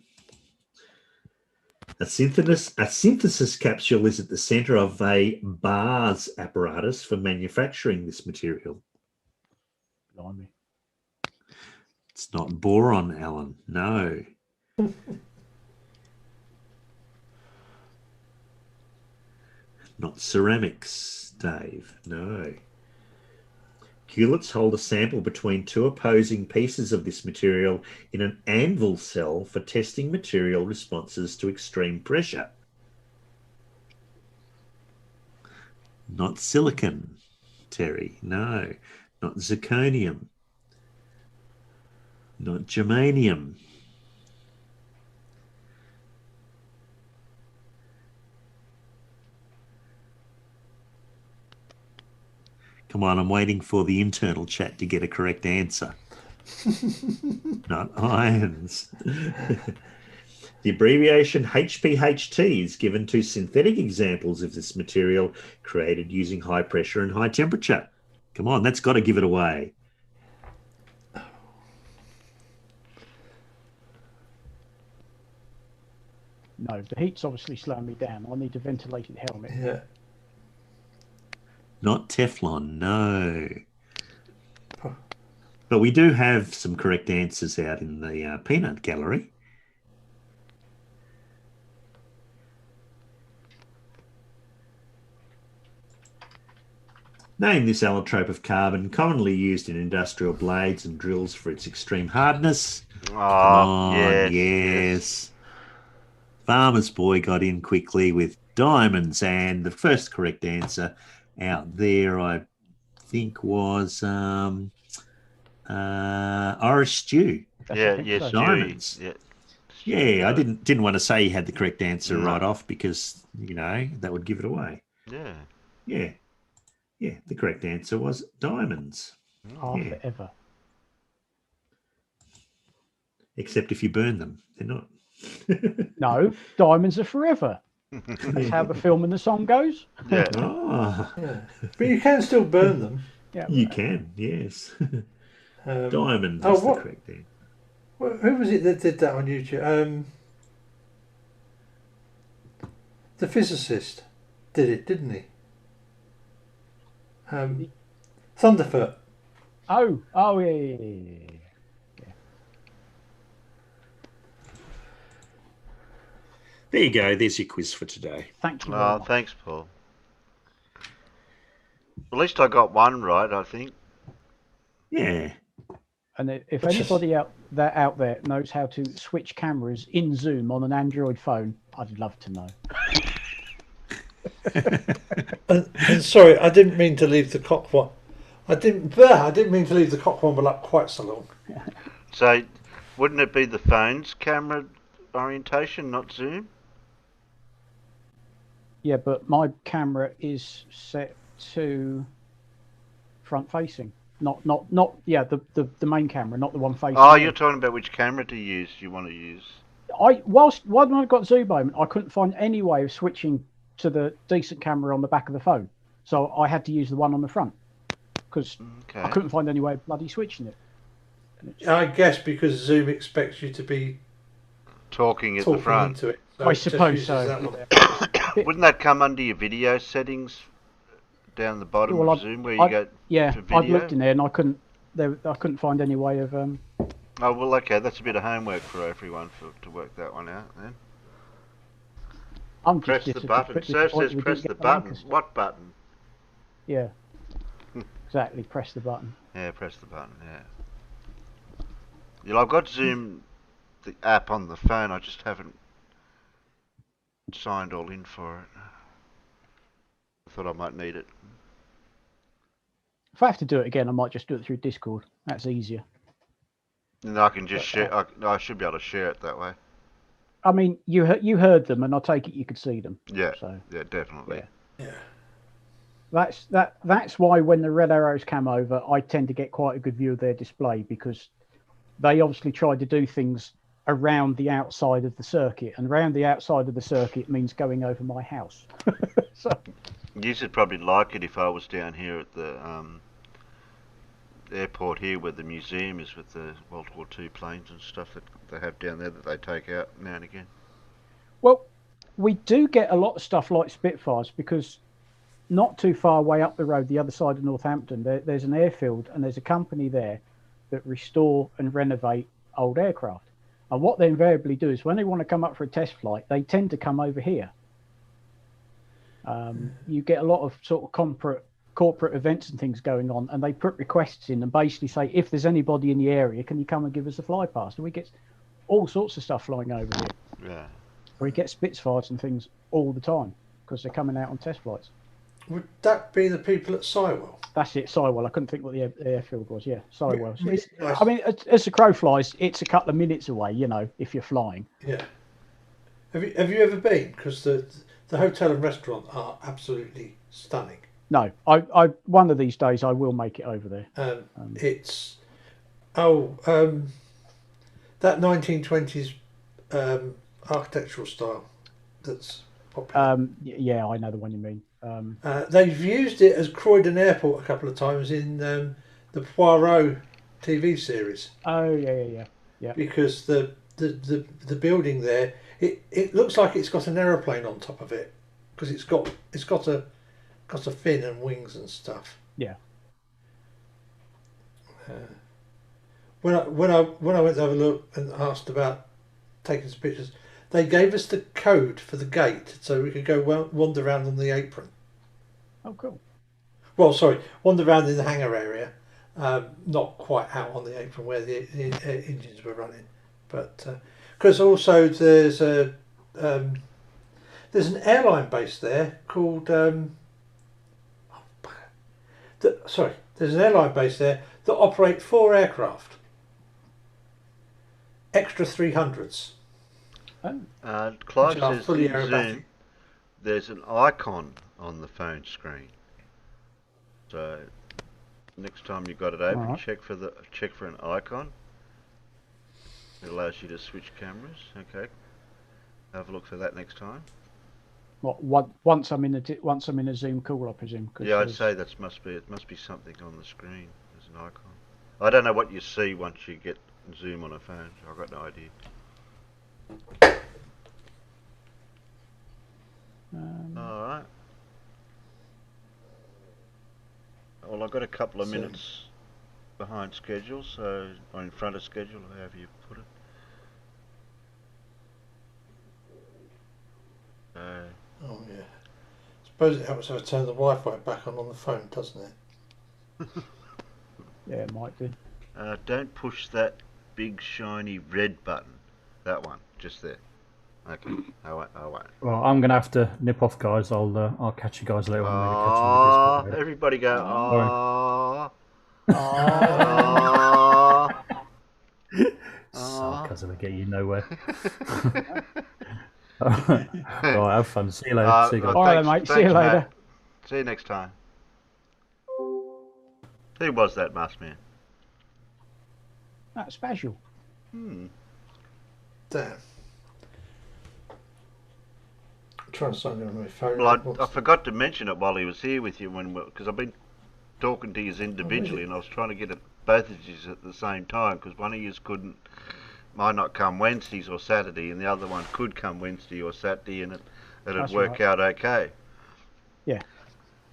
A synthesis capsule is at the center of a bars apparatus for manufacturing this material. Blimey. It's not boron, Alan. No. Not ceramics, Dave. No. Culettes hold a sample between two opposing pieces of this material in an anvil cell for testing material responses to extreme pressure. Not silicon, Terry. No. Not zirconium. Not germanium. Come on, I'm waiting for the internal chat to get a correct answer. Not ions. The abbreviation HPHT is given to synthetic examples of this material created using high pressure and high temperature. Come on, that's got to give it away. No, the heat's obviously slowing me down. I need a ventilated helmet. Yeah. Not Teflon, no. But we do have some correct answers out in the peanut gallery. Name this allotrope of carbon commonly used in industrial blades and drills for its extreme hardness. Come on, yes. Farmer's Boy got in quickly with diamonds, and the first correct answer out there, I think, was Irish stew. Yes, diamonds. Yeah, I didn't want to say he had the correct answer right off because, you know, that would give it away. Yeah. The correct answer was diamonds. Forever. Except if you burn them, they're not. No, diamonds are forever. That's how the film and the song goes. Yeah. Ah, Yeah. But you can still burn them. Yeah. you can, yes. Diamond Oh, is the what? correct name. Who was it that did that on YouTube? The physicist did it, didn't he? Thunderfoot. Oh, yeah. There you go. There's your quiz for today. Thank you very Oh, much. thanks, Paul. At least I got one right, I think. Yeah. And if anybody out there knows how to switch cameras in Zoom on an Android phone, I'd love to know. And sorry, I didn't mean to leave the cock one. I didn't mean to leave the cock womble up quite so long. So, wouldn't it be the phone's camera orientation, not Zoom? Yeah, but my camera is set to front facing. Not the main camera, not the one facing. Oh, me. you're talking about which camera to use. You want to use? When I got Zoom moment, I couldn't find any way of switching to the decent camera on the back of the phone, so I had to use the one on the front because I couldn't find any way of bloody switching it. I guess because Zoom expects you to be talking at the front. Into it. So I suppose so. Wouldn't that come under your video settings down the bottom of Zoom where you go? Yeah, for video? I've looked in there and I couldn't find any way of. Oh well, okay, that's a bit of homework for everyone to work that one out then. I'm press just the button. Surf says press the button. What button? Yeah. Exactly. Press the button. Yeah, press the button. Yeah. Yeah, I've got Zoom, the app on the phone. I just haven't signed all in for it. I thought I might need it. If I have to do it again, I might just do it through Discord. That's easier. And I can just share. I should be able to share it that way. I mean, you heard them, and I take it you could see them. Yeah. So, yeah, definitely. Yeah. That's why when the red arrows come over, I tend to get quite a good view of their display because they obviously tried to do things around the outside of the circuit, and around the outside of the circuit means going over my house. So you should probably like it if I was down here at the airport here where the museum is with the World War II planes and stuff that they have down there that they take out now and again. Well, we do get a lot of stuff like Spitfires because not too far away up the road, the other side of Northampton, there's an airfield and there's a company there that restore and renovate old aircraft. And what they invariably do is when they want to come up for a test flight, they tend to come over here. You get a lot of sort of corporate events and things going on, and they put requests in and basically say, if there's anybody in the area, can you come and give us a fly pass? And we get all sorts of stuff flying over here. Yeah. We get Spitfires and things all the time because they're coming out on test flights. Would that be the people at Sywell? That's it, Sywell. I couldn't think what the airfield was. Yeah, Sywell. Yeah. I mean, as the crow flies, it's a couple of minutes away, you know, if you're flying. Yeah. Have you ever been? Because the hotel and restaurant are absolutely stunning. No, I one of these days I will make it over there. It's that 1920s architectural style that's popular. Yeah, I know the one you mean. They've used it as Croydon Airport a couple of times in the Poirot TV series. Oh yeah. Because the building there, it looks like it's got an aeroplane on top of it because it's got a fin and wings and stuff. Yeah. When I went to have a look and asked about taking some pictures, they gave us the code for the gate so we could go wander around on the apron. Oh, cool. Well, sorry, wander around in the hangar area, not quite out on the apron where the engines were running, but because also there's an airline base there called there's an airline base there that operate 4 aircraft, extra 300s. Clive says fully in aerobatic. Zoom, there's an icon on the phone screen. So next time you've got it open, Alright. check for an icon. It allows you to switch cameras. Okay. Have a look for that next time. What? Once I'm in a Zoom call, I presume. 'Cause Yeah, I'd there's- say it must be something on the screen as an icon. I don't know what you see once you get Zoom on a phone. I've got no idea. Alright. Well, I've got a couple of minutes behind schedule, so, or in front of schedule, however you put it. Oh yeah. Suppose it helps if I turn the Wi-Fi back on the phone, doesn't it? Yeah, it might do. Don't push that big shiny red button. That one, just there. Okay, I won't. Well, I'm going to have to nip off, guys. I'll catch you guys later on. Maybe catch you on the Discord. Everybody go, Sorry. aww. Sarcasm will get you nowhere. Right, have fun. See you later. See you guys. All right, mate. See you later. Matt. See you next time. Who was that masked man? That's special. Damn. I'm trying to sign in on my phone. Well, I forgot to mention it while he was here with you, because I've been talking to you individually, and I was trying to get at both of you at the same time, because one of you might not come Wednesdays or Saturday, and the other one could come Wednesday or Saturday, and it'd work out okay. Yeah.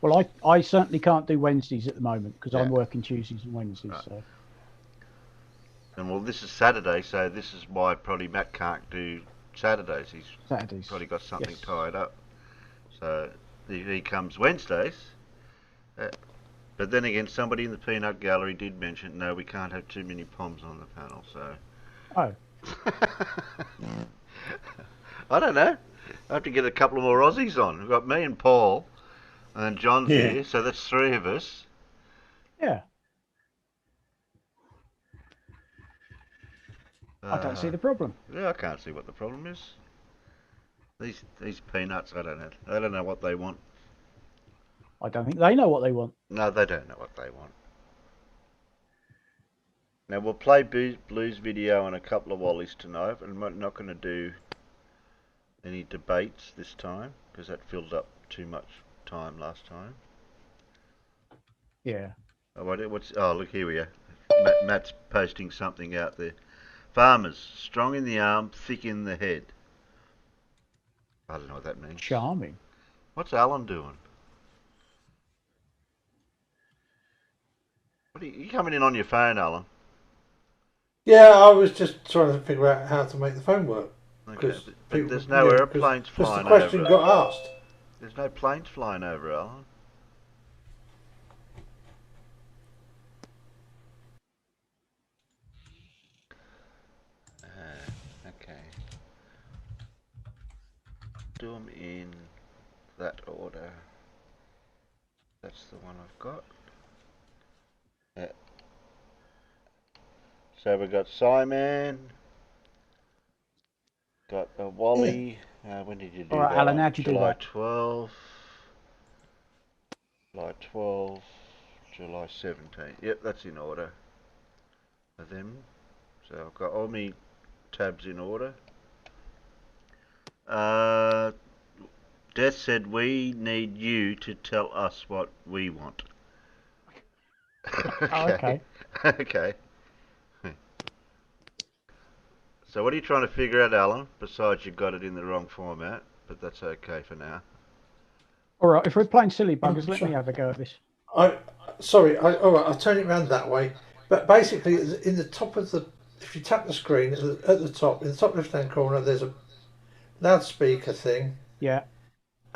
Well, I certainly can't do Wednesdays at the moment because I'm working Tuesdays and Wednesdays. Right. So. And well, this is Saturday, so this is why probably Matt can't do Saturdays. He's probably got something tied up. So he comes Wednesdays. But then again, somebody in the peanut gallery did mention, no, we can't have too many POMs on the panel, so... Oh. I don't know. I have to get a couple of more Aussies on. We've got me and Paul, and John's here, so that's 3 of us. Yeah. I don't see the problem. Yeah, I can't see what the problem is. These peanuts, I don't know. They don't know what they want. I don't think they know what they want. No, they don't know what they want. Now we'll play Blue's video and a couple of Wallies tonight, and we're not going to do any debates this time because that filled up too much time last time. Yeah. Oh, look, here we are. Matt's posting something out there. Farmers, strong in the arm, thick in the head. I don't know what that means. Charming. What's Alan doing? What are you coming in on your phone, Alan? Yeah, I was just trying to figure out how to make the phone work. Okay, but there's no airplanes flying over. Because the question got asked. There's no planes flying over, Alan. Okay. Do them in that order. That's the one I've got. Yeah. So we've got Simon. Got a Wally. When did you do that? Alan, how'd you do that? July 12, July 17. Yep, that's in order for them. So I've got all my tabs in order. Death said we need you to tell us what we want. Okay. Okay. So what are you trying to figure out, Alan? Besides you've got it in the wrong format, but that's okay for now. All right, if we're playing silly buggers, let me have a go at this. All right, I'll turn it around that way. But basically, in the top of if you tap the screen, at the top, in the top left-hand corner, there's a loudspeaker thing. Yeah.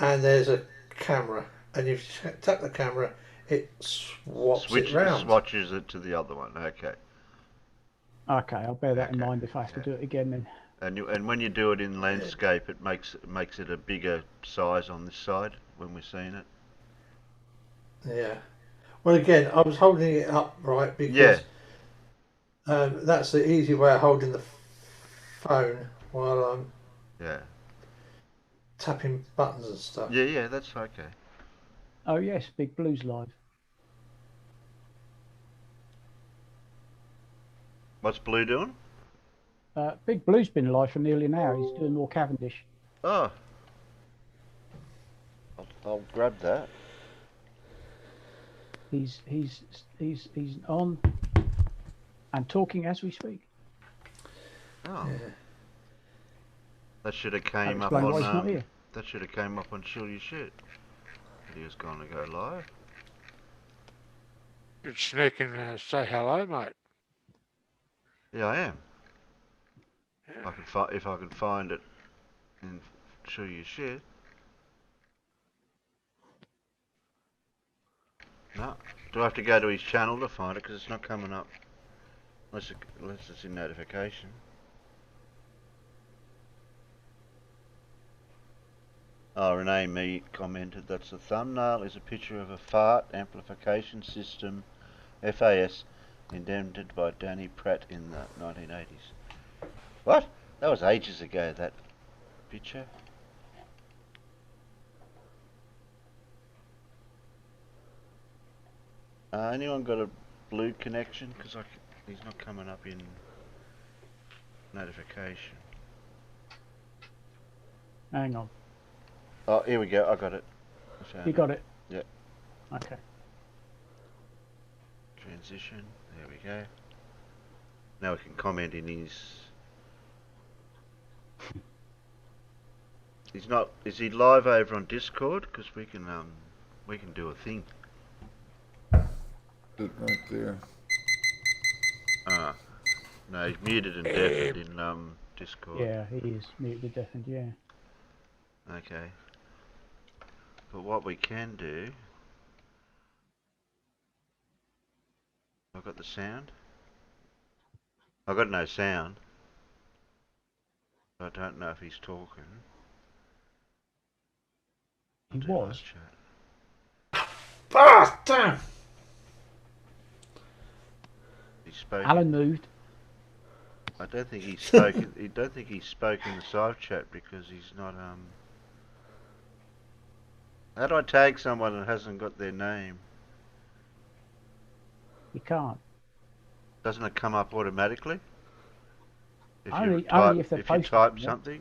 And there's a camera. And if you tap the camera, it switches it to the other one. Okay. Okay, I'll bear that in mind if I have to do it again then. And when you do it in landscape, it makes it a bigger size on this side when we're seeing it. Yeah. Well, again, I was holding it up right because that's the easy way of holding the phone while I'm tapping buttons and stuff. Yeah, that's okay. Oh yes, Big Blues live. What's Blue doing? Big Blue's been live for nearly an hour. He's doing more Cavendish. Oh. I'll grab that. He's on and talking as we speak. Oh. Yeah. That should have came up Explain why he's not on here. that should have came up on Chill Your Shit. He was going to go live. You sneak in and say hello, mate. Yeah, I am. Yeah. If I can find it and Chill Your Shit. No. Do I have to go to his channel to find it? Because it's not coming up. Unless it's in notification. Oh, Renee Me commented, that's the thumbnail is a picture of a fart amplification system, FAS, invented by Danny Pratt in the 1980s. What? That was ages ago, that picture. Anyone got a blue connection? Because he's not coming up in notification. Hang on. Oh, here we go. I got it. You got it? Yeah. Okay. Transition. There we go. Now we can comment in his... He's not... Is he live over on Discord? Because we can do a thing. It right there. Ah. No, he's muted and deafened in Discord. Yeah, he is muted, deafened, yeah. Okay. But what we can do... I've got the sound. I've got no sound. I don't know if he's talking. He was. Ah, damn! He's spoken. Alan moved. I don't think he's spoken. I don't think he's spoken the side chat because he's not. How do I tag someone that hasn't got their name? You can't. Doesn't it come up automatically? If Only if they're if you posted, type yeah. something.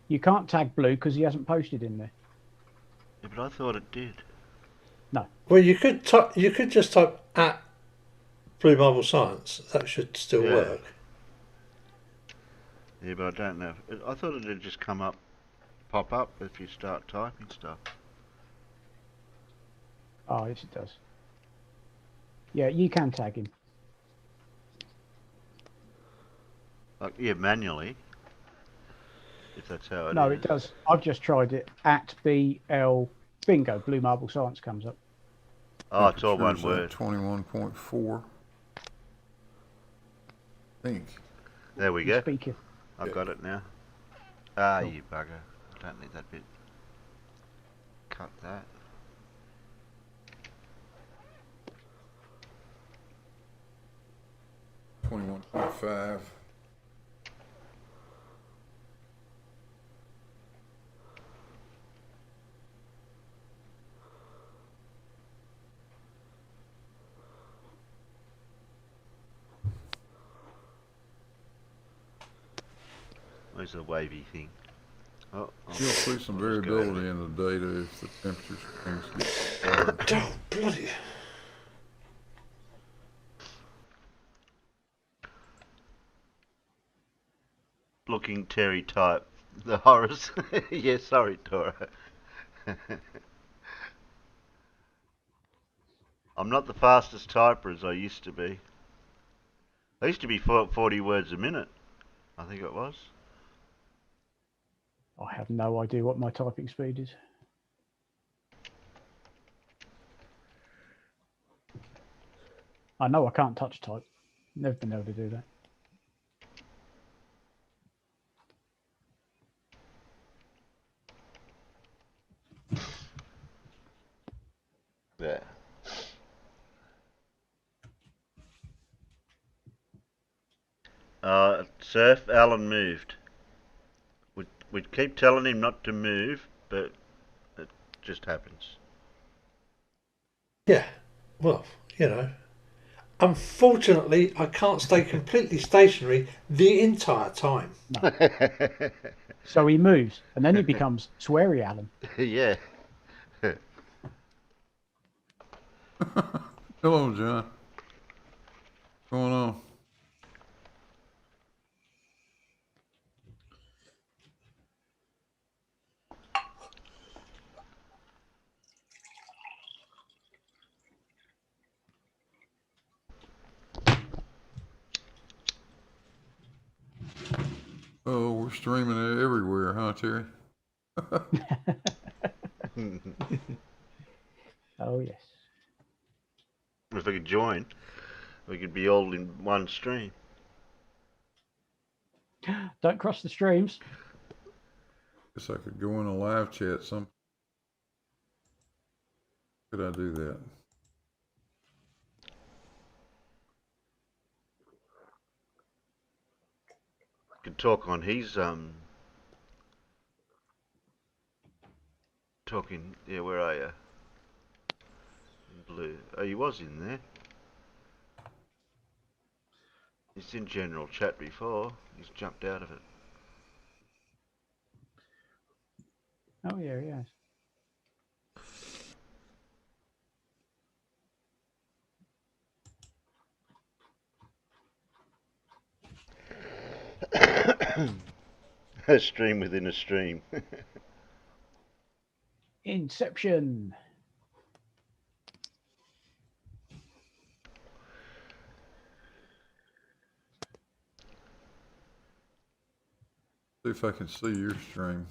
You can't tag Blue because he hasn't posted in there. Yeah, but I thought it did. No. Well, you could type. You could just type at Blue Marble Science. That should still work. Yeah, but I don't know. I thought it'd just come up, pop up if you start typing stuff. Oh, yes, it does. Yeah, you can tag him. Like, yeah, manually. If that's how it is. No, it does. I've just tried it. At BL Bingo, Blue Marble Science comes up. Oh, it's all one word. 21.4. I think. There we go. Speaker. I've got it now. Ah, you bugger. I don't need that bit. Cut that. $21.5. Where's the wavy thing? Oh, You'll see some variability in the data if the temperature swings get Oh, bloody. Looking Terry type. The horrors. Yeah, sorry, Tora. I'm not the fastest typer as I used to be. I used to be 40 words a minute. I think it was. I have no idea what my typing speed is. I know I can't touch type. Never been able to do that. Yeah. Surf, Alan moved. We'd keep telling him not to move, but it just happens. Yeah. Well, you know, Unfortunately, I can't stay completely stationary the entire time. So he moves, and then he becomes Sweary Alan. Yeah. Hello, John. What's going on? Oh, we're streaming it everywhere, huh, Terry? Oh, yes. If I could join, we could be all in one stream. Don't cross the streams. Guess I could go in a live chat some. Could I do that? Could talk on his talking. Yeah, where are you? In blue. Oh, he was in there. He's in general chat before. He's jumped out of it. Oh, yeah, yes. A stream within a stream. Inception. See if I can see your stream.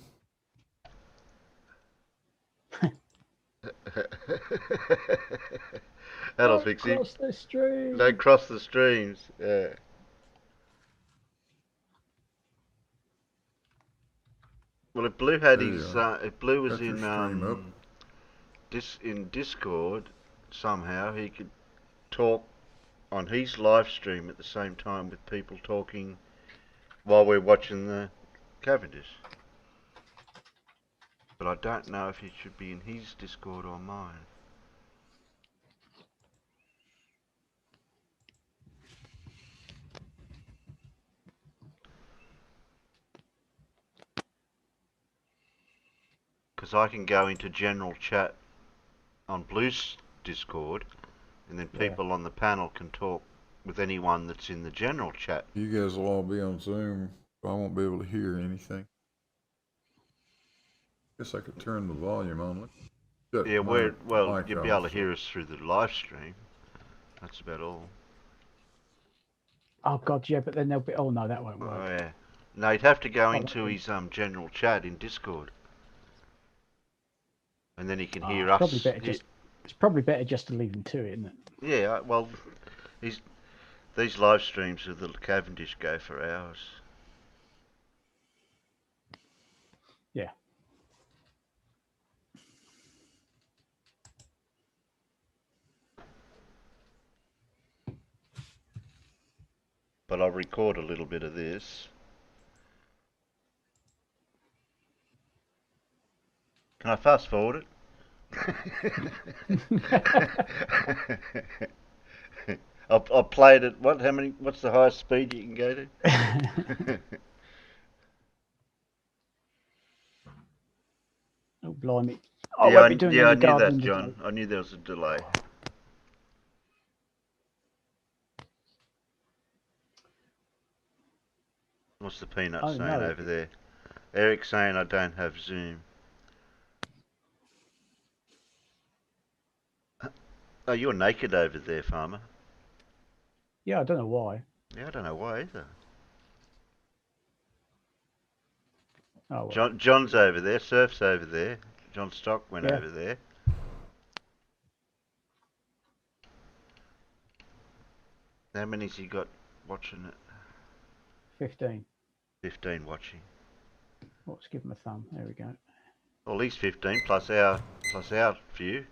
That'll fix it. Cross the stream. Don't cross the streams. Yeah. Well, if Blue had his, if Blue was in in Discord, somehow he could talk on his live stream at the same time with people talking while we're watching the Cavendish. But I don't know if he should be in his Discord or mine. Because I can go into general chat on Blue's Discord, and then people on the panel can talk with anyone that's in the general chat. You guys will all be on Zoom, so I won't be able to hear anything. Guess I could turn the volume on. Yeah, well, you'll be able to hear us through the live stream. That's about all. Oh, God, yeah, but then they'll be... Oh, no, that won't work. Oh, yeah. No, he'd have to go into his general chat in Discord. And then he can hear us. It's probably better just to leave him to it, isn't it? Yeah, well, these live streams of the Cavendish go for hours. Yeah. But I'll record a little bit of this. Can I fast forward it? I'll play it at what? How many? What's the highest speed you can go to? Oh, blimey! Yeah, I knew that, John. I knew there was a delay. What's the peanut saying over there? Eric's saying I don't have Zoom. Oh, you're naked over there, Farmer. Yeah, I don't know why. Yeah, I don't know why either. Oh, well. John's over there. Surf's over there. John Stock went over there. How many's he got watching it? 15. 15 watching. Let's give him a thumb. There we go. Well, at least 15 plus our few.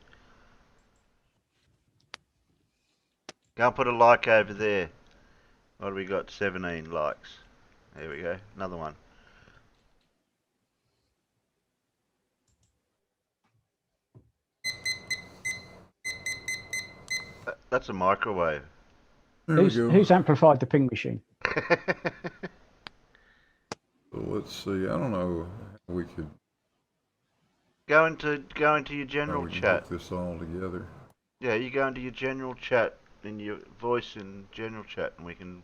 Go and put a like over there. What have we got? 17 likes. There we go. Another one. That's a microwave. There we go. Who's amplified the ping machine? So let's see. I don't know how we could Go into your how general we can chat. hook this all together. Yeah, you go into your general chat, in your voice in general chat, and we can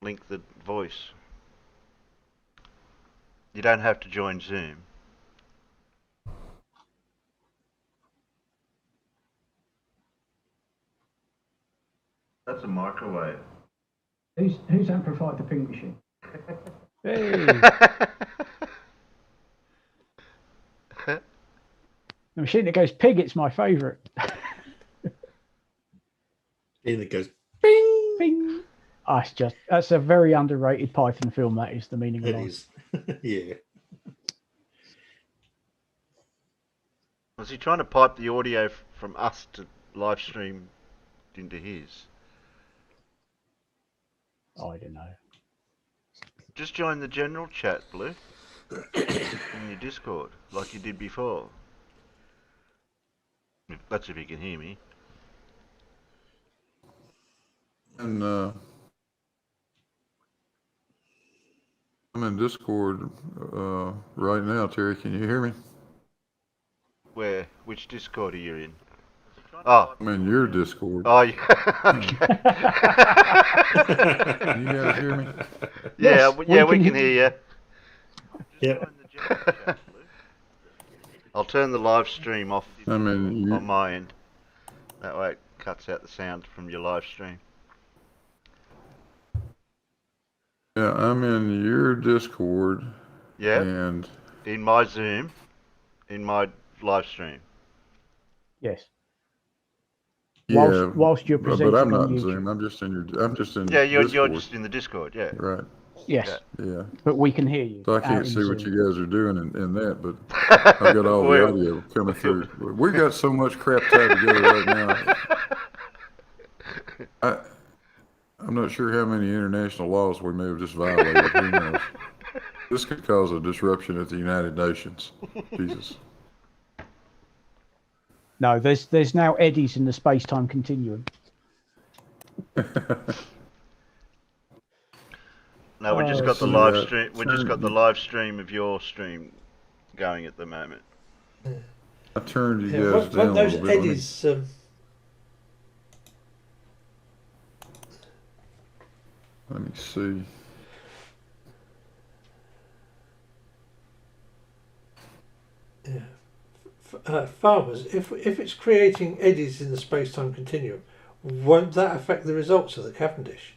link the voice. You don't have to join Zoom. That's a microwave. Who's amplified the ping machine? Hey, the machine that goes pig. It's my favourite. And it goes bing. Ping. Oh, that's a very underrated Python film. That is the meaning of It life. is. Yeah. Was he trying to pipe the audio from us to live stream into his? I don't know. Just join the general chat, Blue, in your Discord, like you did before. That's if you can hear me. And I'm in Discord right now, Terry. Can you hear me? Where? Which Discord are you in? Oh. I'm in your Discord. Oh, yeah. Okay. Can you guys hear me? Yeah, Yes, yeah, we can hear you. Yep. I'll turn the live stream off I'm in on my end. That way it cuts out the sound from your live stream. Yeah, I'm in your Discord. Yeah. And In my Zoom, in my live stream. Yes. yeah, Whilst you're presenting but I'm not on in YouTube. Zoom. I'm just in your. I'm just in. Yeah, you're Discord. just in the Discord. Yeah. Right. Yes, Yeah. but we can hear you. So I out can't in see what Zoom. you guys are doing in that, but I've got all the Well, audio coming through. We got so much crap tied together right now. I'm not sure how many international laws we may have just violated. Who knows? This could cause a disruption at the United Nations. Jesus. No, there's now eddies in the space-time continuum. No, we just Oh, got the see live that. stream. We just got the live stream of your stream going at the moment. I turned you Yeah, guys down a those little bit. eddies. Let me see. Farmers, if it's creating eddies in the space-time continuum, won't that affect the results of the Cavendish?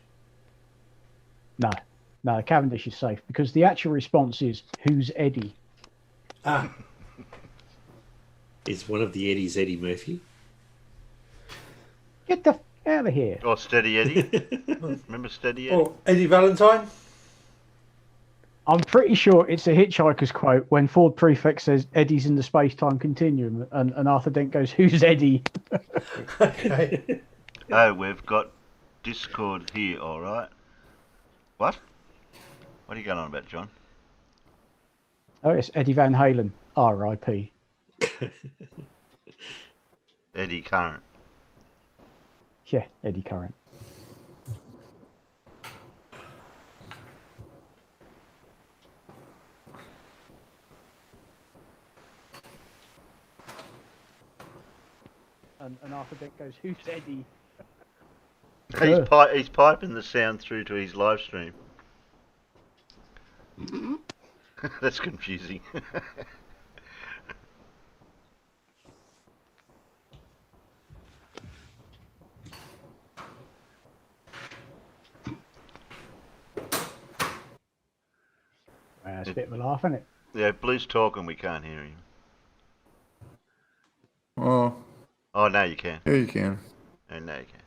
No, Cavendish is safe because the actual response is who's Eddie? Ah, Is one of the Eddies Eddie Murphy? Get the out of here. Or Steady Eddie. Remember Steady Eddie? or Eddie Valentine? I'm pretty sure it's a Hitchhiker's quote when Ford Prefect says Eddie's in the space-time continuum, and Arthur Dent goes, "Who's Eddie?" Okay. Oh, we've got Discord here, alright. What? What are you going on about, John? Oh, it's Eddie Van Halen, R.I.P. Eddie Current. Yeah, Eddie Current. And Arthur Dent goes, "Who's Eddie?" He's piping the sound through to his live stream. That's confusing. It's a bit of a laugh, isn't it? Yeah, Blue's talking, we can't hear him. Oh, Oh, now you can. yeah, you can. Oh, now you can.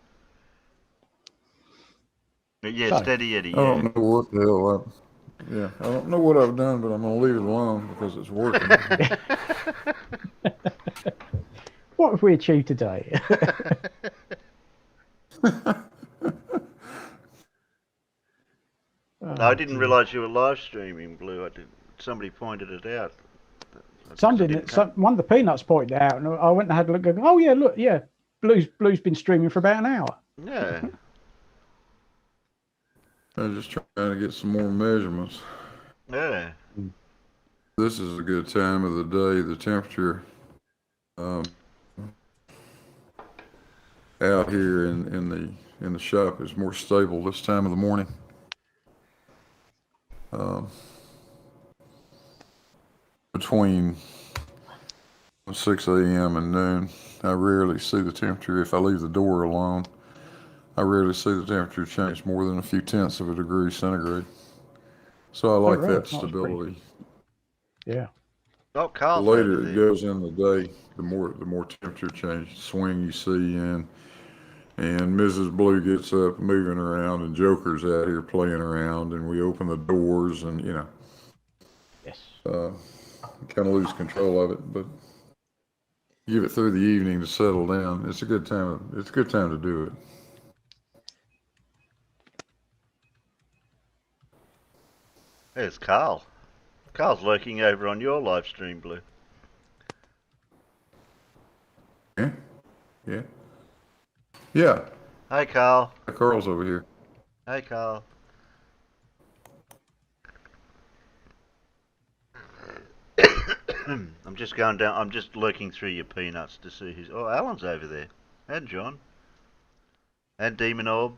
But yeah, So, Steady Eddie, I yeah. don't know what the hell I don't know what I've done, but I'm gonna leave it alone because it's working. What have we achieved today? No, I didn't realise you were live streaming, Blue. Somebody pointed it out. One of the Peanuts pointed it out, and I went and had a look. Oh yeah, look, yeah, Blue's been streaming for about an hour. Yeah. I'm just trying to get some more measurements. Yeah. This is a good time of the day. The temperature out here in the shop is more stable this time of the morning. Between 6 a.m. and noon, I rarely see the temperature. If I leave the door alone, I rarely see the temperature change more than a few tenths of a degree centigrade. So I like right. that That's pretty- stability. Yeah. Oh, The Carl's over later it there. goes in the day, the more temperature change swing you see in. And Mrs. Blue gets up moving around, and Joker's out here playing around, and we open the doors, and Yes. kind of lose control of it. But give it through the evening to settle down. It's a good time. It's a good time to do it. There's Carl. Carl's lurking over on your live stream, Blue. Yeah, yeah, yeah. Hey, Carl. Carl's over here. Hey, Carl. I'm just going down. I'm just lurking through your peanuts to see who's. Oh, Alan's over there. And John. And Demon Orb.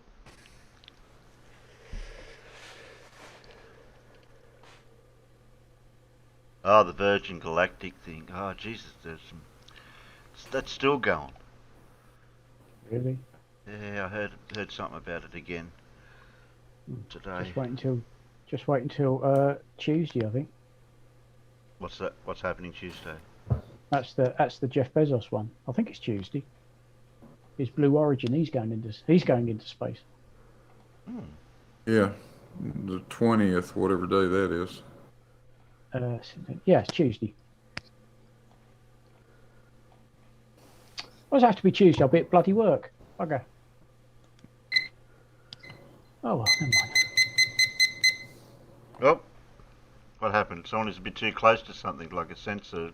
Oh, the Virgin Galactic thing. Oh, Jesus, there's some. That's still going. Really? Yeah, I heard something about it again today. Just wait until Tuesday, I think. What's that? What's happening Tuesday? That's the Jeff Bezos one. I think it's Tuesday. His Blue Origin. He's going into space. Yeah, the 20th, whatever day that is. Yeah, it's Tuesday. Why does it have to be Tuesday? I'll be at bloody work. Okay. Oh well, never mind. Oh, what happened? Someone is a bit too close to something, like a sensor,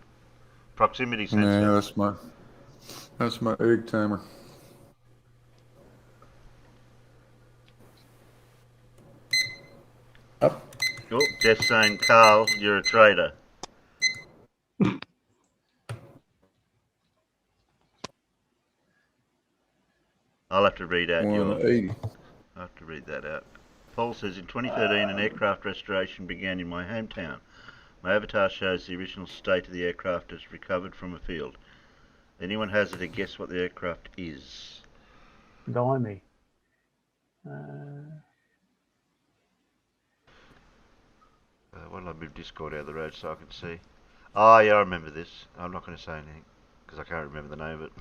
proximity sensor. Yeah, that's my egg timer. Up. Oh, just saying, Carl, you're a traitor. I'll have to read out your. 180. I'll have to read that out. Paul says, in 2013, an aircraft restoration began in my hometown. My avatar shows the original state of the aircraft as recovered from a field. Anyone hazard a guess what the aircraft is? Blimey. Why don't I move Discord out of the road so I can see? Oh, yeah, I remember this. I'm not going to say anything because I can't remember the name of it.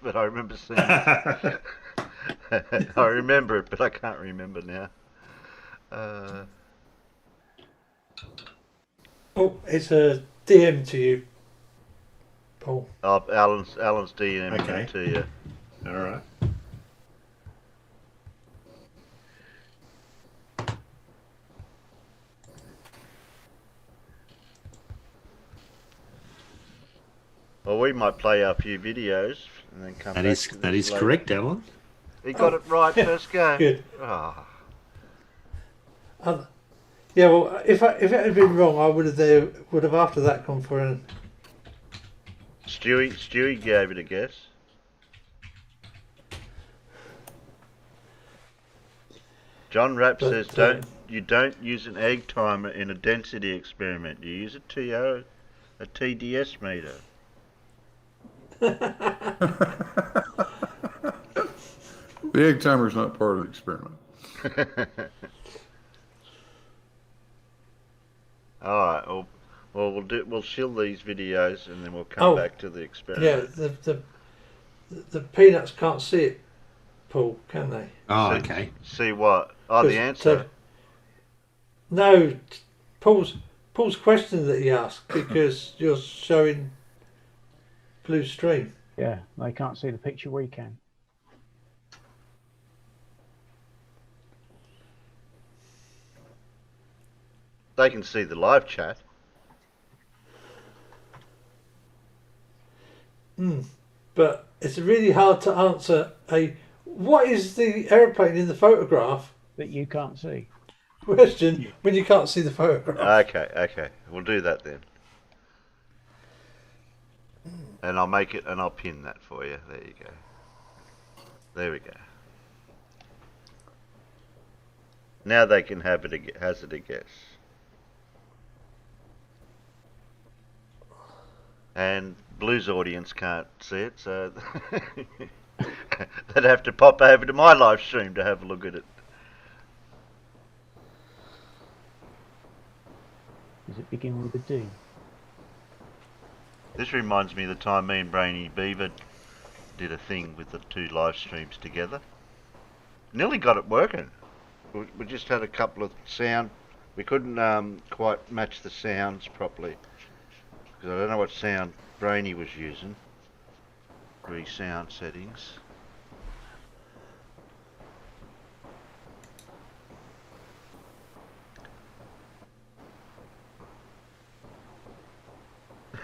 But I remember seeing it. I remember it, but I can't remember now. Oh, it's a DM to you, Paul. Oh, Alan's DMing Okay. it to you. All right. Well, we might play our few videos and then come back to That this is later. correct, Alan. He got it right first go. Good. Oh. Yeah, well, if it had been wrong, I would have after that gone for an. Stewie gave it a guess. John Rapp But, says you don't use an egg timer in a density experiment. You use a TDS meter. The egg timer is not part of the experiment. All right. Well, we'll shield these videos and then we'll come back to the experiment. Yeah, the peanuts can't see it, Paul, can they? Oh, okay. See what? Oh, the answer. No, Paul's question that he asked because you're showing blue stream. Yeah, they can't see the picture. We can. They can see the live chat. But it's really hard to answer What is the aeroplane in the photograph? That you can't see. Question, when you can't see the photograph. Okay. We'll do that then. And I'll make it and I'll pin that for you. There you go. There we go. Now they can hazard a guess. And Blue's audience can't see it, so they'd have to pop over to my live stream to have a look at it. Does it begin with a D? This reminds me of the time me and Brainy Beaver did a thing with the 2 live streams together. Nearly got it working. We just had a couple of sound. We couldn't quite match the sounds properly. Because I don't know what sound Brainy was using for his sound settings.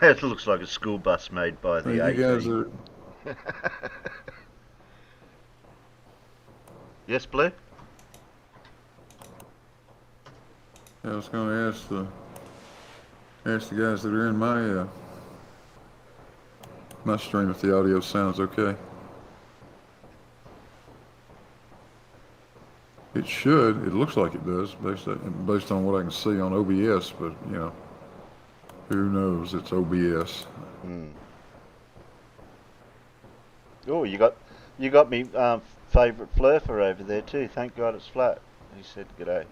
It looks like a school bus made by the You guys are, Yes, Blue? I was going to ask the guys that are in my stream if the audio sounds okay. It should. It looks like it does based on what I can see on OBS, but you know, who knows? It's OBS. Oh, you got me favourite flurfer over there too. Thank God it's flat. He said g'day.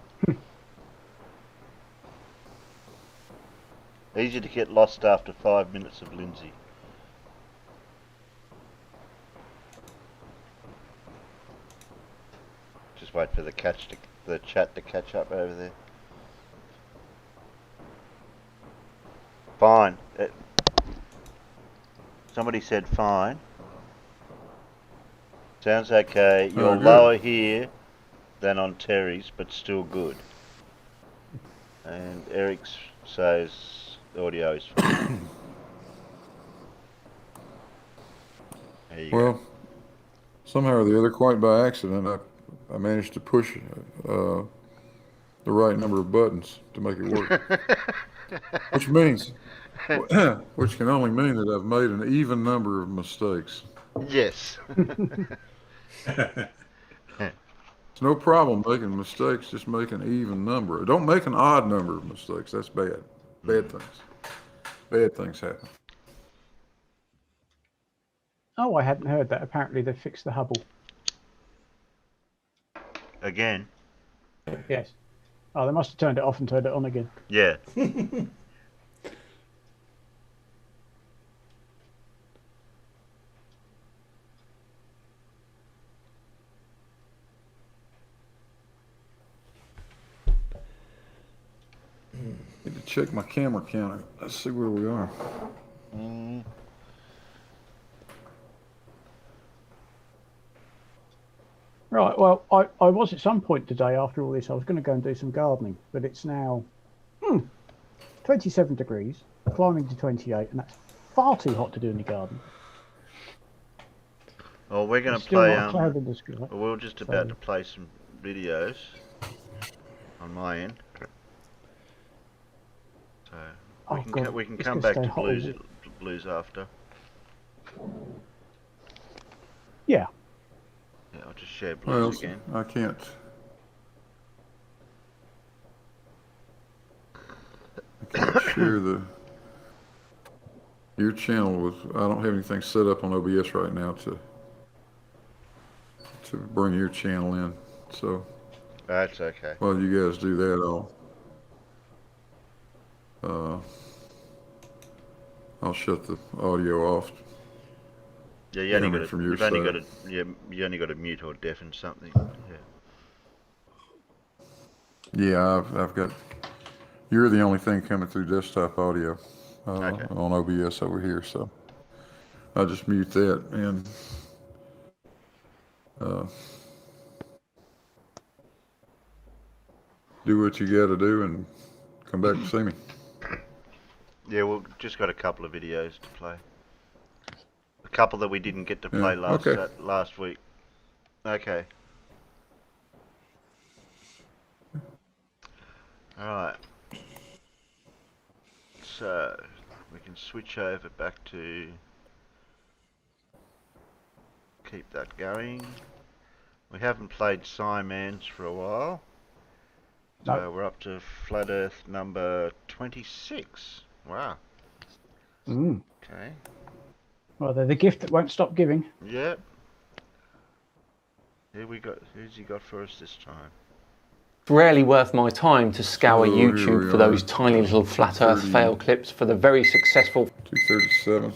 Easy to get lost after 5 minutes of Lindsay. Just wait for the chat to catch up over there. Fine. Somebody said fine. Sounds okay. You're lower here than on Terry's, but still good. And Eric says the audio is fine. There you Well, somehow or the other, quite by accident, I managed to push the right number of buttons to make it work. Which can only mean that I've made an even number of mistakes. Yes. It's no problem making mistakes, just make an even number. Don't make an odd number of mistakes. That's bad. Bad things. Bad things happen. Oh, I hadn't heard that. Apparently they fixed the Hubble. Again? Yes. Oh, they must have turned it off and turned it on again. Yeah. Need to check my camera counter. Let's see where we are. Right, well, I was at some point today after all this, I was going to go and do some gardening, but it's now 27 degrees, climbing to 28, and that's far too hot to do in the garden. Well, we're going to Still play. not a cloud in the sky. Well, we're just about to play some videos on my end. So we can come back to blues after. Yeah. Yeah, I'll just share blues again. I can't. Share your channel with. I don't have anything set up on OBS right now to bring your channel in. So that's okay. While you guys do that, I'll shut the audio off. Yeah, you only got to mute or deafen something. Yeah, I've got. You're the only thing coming through desktop audio okay. on OBS over here, so I'll just mute that and do what you got to do and come back and see me. Yeah, we've just got a couple of videos to play. A couple that we didn't get to play last week. Okay. Alright. So, we can switch over back to... Keep that going. We haven't played Simons for a while. So No. we're up to Flat Earth number 26. Wow. Mm. Okay. Well, they're the gift that won't stop giving. Yep. Here we go. Who's he got for us this time? It's rarely worth my time to scour So, here YouTube we for are. those tiny little flat earth 30. fail clips for the very successful 237.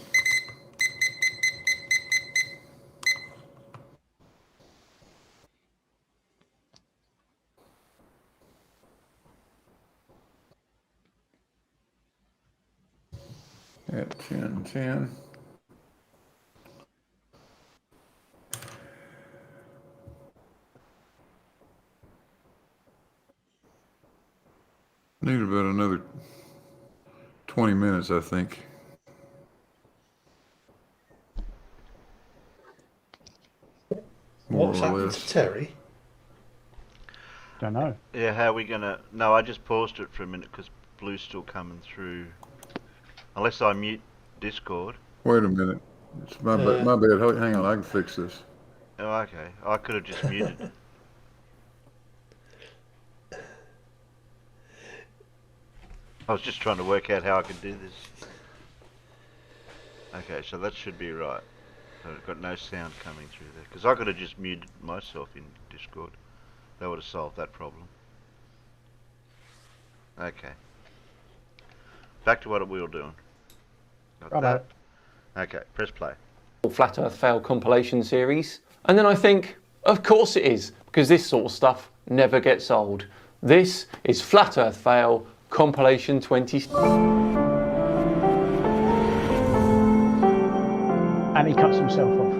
At 10:10. Need about another 20 minutes, I think. More What's or happened less. to Terry? Don't know. Yeah, how are we gonna... No, I just paused it for a minute because Blue's still coming through. Unless I mute Discord. Wait a minute. It's my bad. My bad. Hang on, I can fix this. Oh, okay. I could have just muted. I was just trying to work out how I could do this. Okay, so that should be right. So I've got no sound coming through there. Because I could have just muted myself in Discord. That would have solved that problem. Okay. Back to what we were doing. Got that? Okay, press play. Flat Earth Fail compilation series. And then I think, of course it is, because this sort of stuff never gets old. This is Flat Earth Fail compilation 20. And he cuts himself off.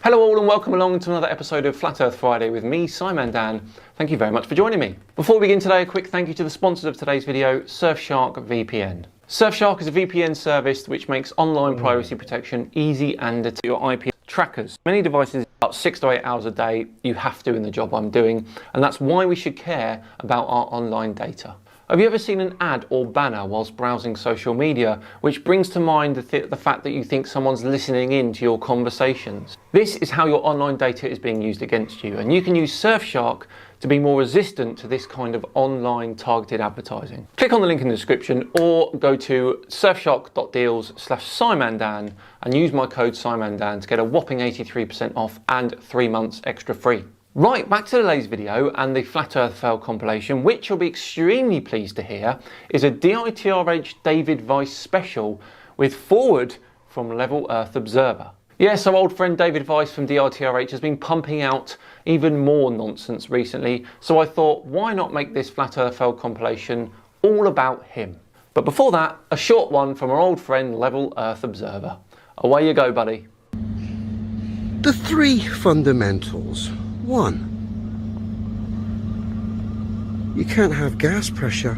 Hello all and welcome along to another episode of Flat Earth Friday with me, Simon Dan. Thank you very much for joining me. Before we begin today, a quick thank you to the sponsors of today's video, Surfshark VPN. Surfshark is a VPN service which makes online privacy protection easy and to your IP trackers. Many devices, about 6 to 8 hours a day, you have to in the job I'm doing, and that's why we should care about our online data. Have you ever seen an ad or banner whilst browsing social media which brings to mind the fact that you think someone's listening in to your conversations? This is how your online data is being used against you, and you can use Surfshark to be more resistant to this kind of online targeted advertising. Click on the link in the description or go to surfshark.deals/SimonDan and use my code SimonDan to get a whopping 83% off and 3 months extra free. Right, back to today's video and the Flat Earth Fail compilation, which you'll be extremely pleased to hear is a DITRH David Weiss special with forward from Level Earth Observer. Yes, our old friend David Weiss from DITRH has been pumping out even more nonsense recently, so I thought, why not make this Flat Earth Fail compilation all about him? But before that, a short one from our old friend Level Earth Observer. Away you go, buddy. The 3 fundamentals. 1. You can't have gas pressure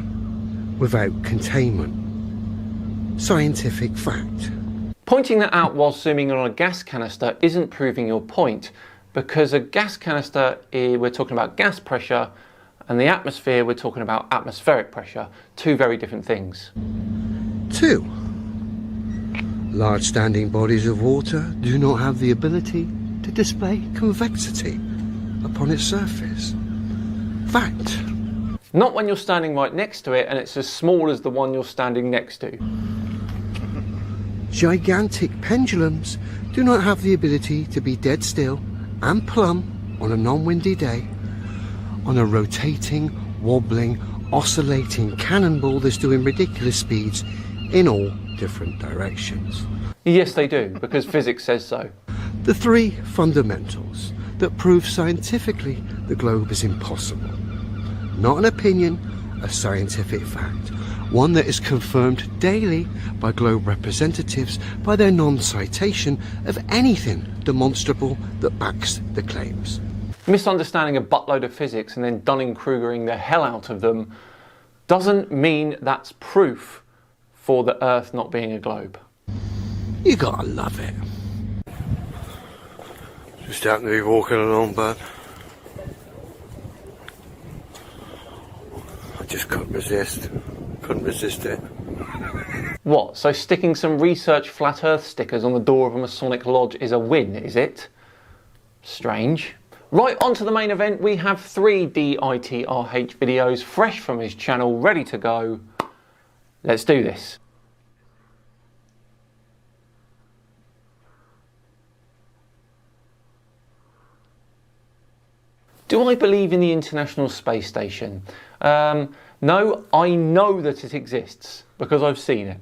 without containment. Scientific fact. Pointing that out while zooming in on a gas canister isn't proving your point, because a gas canister, we're talking about gas pressure, and the atmosphere, we're talking about atmospheric pressure. 2 very different things. 2. Large standing bodies of water do not have the ability to display convexity upon its surface. Fact. Not when you're standing right next to it and it's as small as the one you're standing next to. Gigantic pendulums do not have the ability to be dead still and plumb on a non-windy day on a rotating, wobbling, oscillating cannonball that's doing ridiculous speeds in all different directions. Yes, they do, because physics says so. The 3 fundamentals that prove scientifically the globe is impossible. Not an opinion, a scientific fact. One that is confirmed daily by globe representatives by their non-citation of anything demonstrable that backs the claims. Misunderstanding a buttload of physics and then Dunning-Krugering the hell out of them doesn't mean that's proof for the Earth not being a globe. You gotta love it. Just happened to be walking along, bud. I just couldn't resist. Couldn't resist it. What, so sticking some research flat earth stickers on the door of a Masonic lodge is a win, is it? Strange. Right, on to the main event. We have 3 DITRH videos fresh from his channel, ready to go. Let's do this. Do I believe in the International Space Station? No, I know that it exists because I've seen it.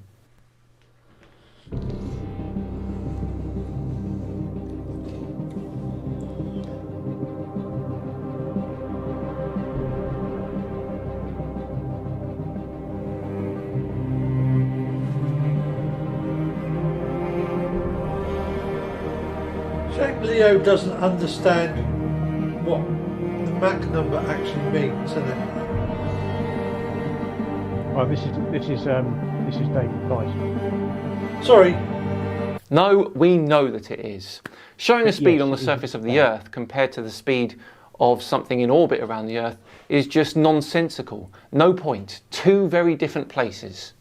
Shame Leo doesn't understand what the Mach number actually means, isn't it? Oh, this is David Price. Sorry. No, we know that it is. Showing a speed on the surface of the Earth compared to the speed of something in orbit around the Earth is just nonsensical. No point. 2 very different places.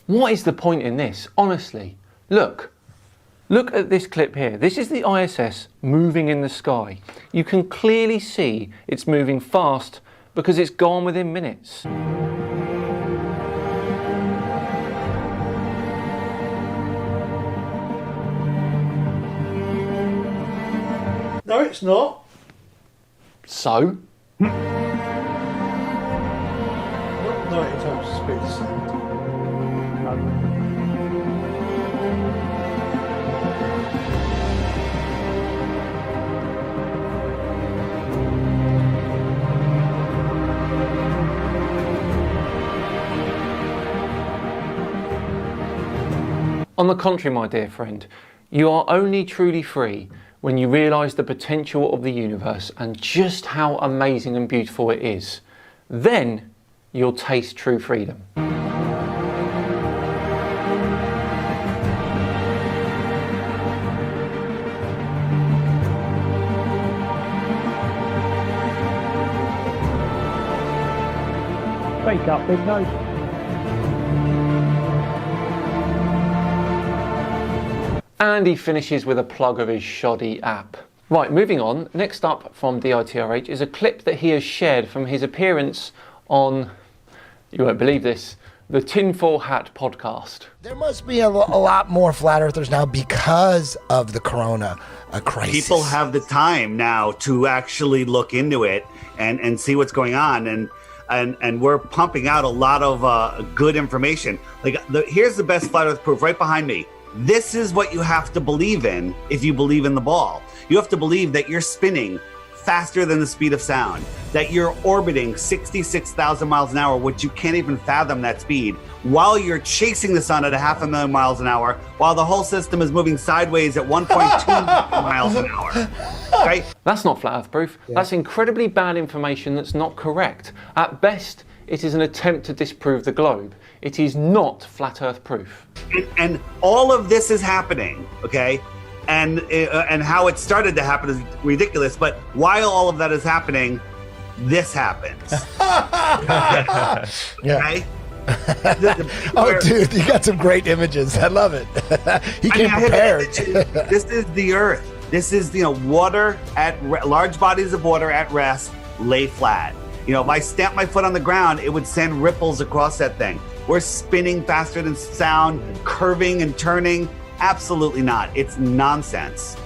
What is the point in this? Honestly, look at this clip here. This is the ISS moving in the sky. You can clearly see it's moving fast because it's gone within minutes. No, it's not. So? Not 90 times the speed of sound. On the contrary, my dear friend, you are only truly free when you realise the potential of the universe and just how amazing and beautiful it is. Then you'll taste true freedom. Wake up, big nose. And he finishes with a plug of his shoddy app. Right, moving on. Next up from DITRH is a clip that he has shared from his appearance on, you won't believe this, the Tinfoil Hat podcast. There must be a lot more flat earthers now because of the corona crisis. People have the time now to actually look into it and see what's going on. And we're pumping out a lot of good information. Like here's the best flat earth proof right behind me. This is what you have to believe in if you believe in the ball. You have to believe that you're spinning faster than the speed of sound, that you're orbiting 66,000 miles an hour, which you can't even fathom that speed, while you're chasing the sun at 500,000 miles an hour, while the whole system is moving sideways at 1.2 miles an hour. Right? That's not flat earth proof. Yeah. That's incredibly bad information that's not correct. At best, it is an attempt to disprove the globe. It is not flat earth proof. And all of this is happening, okay? And how it started to happen is ridiculous. But while all of that is happening, this happens. Okay? Oh, dude, you got some great images. I love it. He came prepared. This is the Earth. This is, water at large bodies of water at rest lay flat. If I stamped my foot on the ground, it would send ripples across that thing. We're spinning faster than sound, curving and turning. Absolutely not. It's nonsense.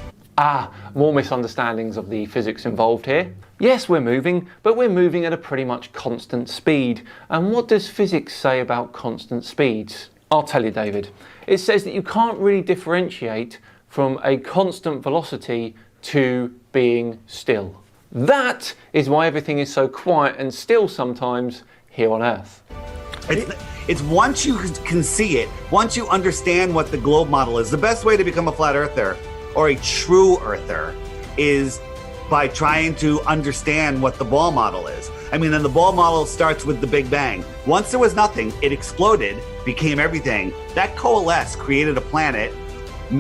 More misunderstandings of the physics involved here. Yes, we're moving, but we're moving at a pretty much constant speed. And what does physics say about constant speeds? I'll tell you, David. It says that you can't really differentiate from a constant velocity to being still. That is why everything is so quiet and still sometimes here on Earth. It's once you can see it, once you understand what the globe model is, the best way to become a flat earther or a true earther is by trying to understand what the ball model is. I mean, then the ball model starts with the Big Bang. Once there was nothing, it exploded, became everything. That coalesced, created a planet,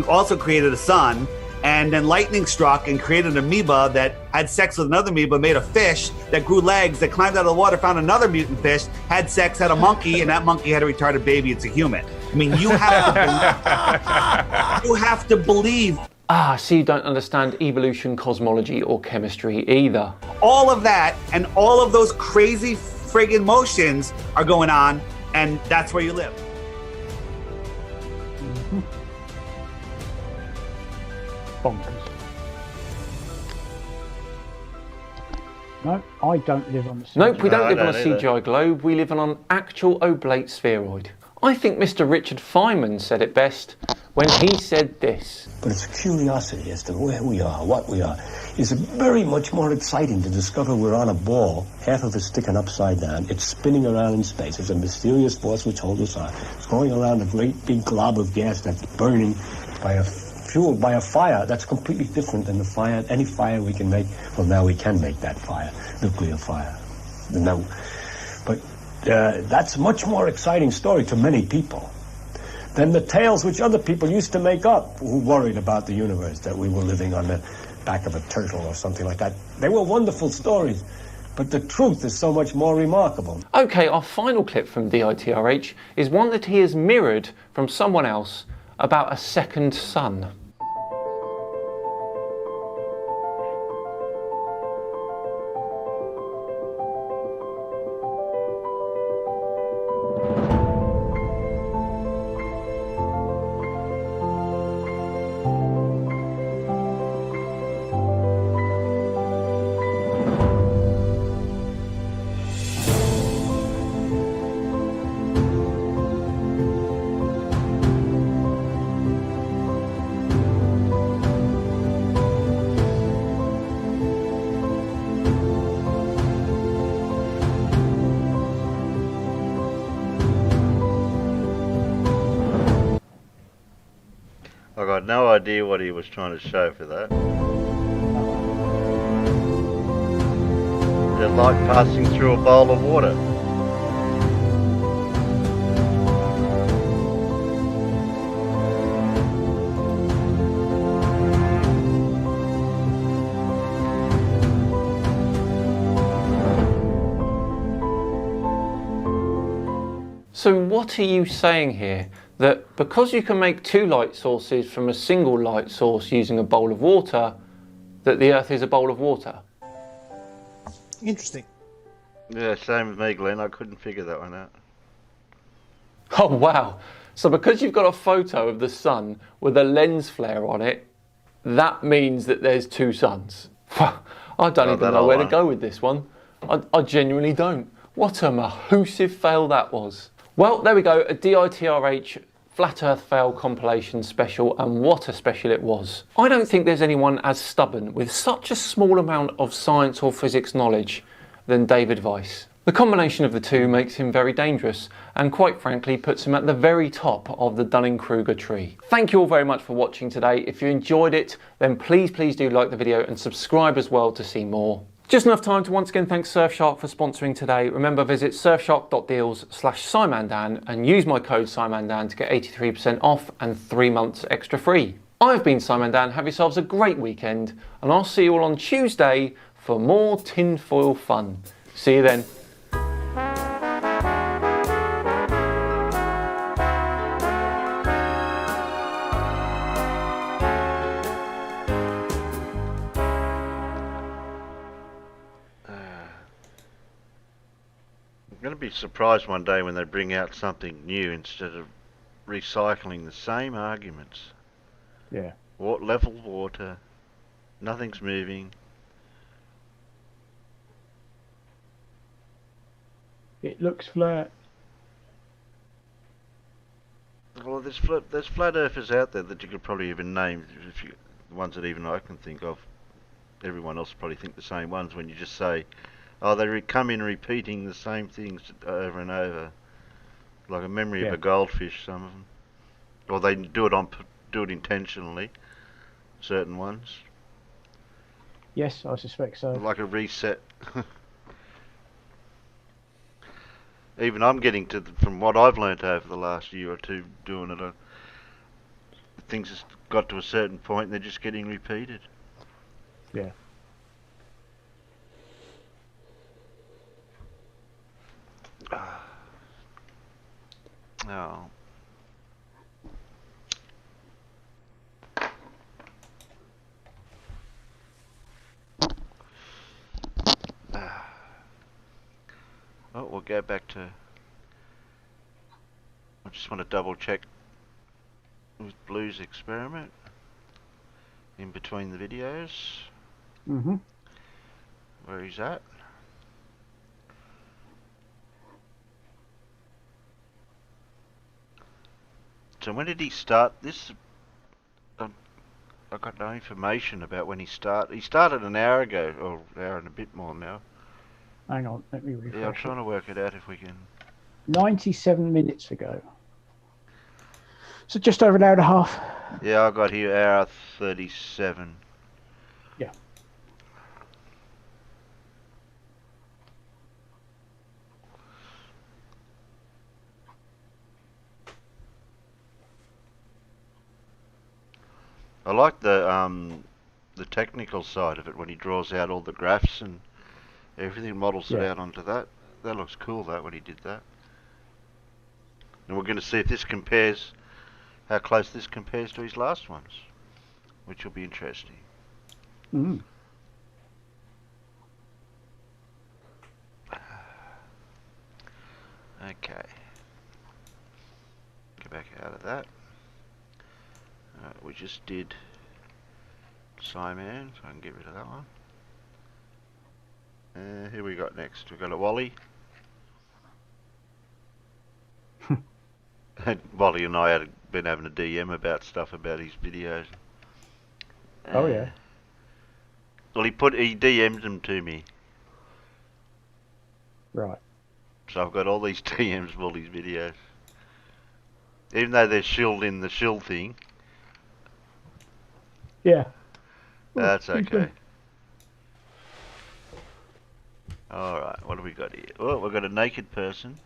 also created a sun, and then lightning struck and created an amoeba that had sex with another amoeba, made a fish that grew legs, that climbed out of the water, found another mutant fish, had sex, had a monkey, and that monkey had a retarded baby. It's a human. I mean, you have to believe. Ah, so you don't understand evolution, cosmology, or chemistry either. All of that and all of those crazy friggin' motions are going on, and that's where you live. Bonkers. No, I don't live on the CGI. Nope, we don't live on a CGI globe. We live on an actual oblate spheroid. I think Mr. Richard Feynman said it best when he said this. But it's a curiosity as to where we are, what we are. It's very much more exciting to discover we're on a ball, half of it sticking upside down. It's spinning around in space. It's a mysterious force which holds us on. It's going around a great big glob of gas that's burning fueled by a fire that's completely different than the fire, any fire we can make. Well, now we can make that fire, nuclear fire. No, but that's a much more exciting story to many people than the tales which other people used to make up who worried about the universe, that we were living on the back of a turtle or something like that. They were wonderful stories, but the truth is so much more remarkable. Okay, our final clip from DITRH is one that he has mirrored from someone else about a second sun. I got no idea what he was trying to show for that. The light passing through a bowl of water. So what are you saying here? That because you can make two light sources from a single light source using a bowl of water, that the Earth is a bowl of water? Interesting. Yeah, same with me, Glenn. I couldn't figure that one out. Oh wow. So because you've got a photo of the sun with a lens flare on it, that means that there's two suns. I don't even know where to go with this one. I genuinely don't. What a mahoosive fail that was. Well, there we go, a DITRH Flat Earth Fail compilation special, and what a special it was. I don't think there's anyone as stubborn with such a small amount of science or physics knowledge than David Weiss. The combination of the two makes him very dangerous, and quite frankly puts him at the very top of the Dunning-Kruger tree. Thank you all very much for watching today. If you enjoyed it, then please do like the video and subscribe as well to see more. Just enough time to once again thank Surfshark for sponsoring today. Remember, visit surfshark.deals/SimonDan and use my code SimonDan to get 83% off and 3 months extra free. I've been Simon Dan, have yourselves a great weekend, and I'll see you all on Tuesday for more tinfoil fun. See you then. I'm going to be surprised one day when they bring out something new instead of recycling the same arguments. Yeah. What level water, nothing's moving. It looks flat. Well, there's flat earthers out there that you could probably even name, if you, the ones that even I can think of. everyone else probably think the same ones when you just say, oh, they come in repeating the same things over and over. Like a memory of a goldfish, some of them. Or they do it intentionally, certain ones. Yes, I suspect so. Like a reset. Even I'm getting to, from what I've learnt over the last year or two doing it, things have got to a certain point and they're just getting repeated. Yeah. Oh. Oh, we'll go back to... I just want to double check with Blue's experiment in between the videos. Mm-hmm. Where he's at. So when did he start this? I got no information about when he started. He started an hour ago, or an hour and a bit more now. Hang on, let me refresh. Yeah, I'm trying to work it out if we can. 97 minutes ago. So just over an hour and a half. Yeah, I got here hour 37. Yeah. I like the technical side of it when he draws out all the graphs and everything, models it out onto that. That looks cool, that, when he did that. And we're going to see if this compares, how close this compares to his last ones, which will be interesting. Mm. Okay. Get back out of that. We just did Simon, so I can get rid of that one. Who we got next? We've got a Wally. Wally and I had been having a DM about stuff about his videos. Oh yeah. Well, he DM'd them to me. Right. So I've got all these DMs of all these videos. Even though they're shilled in the shill thing. Yeah. That's okay. Alright, what have we got here? Oh, we've got a naked person.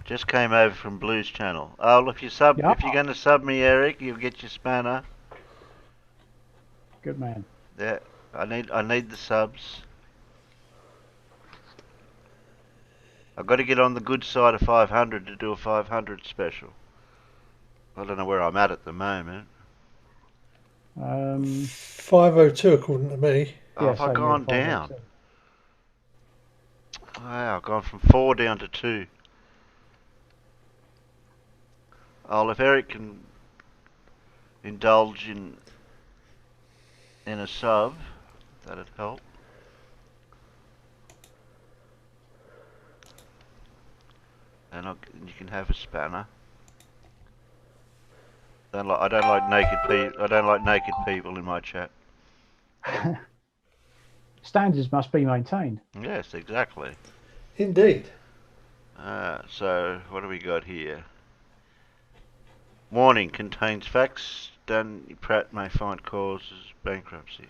Just came over from Blue's channel. Oh, if you're going to sub me, Eric, you'll get your spanner. Good man. Yeah, I need the subs. I've got to get on the good side of 500 to do a 500 special. I don't know where I'm at the moment. 502 according to me. Oh, have I gone down? Wow, I've gone from 4 down to 2. Oh, if Eric can indulge in a sub, that'd help. And you can have a spanner. I don't like naked people. I don't like naked people in my chat. Standards must be maintained. Yes, exactly. Indeed. So what do we got here? Warning: contains facts. Danny Pratt may find causes bankruptcy.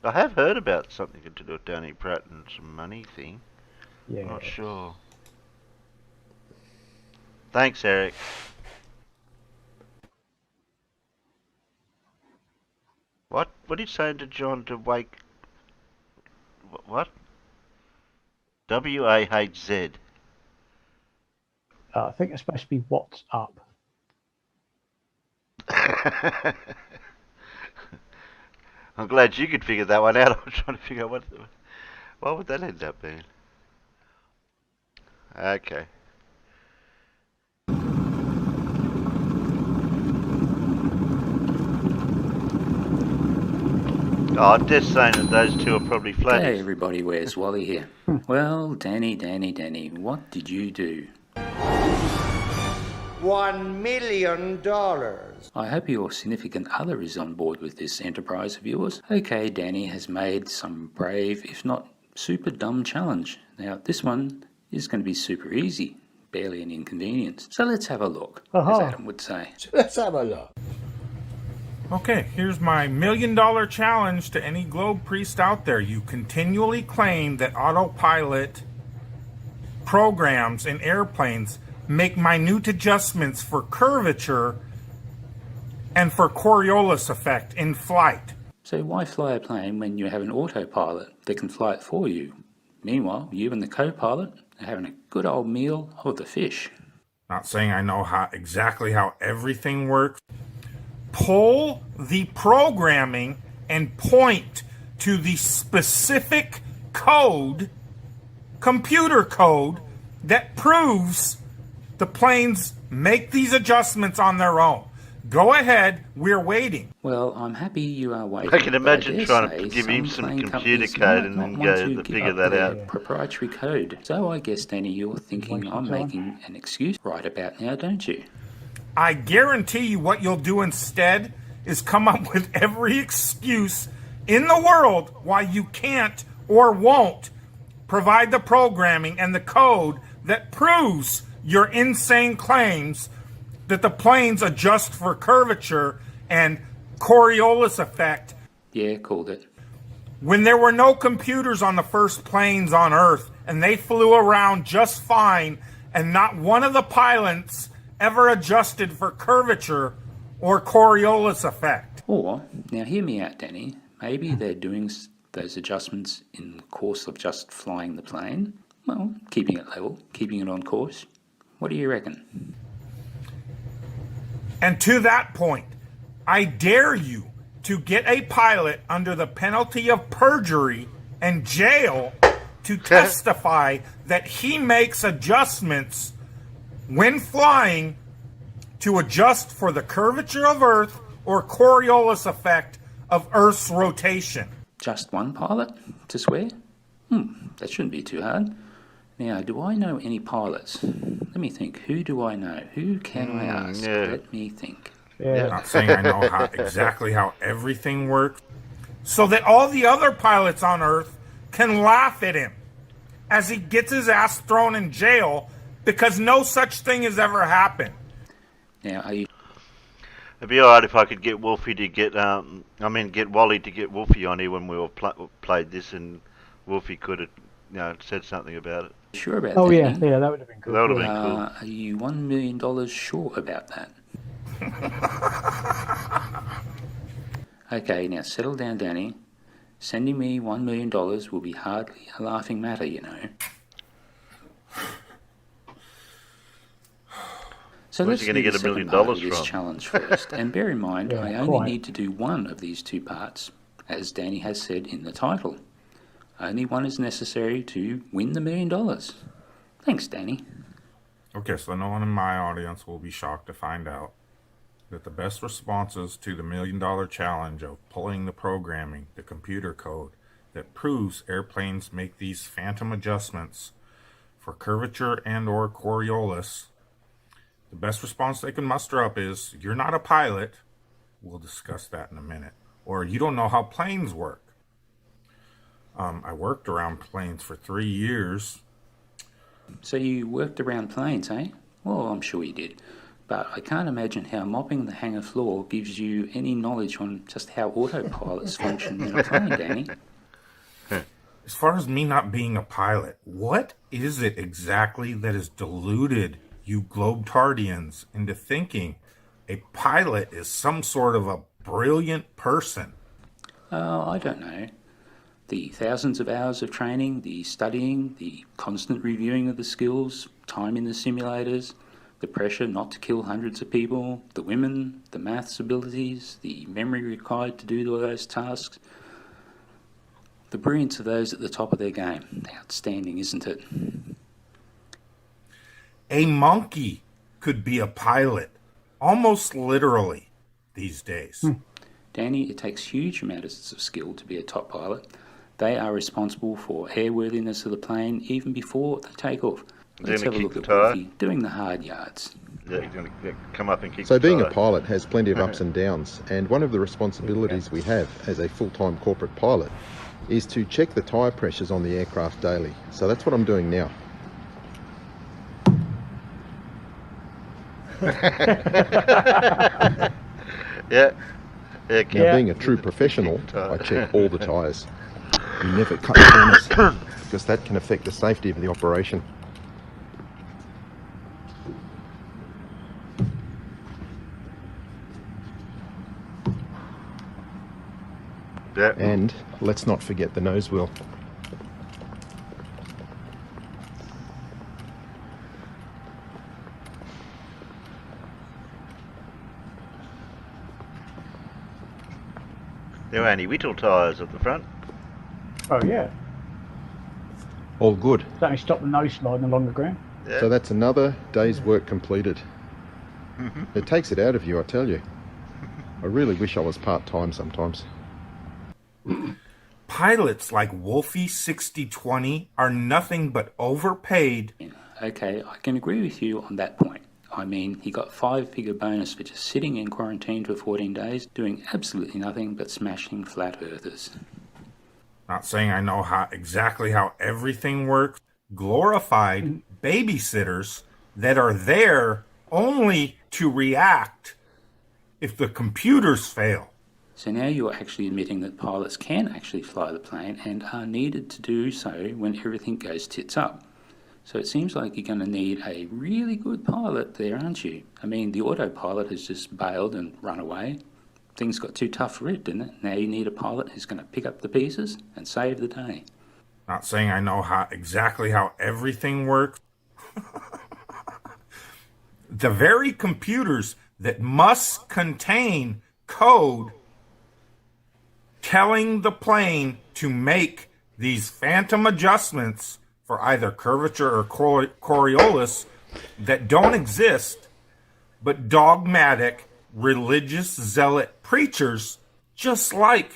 I have heard about something to do with Danny Pratt and some money thing. Yeah. Not sure. Thanks, Eric. What? What are you saying to John to wake? What? W-A-H-Z. I think it's supposed to be what's up. I'm glad you could figure that one out. I was trying to figure out what would that end up being. Okay. Oh, I'm just saying that those two are probably flat. Hey everybody, where's Wally here? Well, Danny, what did you do? $1 million. I hope your significant other is on board with this enterprise of yours. Okay, Danny has made some brave, if not super dumb challenge. Now, this one is going to be super easy, barely an inconvenience. So let's have a look, as Adam would say. Let's have a look. Okay, here's my $1 million challenge to any globe priest out there. You continually claim that autopilot programs in airplanes make minute adjustments for curvature and for Coriolis effect in flight. So why fly a plane when you have an autopilot that can fly it for you? Meanwhile, you and the co-pilot are having a good old meal of the fish. Not saying I know exactly how everything works. Pull the programming and point to the specific code, computer code, that proves the planes make these adjustments on their own. Go ahead, we're waiting. Well, I'm happy you are waiting. I can imagine trying to give him some computer code and then go to figure that out. Proprietary code. So I guess, Danny, you're thinking I'm making an excuse right about now, don't you? I guarantee you what you'll do instead is come up with every excuse in the world why you can't or won't provide the programming and the code that proves your insane claims that the planes adjust for curvature and Coriolis effect. Yeah, called it. When there were no computers on the first planes on Earth and they flew around just fine and not one of the pilots ever adjusted for curvature or Coriolis effect. Or, now hear me out, Danny, maybe they're doing those adjustments in the course of just flying the plane. Well, keeping it level, keeping it on course. What do you reckon? And to that point, I dare you to get a pilot under the penalty of perjury and jail to testify that he makes adjustments when flying to adjust for the curvature of Earth or Coriolis effect of Earth's rotation. Just one pilot to swear? That shouldn't be too hard. Now, do I know any pilots? Let me think. Who do I know? Who can I ask? Yeah. Let me think. Not saying I know exactly how everything works, so that all the other pilots on Earth can laugh at him as he gets his ass thrown in jail because no such thing has ever happened. Now, are you... It'd be alright if I could get Wolfie to get Wally to get Wolfie on here when we all played this, and Wolfie could have, said something about it. Sure about that? Yeah, that would have been cool. That would have been cool. Are you $1 million sure about that? Okay, now settle down, Danny. Sending me $1 million will be hardly a laughing matter, you know. So Where's let's he going to get $1 million this from? challenge first. And bear in mind, I only need to do one of these two parts, as Danny has said in the title. Only one is necessary to win the $1 million. Thanks, Danny. Okay, so no one in my audience will be shocked to find out that the best responses to the $1 million challenge of pulling the programming, the computer code, that proves airplanes make these phantom adjustments for curvature and or Coriolis, the best response they can muster up is, you're not a pilot, we'll discuss that in a minute, or you don't know how planes work. I worked around planes for 3 years. So you worked around planes, eh? Well, I'm sure you did. But I can't imagine how mopping the hangar floor gives you any knowledge on just how autopilots function in a plane, Danny. As far as me not being a pilot, what is it exactly that has deluded you Globetardians into thinking a pilot is some sort of a brilliant person? I don't know. The thousands of hours of training, the studying, the constant reviewing of the skills, time in the simulators, the pressure not to kill hundreds of people, the women, the maths abilities, the memory required to do all those tasks. The brilliance of those at the top of their game. Outstanding, isn't it? A monkey could be a pilot, almost literally, these days. Danny, it takes huge amounts of skill to be a top pilot. They are responsible for airworthiness of the plane even before they take off. Let's have a look at Wolfie doing the hard yards. Yeah, he's going to come up and kick So the being a tire. pilot has plenty of ups and downs, and one of the responsibilities we have as a full-time corporate pilot is to check the tyre pressures on the aircraft daily. So that's what I'm doing now. Yeah. Now, being a true professional, I check all the tyres. You never cut corners, because that can affect the safety of the operation. Yeah. And let's not forget the nose wheel. There are only Whittle tyres at the front. Oh, yeah. All good. Does that stop the nose sliding along the ground? Yeah. So that's another day's work completed. It takes it out of you, I tell you. I really wish I was part-time sometimes. Pilots like Wolfie 6020 are nothing but overpaid. Okay, I can agree with you on that point. I mean, he got 5-figure bonus for just sitting in quarantine for 14 days, doing absolutely nothing but smashing flat earthers. Not saying I know exactly how everything works. Glorified babysitters that are there only to react if the computers fail. So now you're actually admitting that pilots can actually fly the plane and are needed to do so when everything goes tits up. So it seems like you're going to need a really good pilot there, aren't you? I mean, the autopilot has just bailed and run away. Things got too tough for it, didn't it? Now you need a pilot who's going to pick up the pieces and save the day. Not saying I know exactly how everything works. The very computers that must contain code telling the plane to make these phantom adjustments for either curvature or Coriolis that don't exist, but dogmatic, religious zealot preachers, just like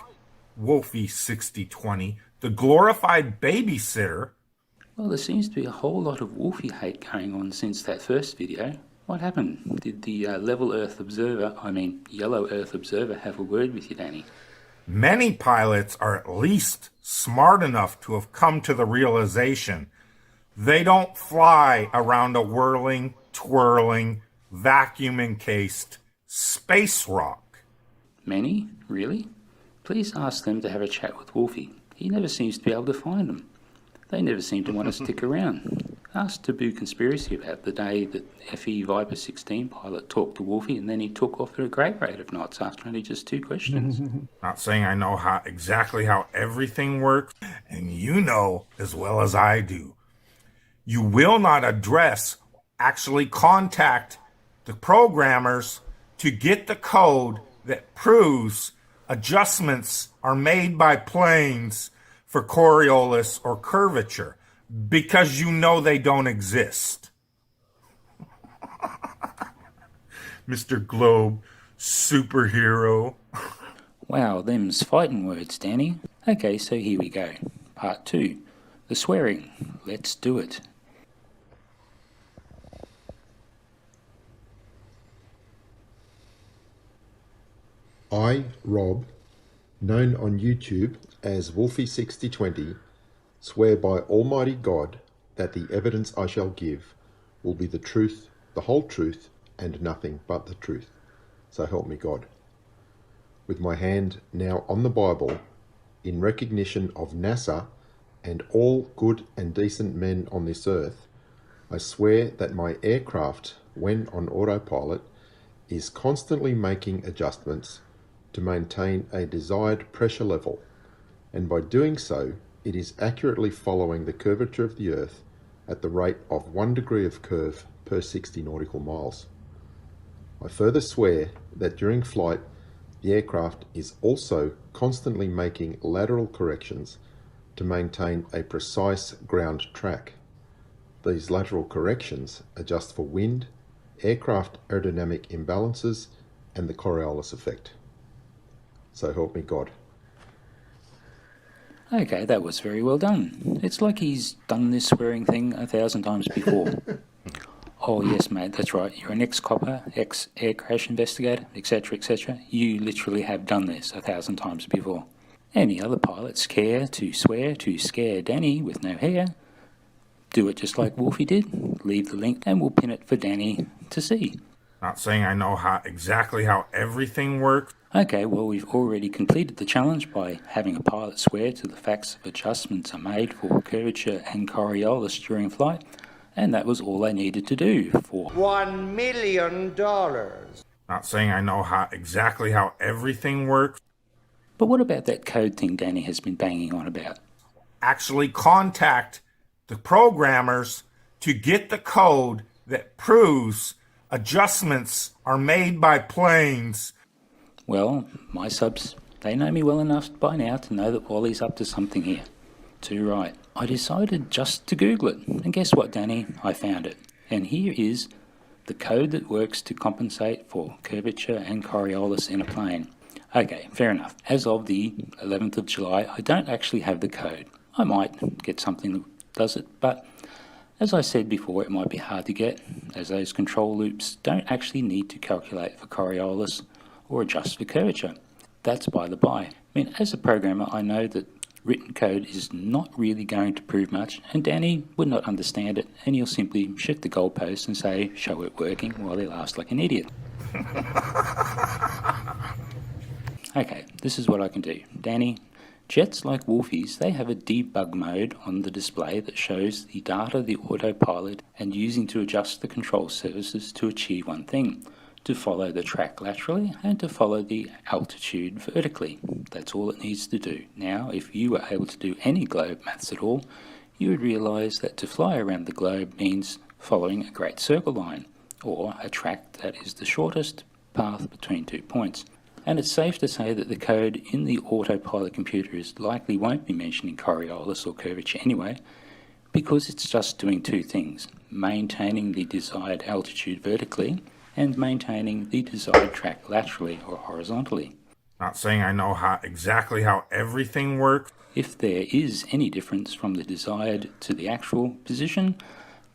Wolfie 6020, the glorified babysitter. Well, there seems to be a whole lot of Wolfie hate going on since that first video. What happened? Did the Yellow Earth Observer, have a word with you, Danny? Many pilots are at least smart enough to have come to the realization they don't fly around a whirling, twirling, vacuum-encased space rock. Many? Really? Please ask them to have a chat with Wolfie. He never seems to be able to find them. They never seem to want to stick around. Ask Taboo Conspiracy about the day that FE Viper 16 pilot talked to Wolfie and then he took off at a great rate of knots after only just 2 questions. Not saying I know exactly how everything works, and you know as well as I do. You will not actually contact the programmers to get the code that proves adjustments are made by planes for Coriolis or curvature, because you know they don't exist. Mr. Globe, superhero. Wow, them's fighting words, Danny. Okay, so here we go. Part 2. The swearing. Let's do it. I, Rob, known on YouTube as Wolfie6020, swear by Almighty God that the evidence I shall give will be the truth, the whole truth, and nothing but the truth. So help me God. With my hand now on the Bible, in recognition of NASA and all good and decent men on this earth, I swear that my aircraft, when on autopilot, is constantly making adjustments to maintain a desired pressure level, and by doing so, it is accurately following the curvature of the Earth at the rate of 1 degree of curve per 60 nautical miles. I further swear that during flight, the aircraft is also constantly making lateral corrections to maintain a precise ground track. These lateral corrections adjust for wind, aircraft aerodynamic imbalances, and the Coriolis effect. So help me God. Okay, that was very well done. It's like he's done this swearing thing 1,000 times before. Oh, yes, mate, that's right. You're an ex-copper, ex-air crash investigator, etc., etc. You literally have done this 1,000 times before. Any other pilots care to swear to scare Danny with no hair? Do it just like Wolfie did. Leave the link and we'll pin it for Danny to see. Not saying I know exactly how everything works. Okay, well, we've already completed the challenge by having a pilot swear to the facts of adjustments are made for curvature and Coriolis during flight, and that was all they needed to do for $1 million. Not saying I know exactly how everything works. But what about that code thing Danny has been banging on about? Actually contact the programmers to get the code that proves adjustments are made by planes. Well, my subs, they know me well enough by now to know that Wally's up to something here. Too right. I decided just to Google it, and guess what, Danny? I found it. And here is the code that works to compensate for curvature and Coriolis in a plane. Okay, fair enough. As of the 11th of July, I don't actually have the code. I might get something that does it, but as I said before, it might be hard to get, as those control loops don't actually need to calculate for Coriolis or adjust for curvature. That's by the by. I mean, as a programmer, I know that written code is not really going to prove much, and Danny would not understand it, and he'll simply shift the goalpost and say, show it working, while he laughs like an idiot. Okay, this is what I can do. Danny, jets like Wolfies, they have a debug mode on the display that shows the data the autopilot and using to adjust the control surfaces to achieve one thing, to follow the track laterally and to follow the altitude vertically. That's all it needs to do. Now, if you were able to do any globe maths at all, you would realise that to fly around the globe means following a great circle line, or a track that is the shortest path between 2 points. And it's safe to say that the code in the autopilot computers likely won't be mentioning Coriolis or curvature anyway, because it's just doing two things: maintaining the desired altitude vertically and maintaining the desired track laterally or horizontally. Not saying I know exactly how everything works. If there is any difference from the desired to the actual position,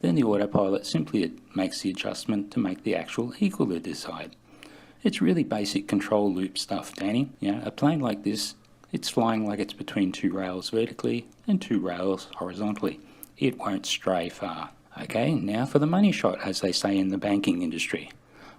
then the autopilot simply makes the adjustment to make the actual equal the desired. It's really basic control loop stuff, Danny. A plane like this, it's flying like it's between two rails vertically and two rails horizontally. It won't stray far. Okay, now for the money shot, as they say in the banking industry.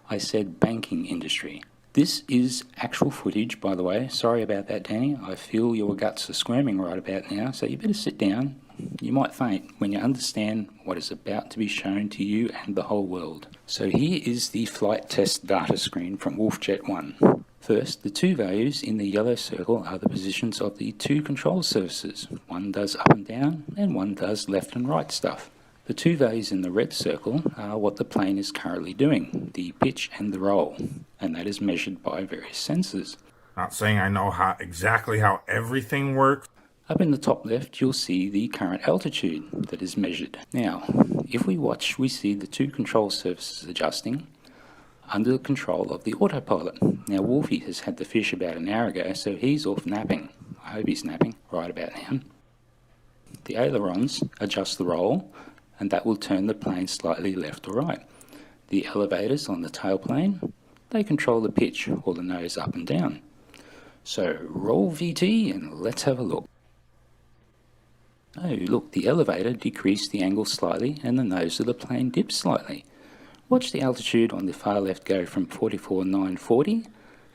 I said banking industry. This is actual footage, by the way. Sorry about that, Danny. I feel your guts are squirming right about now, so you better sit down. You might faint when you understand what is about to be shown to you and the whole world. So here is the flight test data screen from WolfJet 1. First, the two values in the yellow circle are the positions of the two control surfaces. One does up and down, and one does left and right stuff. The two values in the red circle are what the plane is currently doing, the pitch and the roll, and that is measured by various sensors. Not saying I know exactly how everything works. Up in the top left, you'll see the current altitude that is measured. Now, if we watch, we see the two control surfaces adjusting under the control of the autopilot. Now, Wolfie has had the fish about an hour ago, so he's off napping. I hope he's napping right about now. The ailerons adjust the roll, and that will turn the plane slightly left or right. The elevators on the tailplane, they control the pitch or the nose up and down. So roll VT and let's have a look. Oh, look, the elevator decreased the angle slightly and the nose of the plane dipped slightly. Watch the altitude on the far left go from 44,940 and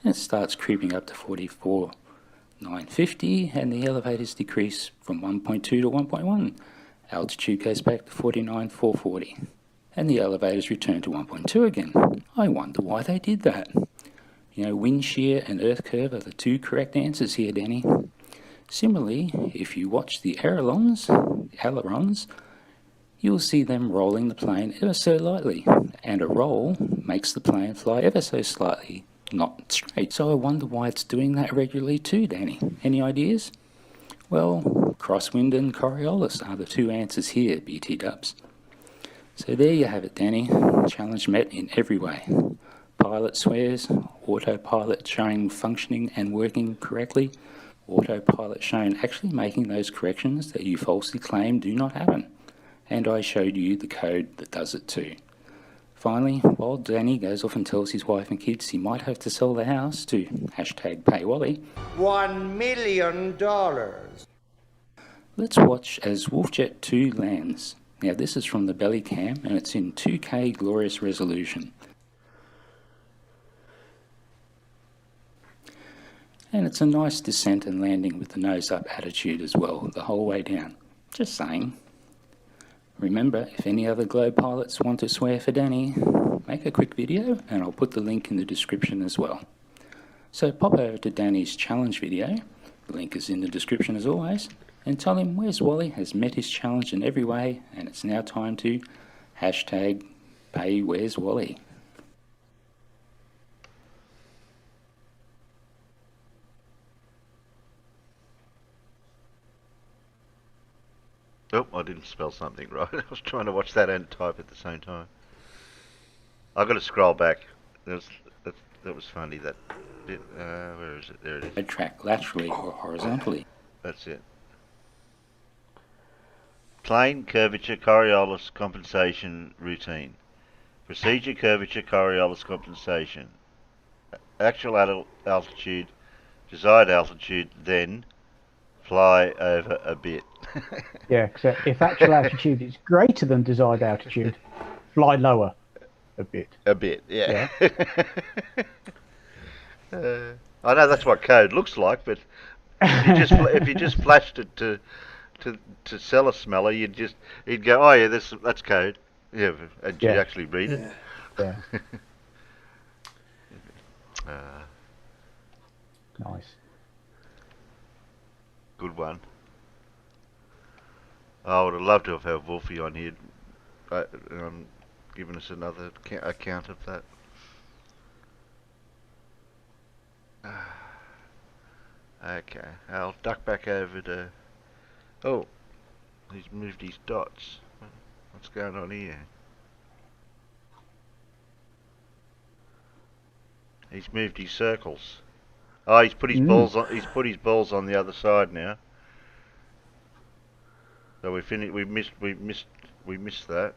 it starts creeping up to 44,950 and the elevators decrease from 1.2 to 1.1. Altitude goes back to 49,440 and the elevators return to 1.2 again. I wonder why they did that. Wind shear and earth curve are the two correct answers here, Danny. Similarly, if you watch the ailerons, you'll see them rolling the plane ever so lightly, and a roll makes the plane fly ever so slightly, not straight. So I wonder why it's doing that regularly too, Danny. Any ideas? Well, crosswind and Coriolis are the two answers here, BT dubs. So there you have it, Danny. Challenge met in every way. Pilot swears, autopilot showing functioning and working correctly, autopilot shown actually making those corrections that you falsely claim do not happen. And I showed you the code that does it too. Finally, while Danny goes off and tells his wife and kids he might have to sell the house to #PayWally, $1 million. let's watch as Wolfjet 2 lands. Now this is from the belly cam and it's in 2K glorious resolution. And it's a nice descent and landing with the nose up attitude as well, the whole way down. Just saying. Remember, if any other Globe pilots want to swear for Danny, make a quick video and I'll put the link in the description as well. So pop over to Danny's challenge video, the link is in the description as always, and tell him Where's Wally has met his challenge in every way and it's now time to #pay Where's Wally. Oh, I didn't spell something right. I was trying to watch that and type at the same time. I've got to scroll back. That was funny, that bit. Where is it? There it is. A track laterally or horizontally. That's it. Plane curvature Coriolis compensation routine. Procedure curvature Coriolis compensation. Actual altitude, desired altitude, then fly over a bit. Yeah, because if actual altitude is greater than desired altitude, fly lower a bit. A bit, yeah. I know that's what code looks like, but if you just flashed it to sell a smeller, he'd go, oh yeah, that's code. Yeah, and you actually read it. Yeah. Nice. Good one. I would have loved to have had Wolfie on here, giving us another account of that. Okay, I'll duck back over to... Oh, he's moved his dots. What's going on here? He's moved his circles. Oh, he's put his balls on. He's put his balls on the other side now. So we finished. We missed that.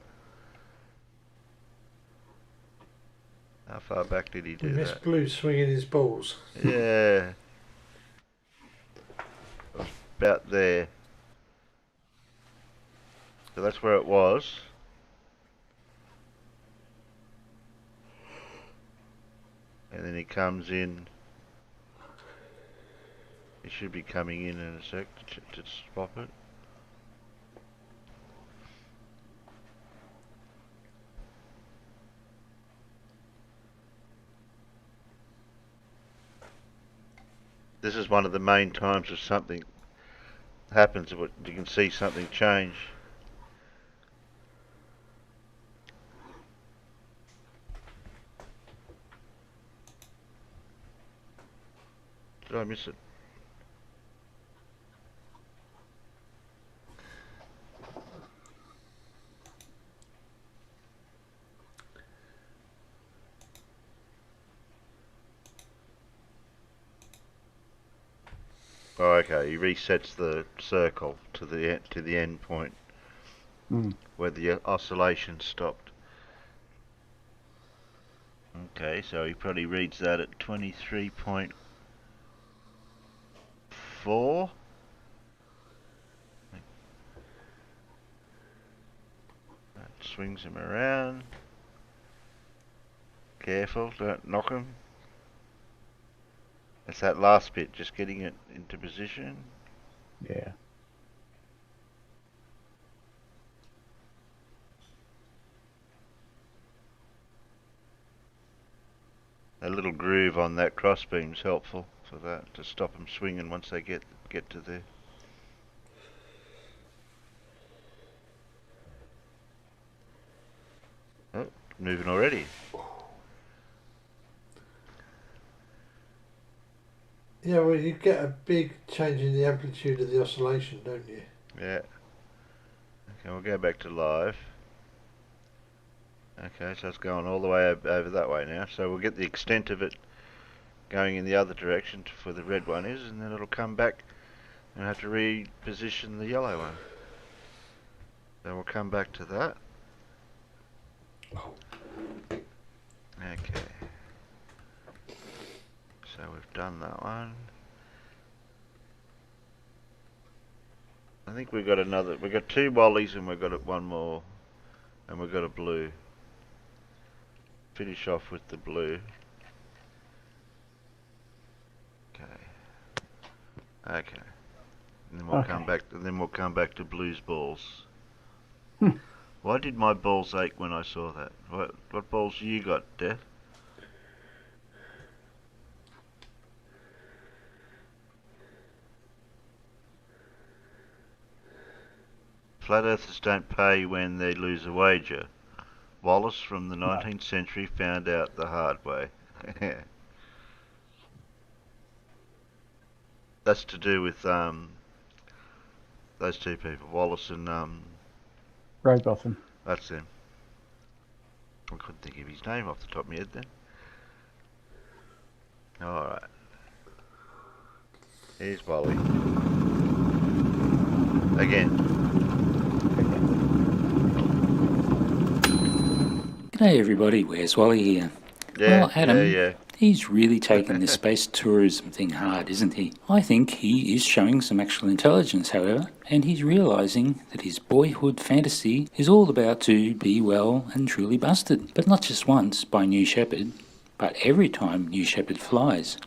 How far back did he do that? Missed Blue swinging his balls. Yeah. About there. So that's where it was. And then he comes in. He should be coming in a sec to swap it. This is one of the main times if something happens, you can see something change. Did I miss it? Oh, okay. He resets the circle to the end point where the oscillation stopped. Okay, so he probably reads that at 23.4. That swings him around. Careful, don't knock him. It's that last bit, just getting it into position. Yeah. A little groove on that crossbeam's helpful for that, to stop them swinging once they get to there. Oh, moving already. Yeah, well, you get a big change in the amplitude of the oscillation, don't you? Yeah. Okay, we'll go back to live. Okay, so it's going all the way over that way now. So we'll get the extent of it going in the other direction for the red one is, and then it'll come back and have to reposition the yellow one. So we'll come back to that. on that one. I think we've got another. We've got 2 Wallies and we've got one more. And we've got a blue. Finish off with the blue. Okay. And then we'll come back. And then we'll come back to blues balls. Why did my balls ache when I saw that? What balls you got, Death? Flat earthers don't pay when they lose a wager. Wallace from the 19th century found out the hard way. That's to do with those 2 people, Wallace and Rowbotham. That's him. I couldn't think of his name off the top of my head then. Alright. Here's Wally. Again. G'day everybody, where's Wally here? Yeah, well, Adam, yeah. He's really taken this space tourism thing hard, isn't he? I think he is showing some actual intelligence, however, and he's realising that his boyhood fantasy is all about to be well and truly busted. But not just once by New Shepard, but every time New Shepard flies.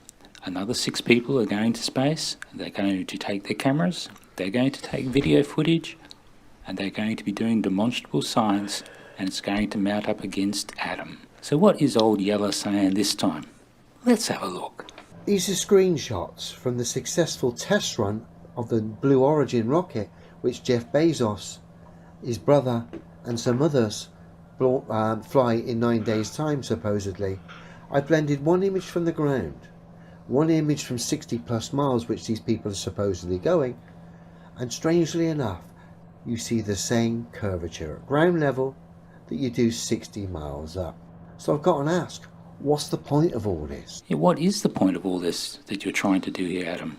Another 6 people are going to space, they're going to take their cameras, they're going to take video footage, and they're going to be doing demonstrable science, and it's going to mount up against Adam. So what is old Yeller saying this time? Let's have a look. These are screenshots from the successful test run of the Blue Origin rocket, which Jeff Bezos, his brother, and some others fly in 9 days' time, supposedly. I blended one image from the ground, one image from 60 plus miles, which these people are supposedly going, and strangely enough, you see the same curvature at ground level that you do 60 miles up. So I've got to ask, what's the point of all this? Yeah, what is the point of all this that you're trying to do here, Adam?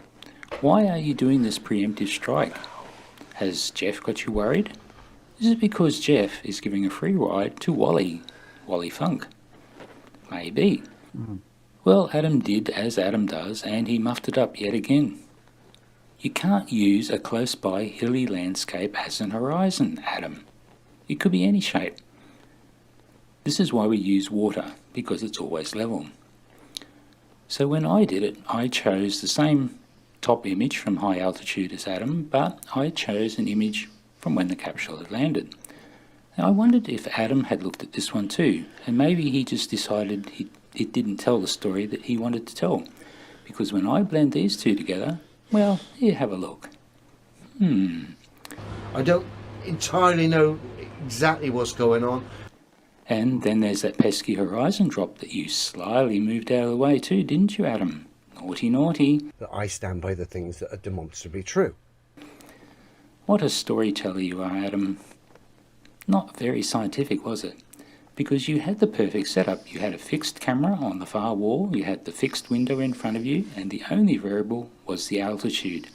Why are you doing this preemptive strike? Has Jeff got you worried? Is it because Jeff is giving a free ride to Wally Funk? Maybe. Well, Adam did as Adam does, and he muffed it up yet again. You can't use a close-by hilly landscape as an horizon, Adam. It could be any shape. This is why we use water, because it's always level. So when I did it, I chose the same top image from high altitude as Adam, but I chose an image from when the capsule had landed. Now I wondered if Adam had looked at this one too, and maybe he just decided it didn't tell the story that he wanted to tell. Because when I blend these two together, well, here, have a look. I don't entirely know exactly what's going on. And then there's that pesky horizon drop that you slyly moved out of the way too, didn't you, Adam? Naughty, naughty. That I stand by the things that are demonstrably true. What a storyteller you are, Adam. Not very scientific, was it? Because you had the perfect setup. You had a fixed camera on the far wall, you had the fixed window in front of you, and the only variable was the altitude.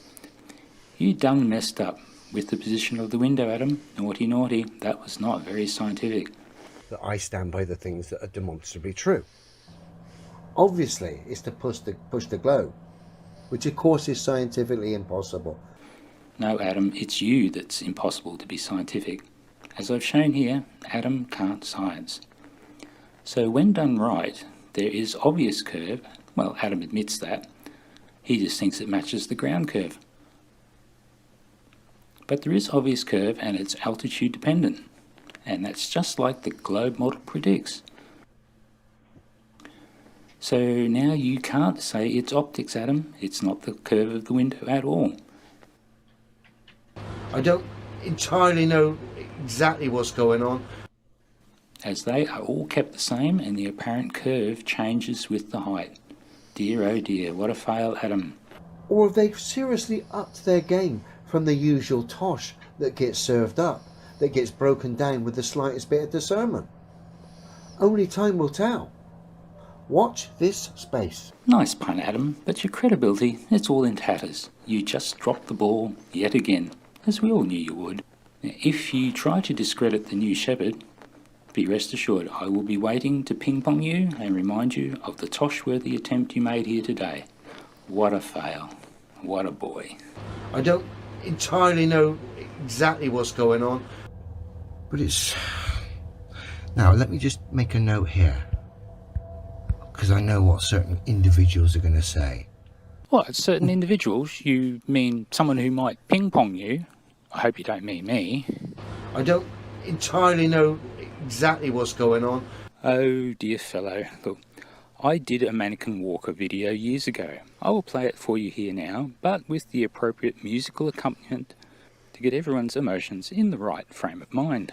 You done messed up with the position of the window, Adam. Naughty, naughty. That was not very scientific. That I stand by the things that are demonstrably true. Obviously, it's to push the globe, which of course is scientifically impossible. No, Adam, it's you that's impossible to be scientific. As I've shown here, Adam can't science. So when done right, there is obvious curve. Well, Adam admits that. He just thinks it matches the ground curve. But there is obvious curve and it's altitude dependent. And that's just like the globe model predicts. So now you can't say it's optics, Adam. It's not the curve of the window at all. I don't entirely know exactly what's going on. As they are all kept the same and the apparent curve changes with the height. Dear oh dear, what a fail, Adam. Or have they seriously upped their game from the usual tosh that gets served up, that gets broken down with the slightest bit of discernment? Only time will tell. Watch this space. Nice pun, Adam, but your credibility, it's all in tatters. You just dropped the ball yet again, as we all knew you would. Now, if you try to discredit the New Shepard, be rest assured I will be waiting to ping-pong you and remind you of the tosh-worthy attempt you made here today. What a fail. What a boy. I don't entirely know exactly what's going on, but it's... Now, let me just make a note here, because I know what certain individuals are going to say. What, certain individuals? You mean someone who might ping-pong you? I hope you don't mean me. I don't entirely know exactly what's going on. Oh, dear fellow. Look, I did a mannequin walker video years ago. I will play it for you here now, but with the appropriate musical accompaniment to get everyone's emotions in the right frame of mind.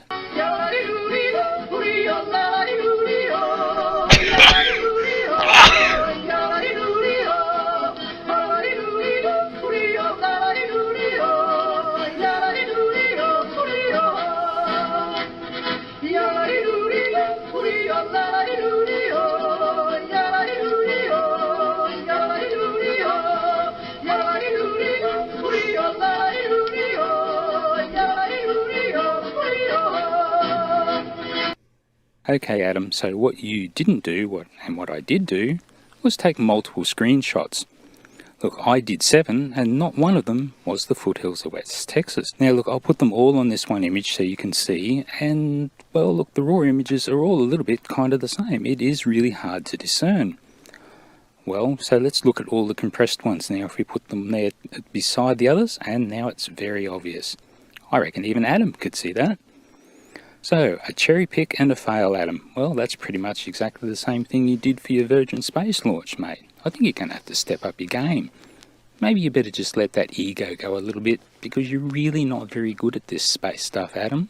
Okay, Adam, so what you didn't do, and what I did do, was take multiple screenshots. Look, I did 7, and not one of them was the foothills of West Texas. Now, look, I'll put them all on this one image so you can see, and, well, look, the raw images are all a little bit kind of the same. It is really hard to discern. Well, so let's look at all the compressed ones now. If we put them there beside the others, and now it's very obvious. I reckon even Adam could see that. So, a cherry pick and a fail, Adam. Well, that's pretty much exactly the same thing you did for your Virgin space launch, mate. I think you're going to have to step up your game. Maybe you better just let that ego go a little bit, because you're really not very good at this space stuff, Adam.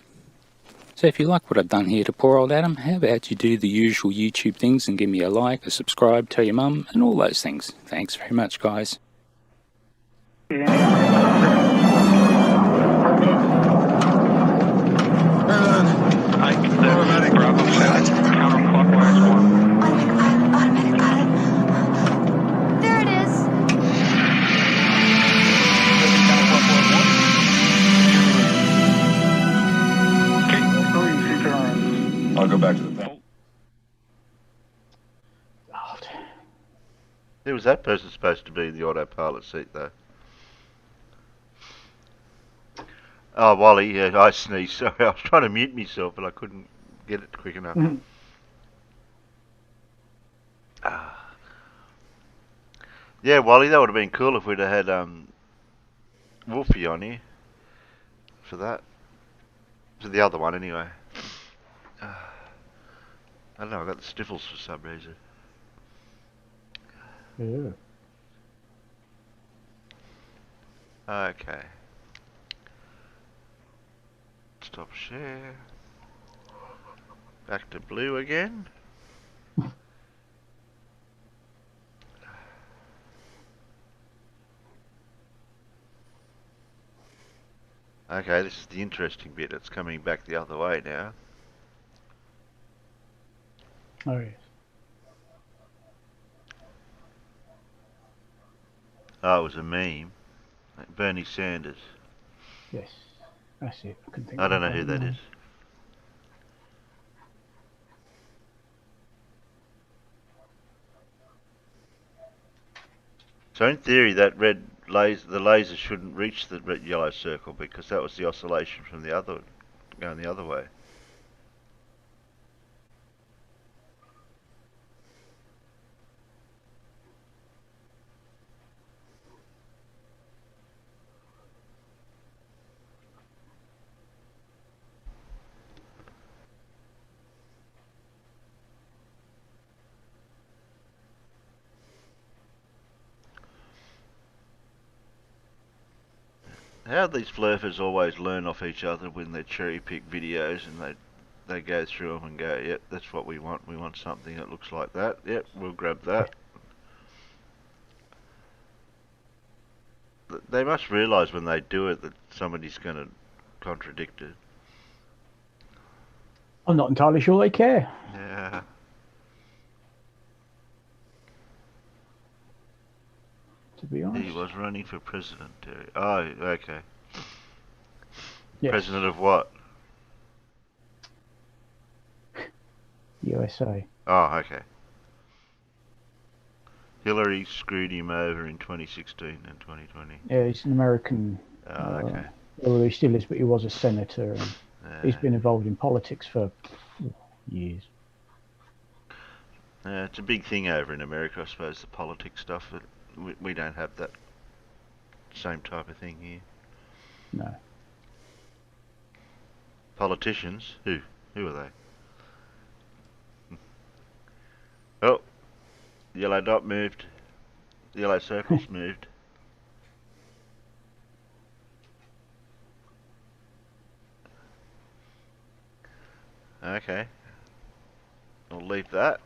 So if you like what I've done here to poor old Adam, how about you do the usual YouTube things and give me a like, a subscribe, tell your mum, and all those things. Thanks very much, guys. Automatic Bravo 7, counterclockwise 1. Automatic pilot. There it is. I'll go back to the panel. Who was that person supposed to be in the autopilot seat, though? Oh, Wally, yeah, I sneezed. Sorry, I was trying to mute myself, but I couldn't get it quick enough. Yeah, Wally, that would have been cool if we'd have had Wolfie on here for that. For the other one, anyway. I don't know, I got the sniffles for some reason. Yeah. Okay. Stop share. Back to blue again. Okay, this is the interesting bit. It's coming back the other way now. Oh, yes. Oh, it was a meme. Like Bernie Sanders. Yes, that's it. I don't know who that is. So in theory, that red laser, the laser shouldn't reach the red yellow circle because that was the oscillation from the other, going the other way. How these flurfers always learn off each other when they cherry pick videos and they go through them and go, yep, that's what we want. We want something that looks like that. Yep, we'll grab that. They must realise when they do it that somebody's going to contradict it. I'm not entirely sure they care. Yeah. To be honest. He was running for president, Terry. Oh, okay. Yes. President of what? USA. Oh, okay. Hillary screwed him over in 2016 and 2020. Yeah, he's an American. Okay. Well, he still is, but he was a senator, and he's been involved in politics for years. It's a big thing over in America, I suppose, the politics stuff. But we don't have that same type of thing here. No. Politicians? Who are they? Oh, yellow dot moved. Yellow circles moved. Okay. I'll leave that.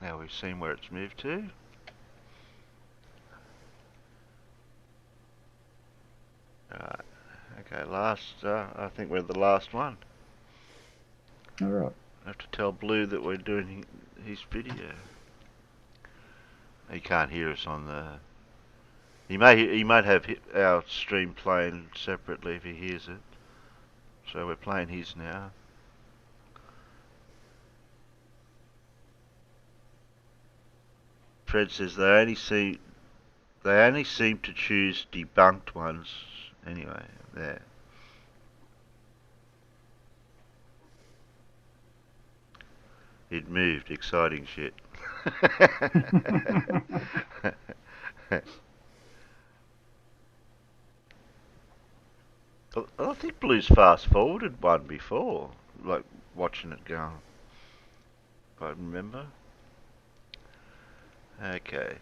Now we've seen where it's moved to. Alright. Okay, last, I think we're the last one. Alright. I have to tell Blue that we're doing his video. He can't hear us on the... He might have our stream playing separately if he hears it. So we're playing his now. Fred says they only seem to choose debunked ones. Anyway, there. It moved. Exciting shit. I think Blue's fast forwarded one before, like watching it go. If I remember. Okay.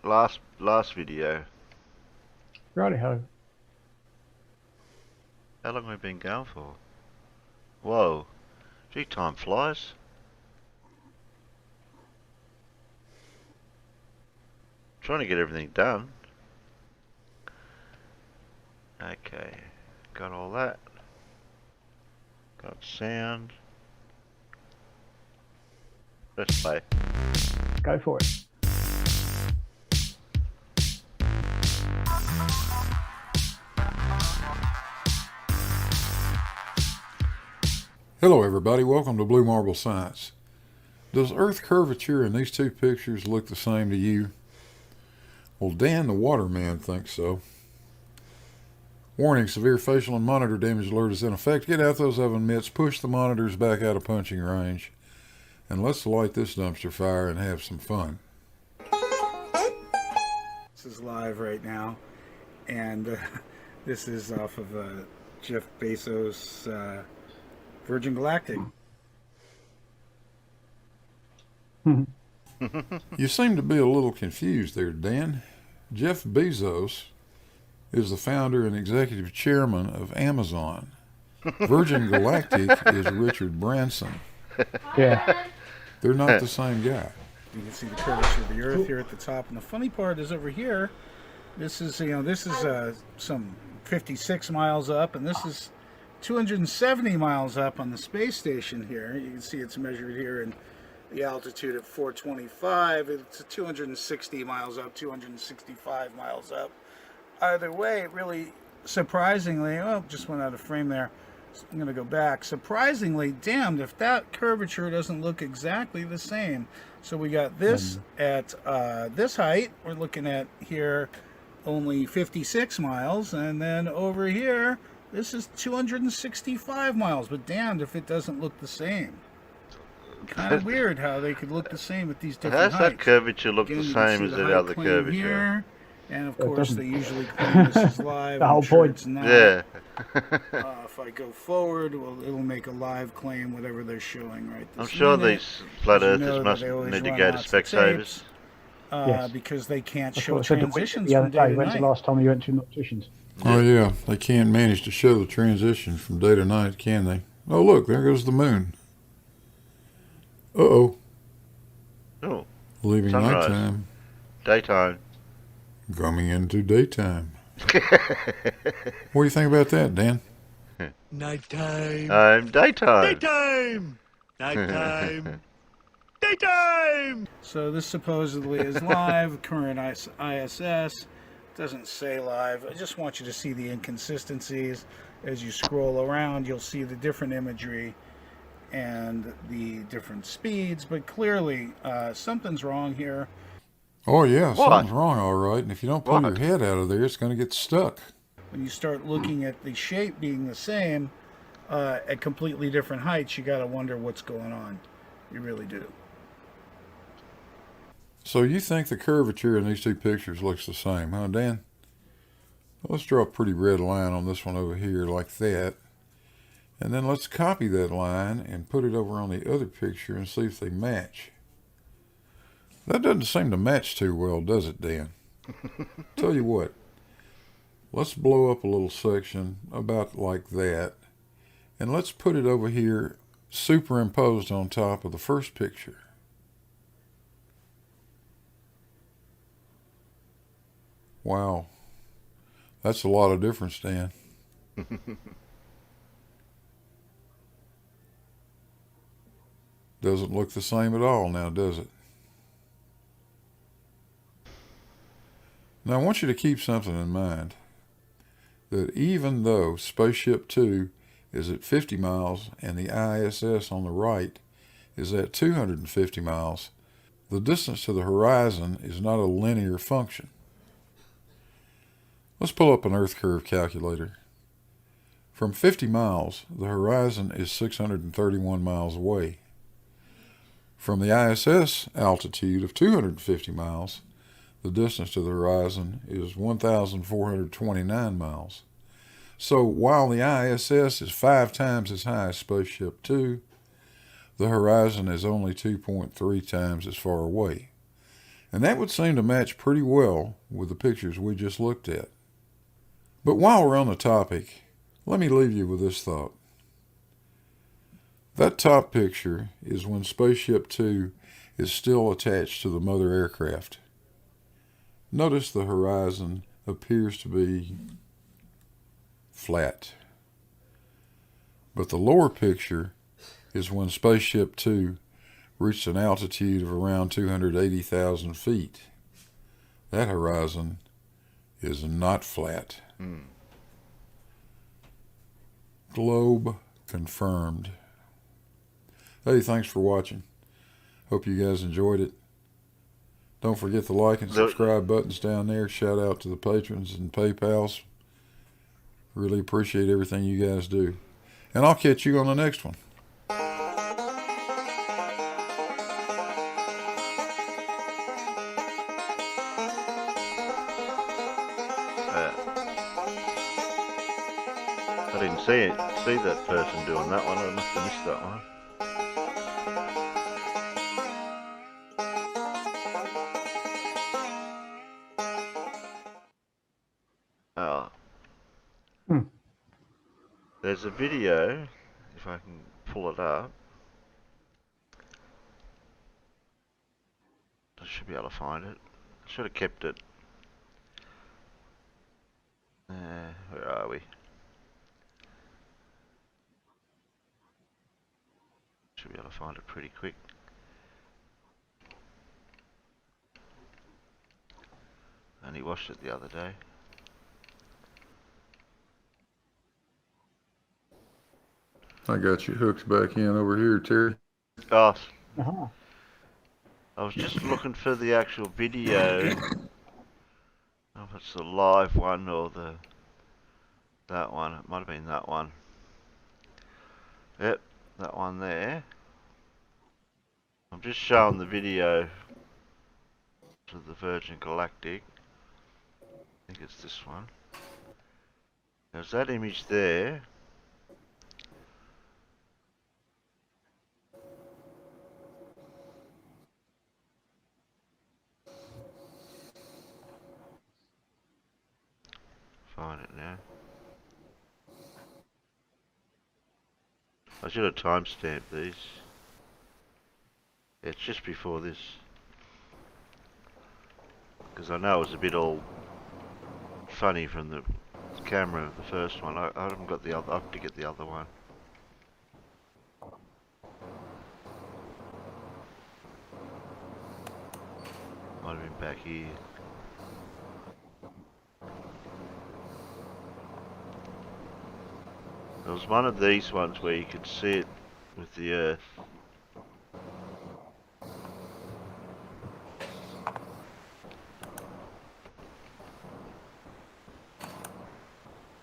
Last video. Righty-ho. How long have we been going for? Whoa. Gee, time flies. Trying to get everything done. Okay. Got all that. Got sound. Let's play. Go for it. Hello everybody, welcome to Blue Marble Science. Does Earth curvature in these two pictures look the same to you? Well, Dan the Waterman thinks so. Warning, severe facial and monitor damage alert is in effect. Get out those oven mitts, push the monitors back out of punching range, and let's light this dumpster fire and have some fun. This is live right now, and this is off of Jeff Bezos' Virgin Galactic. You seem to be a little confused there, Dan. Jeff Bezos is the founder and executive chairman of Amazon. Virgin Galactic is Richard Branson. Yeah. They're not the same guy. You can see the curvature of the Earth here at the top, and the funny part is over here. This is some 56 miles up, and this is 270 miles up on the space station here. You can see it's measured here in the altitude at 425. It's 260 miles up, 265 miles up. Either way, it really surprisingly, oh, just went out of frame there. So I'm going to go back. Surprisingly, damned if that curvature doesn't look exactly the same. So we got this at this height. We're looking at here only 56 miles. And then over here, this is 265 miles. But damned if it doesn't look the same. Kind of weird how they could look the same at these different heights. How's that curvature look the same as the other curvature? Here. And of course, they usually claim this is live. The whole point. It's not. Yeah. If I go forward, well, it'll make a live claim, whatever they're showing right this I'm sure minute. these flat As you earthers know, must they always need to run go to lots of Specsavers. tapes, Yes. because they can't That's show what I said transitions the from other day day. to When's the night. last time you went to an optician's? Oh yeah, they can't manage to show the transition from day to night, can they? Oh look, there goes the moon. Uh-oh. Oh. Leaving Sunrise. nighttime. Daytime. Coming into daytime. What do you think about that, Dan? Nighttime. Daytime. Daytime. Nighttime. Daytime. So this supposedly is live. Current ISS doesn't say live. I just want you to see the inconsistencies. As you scroll around, you'll see the different imagery. and the different speeds, but clearly something's wrong here. Oh, yeah, What? something's wrong, all right. And if you don't pull your What? head out of there, it's going to get stuck. When you start looking at the shape being the same at completely different heights, you got to wonder what's going on. You really do. So you think the curvature in these two pictures looks the same, huh, Dan? Well, let's draw a pretty red line on this one over here like that. And then let's copy that line and put it over on the other picture and see if they match. That doesn't seem to match too well, does it, Dan? Tell you what, let's blow up a little section about like that, and let's put it over here superimposed on top of the first picture. Wow, that's a lot of difference, Dan. Doesn't look the same at all now, does it? Now, I want you to keep something in mind, that even though Spaceship Two is at 50 miles and the ISS on the right is at 250 miles, the distance to the horizon is not a linear function. Let's pull up an Earth curve calculator. From 50 miles, the horizon is 631 miles away. From the ISS altitude of 250 miles, the distance to the horizon is 1,429 miles. So while the ISS is 5 times as high as Spaceship Two, the horizon is only 2.3 times as far away. And that would seem to match pretty well with the pictures we just looked at. But while we're on the topic, let me leave you with this thought. That top picture is when Spaceship Two is still attached to the mother aircraft. Notice the horizon appears to be flat. But the lower picture is when Spaceship Two reached an altitude of around 280,000 feet. That horizon is not flat. Globe confirmed. Hey, thanks for watching. Hope you guys enjoyed it. Don't forget the like and subscribe buttons down there. Shout out to the patrons and PayPals. Really appreciate everything you guys do. And I'll catch you on the next one. I didn't see that person doing that one. I must have missed that one. Oh. There's a video, if I can pull it up. I should be able to find it. I should have kept it. Where are we? Should be able to find it pretty quick. Only watched it the other day. I got you hooked back in over here, Terry. Oh. I was just looking for the actual video. I don't know if it's the live one or that one. It might have been that one. Yep, that one there. I'm just showing the video to the Virgin Galactic. I think it's this one. There's that image there. Find it now. I should have timestamped these. Yeah, it's just before this. Because I know it was a bit all funny from the camera of the first one. I haven't got the other. I have to get the other one. Might have been back here. There was one of these ones where you could see it with the Earth.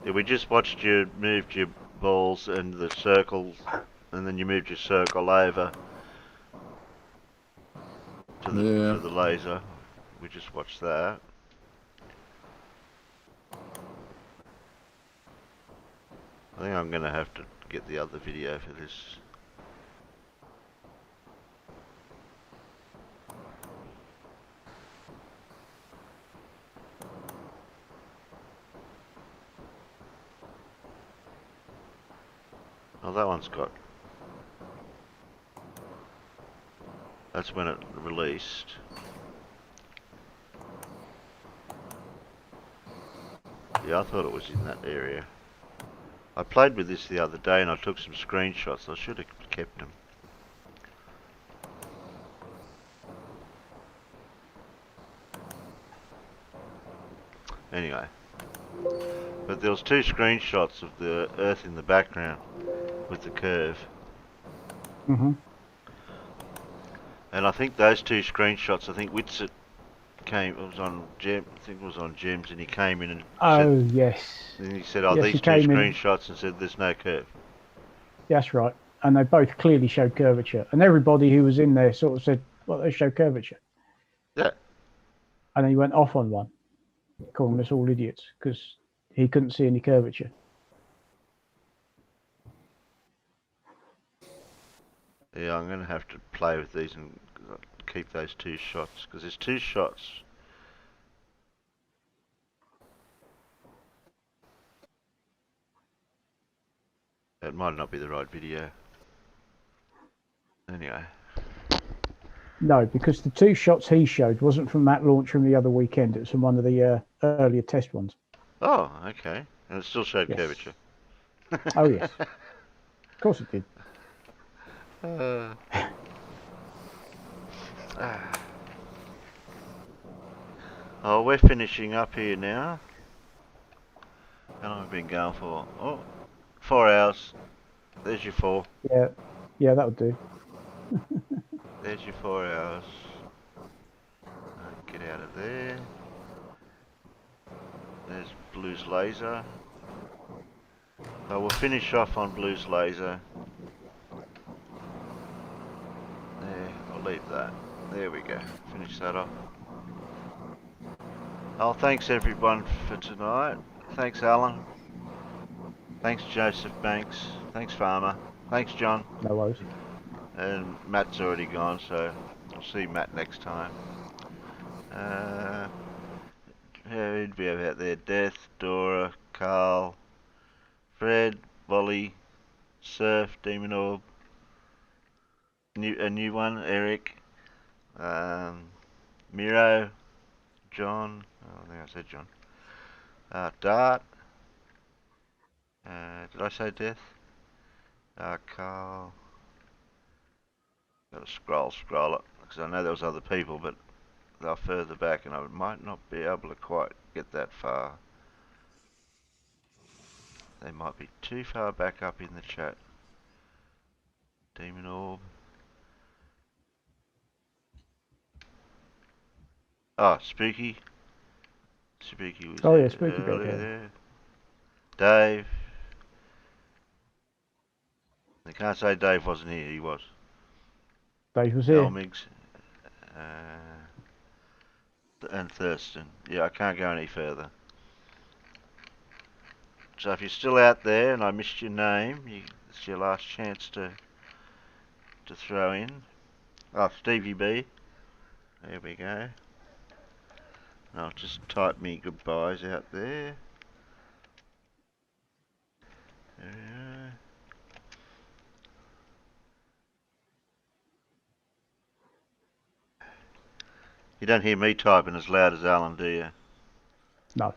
Yeah, we just watched you moved your balls and the circles, and then you moved your circle over to the laser. We just watched that. I think I'm gonna have to get the other video for this. Oh, that one's got... That's when it released. Yeah, I thought it was in that area. I played with this the other day and I took some screenshots. I should have kept them. Anyway. But there was 2 screenshots of the Earth in the background with the curve. Mm-hmm. And I think those 2 screenshots, I think Witsit was on Gems, and he came in and said, yes. And he said, oh, Yes, these he 2 came in. screenshots, and said there's no curve. That's right. And they both clearly showed curvature. And everybody who was in there sort of said, well, they show curvature. Yeah. And then he went off on one, calling us all idiots because he couldn't see any curvature. Yeah, I'm going to have to play with these and keep those 2 shots, because there's 2 shots. It might not be the right video. Anyway. No, because the 2 shots he showed wasn't from that launch from the other weekend. It was from one of the earlier test ones. Oh, okay. And it still showed Yes. curvature. Oh, yes. Of course it did. Oh, we're finishing up here now. How long have we been going for? Oh, 4 hours. There's your 4. Yeah, that would do. There's your 4 hours. Get out of there. There's Blue's laser. So we'll finish off on Blue's laser. There, I'll leave that. There we go. Finish that off. Oh, thanks everyone for tonight. Thanks Alan. Thanks Joseph Banks. Thanks Farmer. Thanks John. No worries. And Matt's already gone, so I'll see Matt next time. Who'd we have out there? Death, Dora, Carl, Fred, Wally, Surf, Demon Orb, a new one, Eric, Miro, John, oh, I think I said John, Dart, did I say Death? Carl, gotta scroll it, because I know there was other people, but they're further back and I might not be able to quite get that far. They might be too far back up in the chat. Demon Orb. Oh, Spooky. Spooky was yeah, Spooky earlier back there. there. Dave. They can't say Dave wasn't here, he was. Dave was here. Elmigs. And Thurston. Yeah, I can't go any further. So if you're still out there and I missed your name, it's your last chance to throw in. Oh, Stevie B. There we go. I'll just type me goodbyes out there. There we are. You don't hear me typing as loud as Alan, do you? No.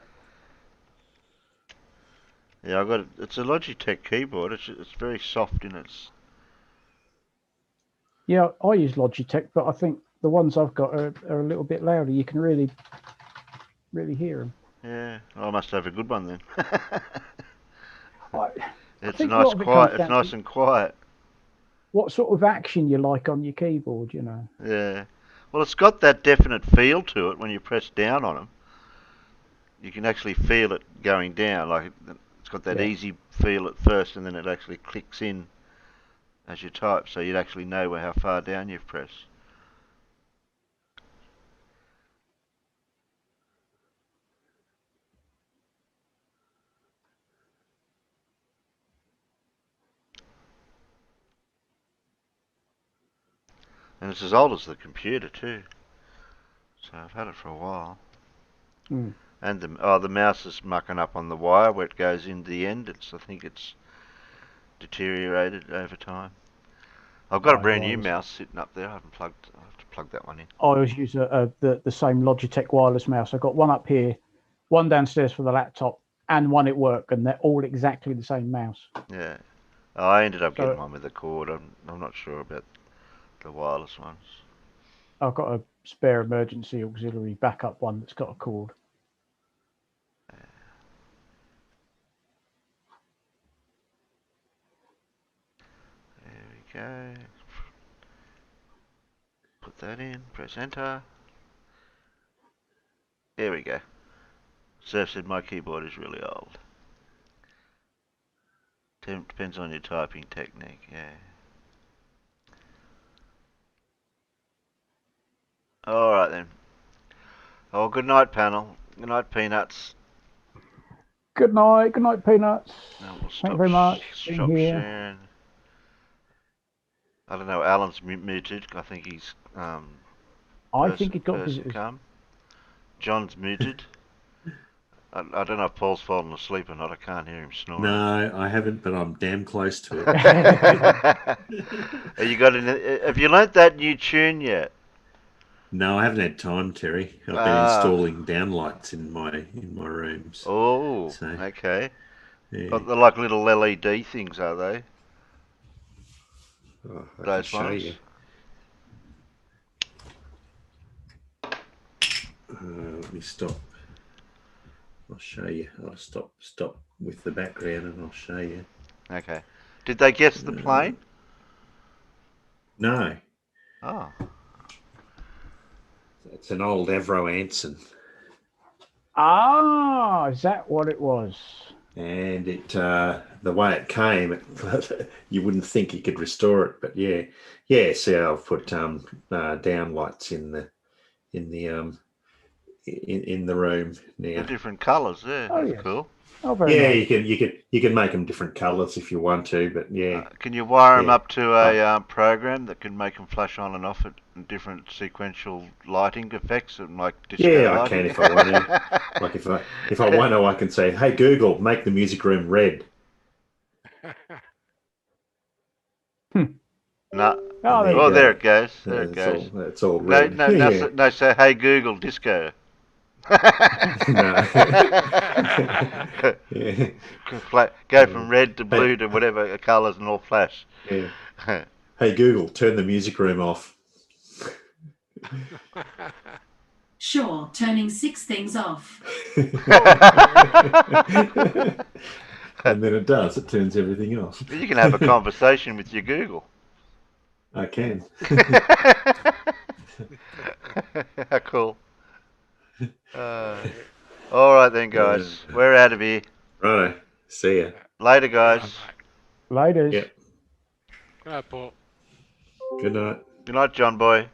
Yeah, it's a Logitech keyboard. It's very soft in its. Yeah, I use Logitech, but I think the ones I've got are a little bit louder. You can really hear them. Yeah, I must have a good one then. It's think nice, a lot of it quiet. comes It's down nice and quiet. what sort of action you like on your keyboard, you know. Yeah. Well, it's got that definite feel to it when you press down on them. You can actually feel it going down. Like it's got that easy feel at first, and then it actually clicks in as you type, so you'd actually know how far down you've pressed. And it's as old as the computer too. So I've had it for a while. Mm. And the mouse is mucking up on the wire where it goes into the end. I think it's deteriorated over time. I've got a brand new mouse sitting up there. I have to plug that one in. I always use the same Logitech wireless mouse. I've got one up here, one downstairs for the laptop, and one at work, and they're all exactly the same mouse. Yeah. I ended up getting one with a cord. I'm not sure about the wireless ones. I've got a spare emergency auxiliary backup one that's got a cord. There we go. Put that in, press enter. There we go. Surf said my keyboard is really old. Depends on your typing technique, yeah. Alright then. Oh, good night, panel. Good night, Peanuts. Good night, Peanuts. No, we'll Thank you very much for stop being here. sharing. I don't know, Alan's muted. I think he's I think he got visitors. John's muted. I don't know if Paul's fallen asleep or not. I can't hear him snoring. No, I haven't, but I'm damn close to it. Have you learnt that new tune yet? No, I haven't had time, Terry. I've been installing downlights in my rooms. Oh, so, okay. Yeah. They're like little LED things, are they? Oh, I Those can show ones? you. Let me stop. I'll show you. I'll stop with the background and I'll show you. Okay. Did they guess the plane? No. Oh. It's an old Avro Anson. Ah, is that what it was? And it, the way it came, you wouldn't think you could restore it, but yeah. See, I've put downlights in the room now. The different colours there. Oh, That's yes. cool. Oh, very nice. you can make them different colours if you want to, but yeah. Can you wire them up to a program that can make them flash on and off at different sequential lighting effects and like disco Yeah, I lighting? can if I want to. Like if I want to, I can say, "Hey Google, make the music room red." No. Oh, there it goes. There it goes. It's all red. No, say, hey Google, disco. No. Go from red to blue to whatever colours and all flash. Yeah. Hey Google, turn the music room off. Sure, turning 6 things off. And then it does. It turns everything off. You can have a conversation with your Google. I can. How cool. All right then, guys. We're out of here. Righto. See ya. Later, guys. Later. Yep. Good night, Paul. Good night. Good night, John boy.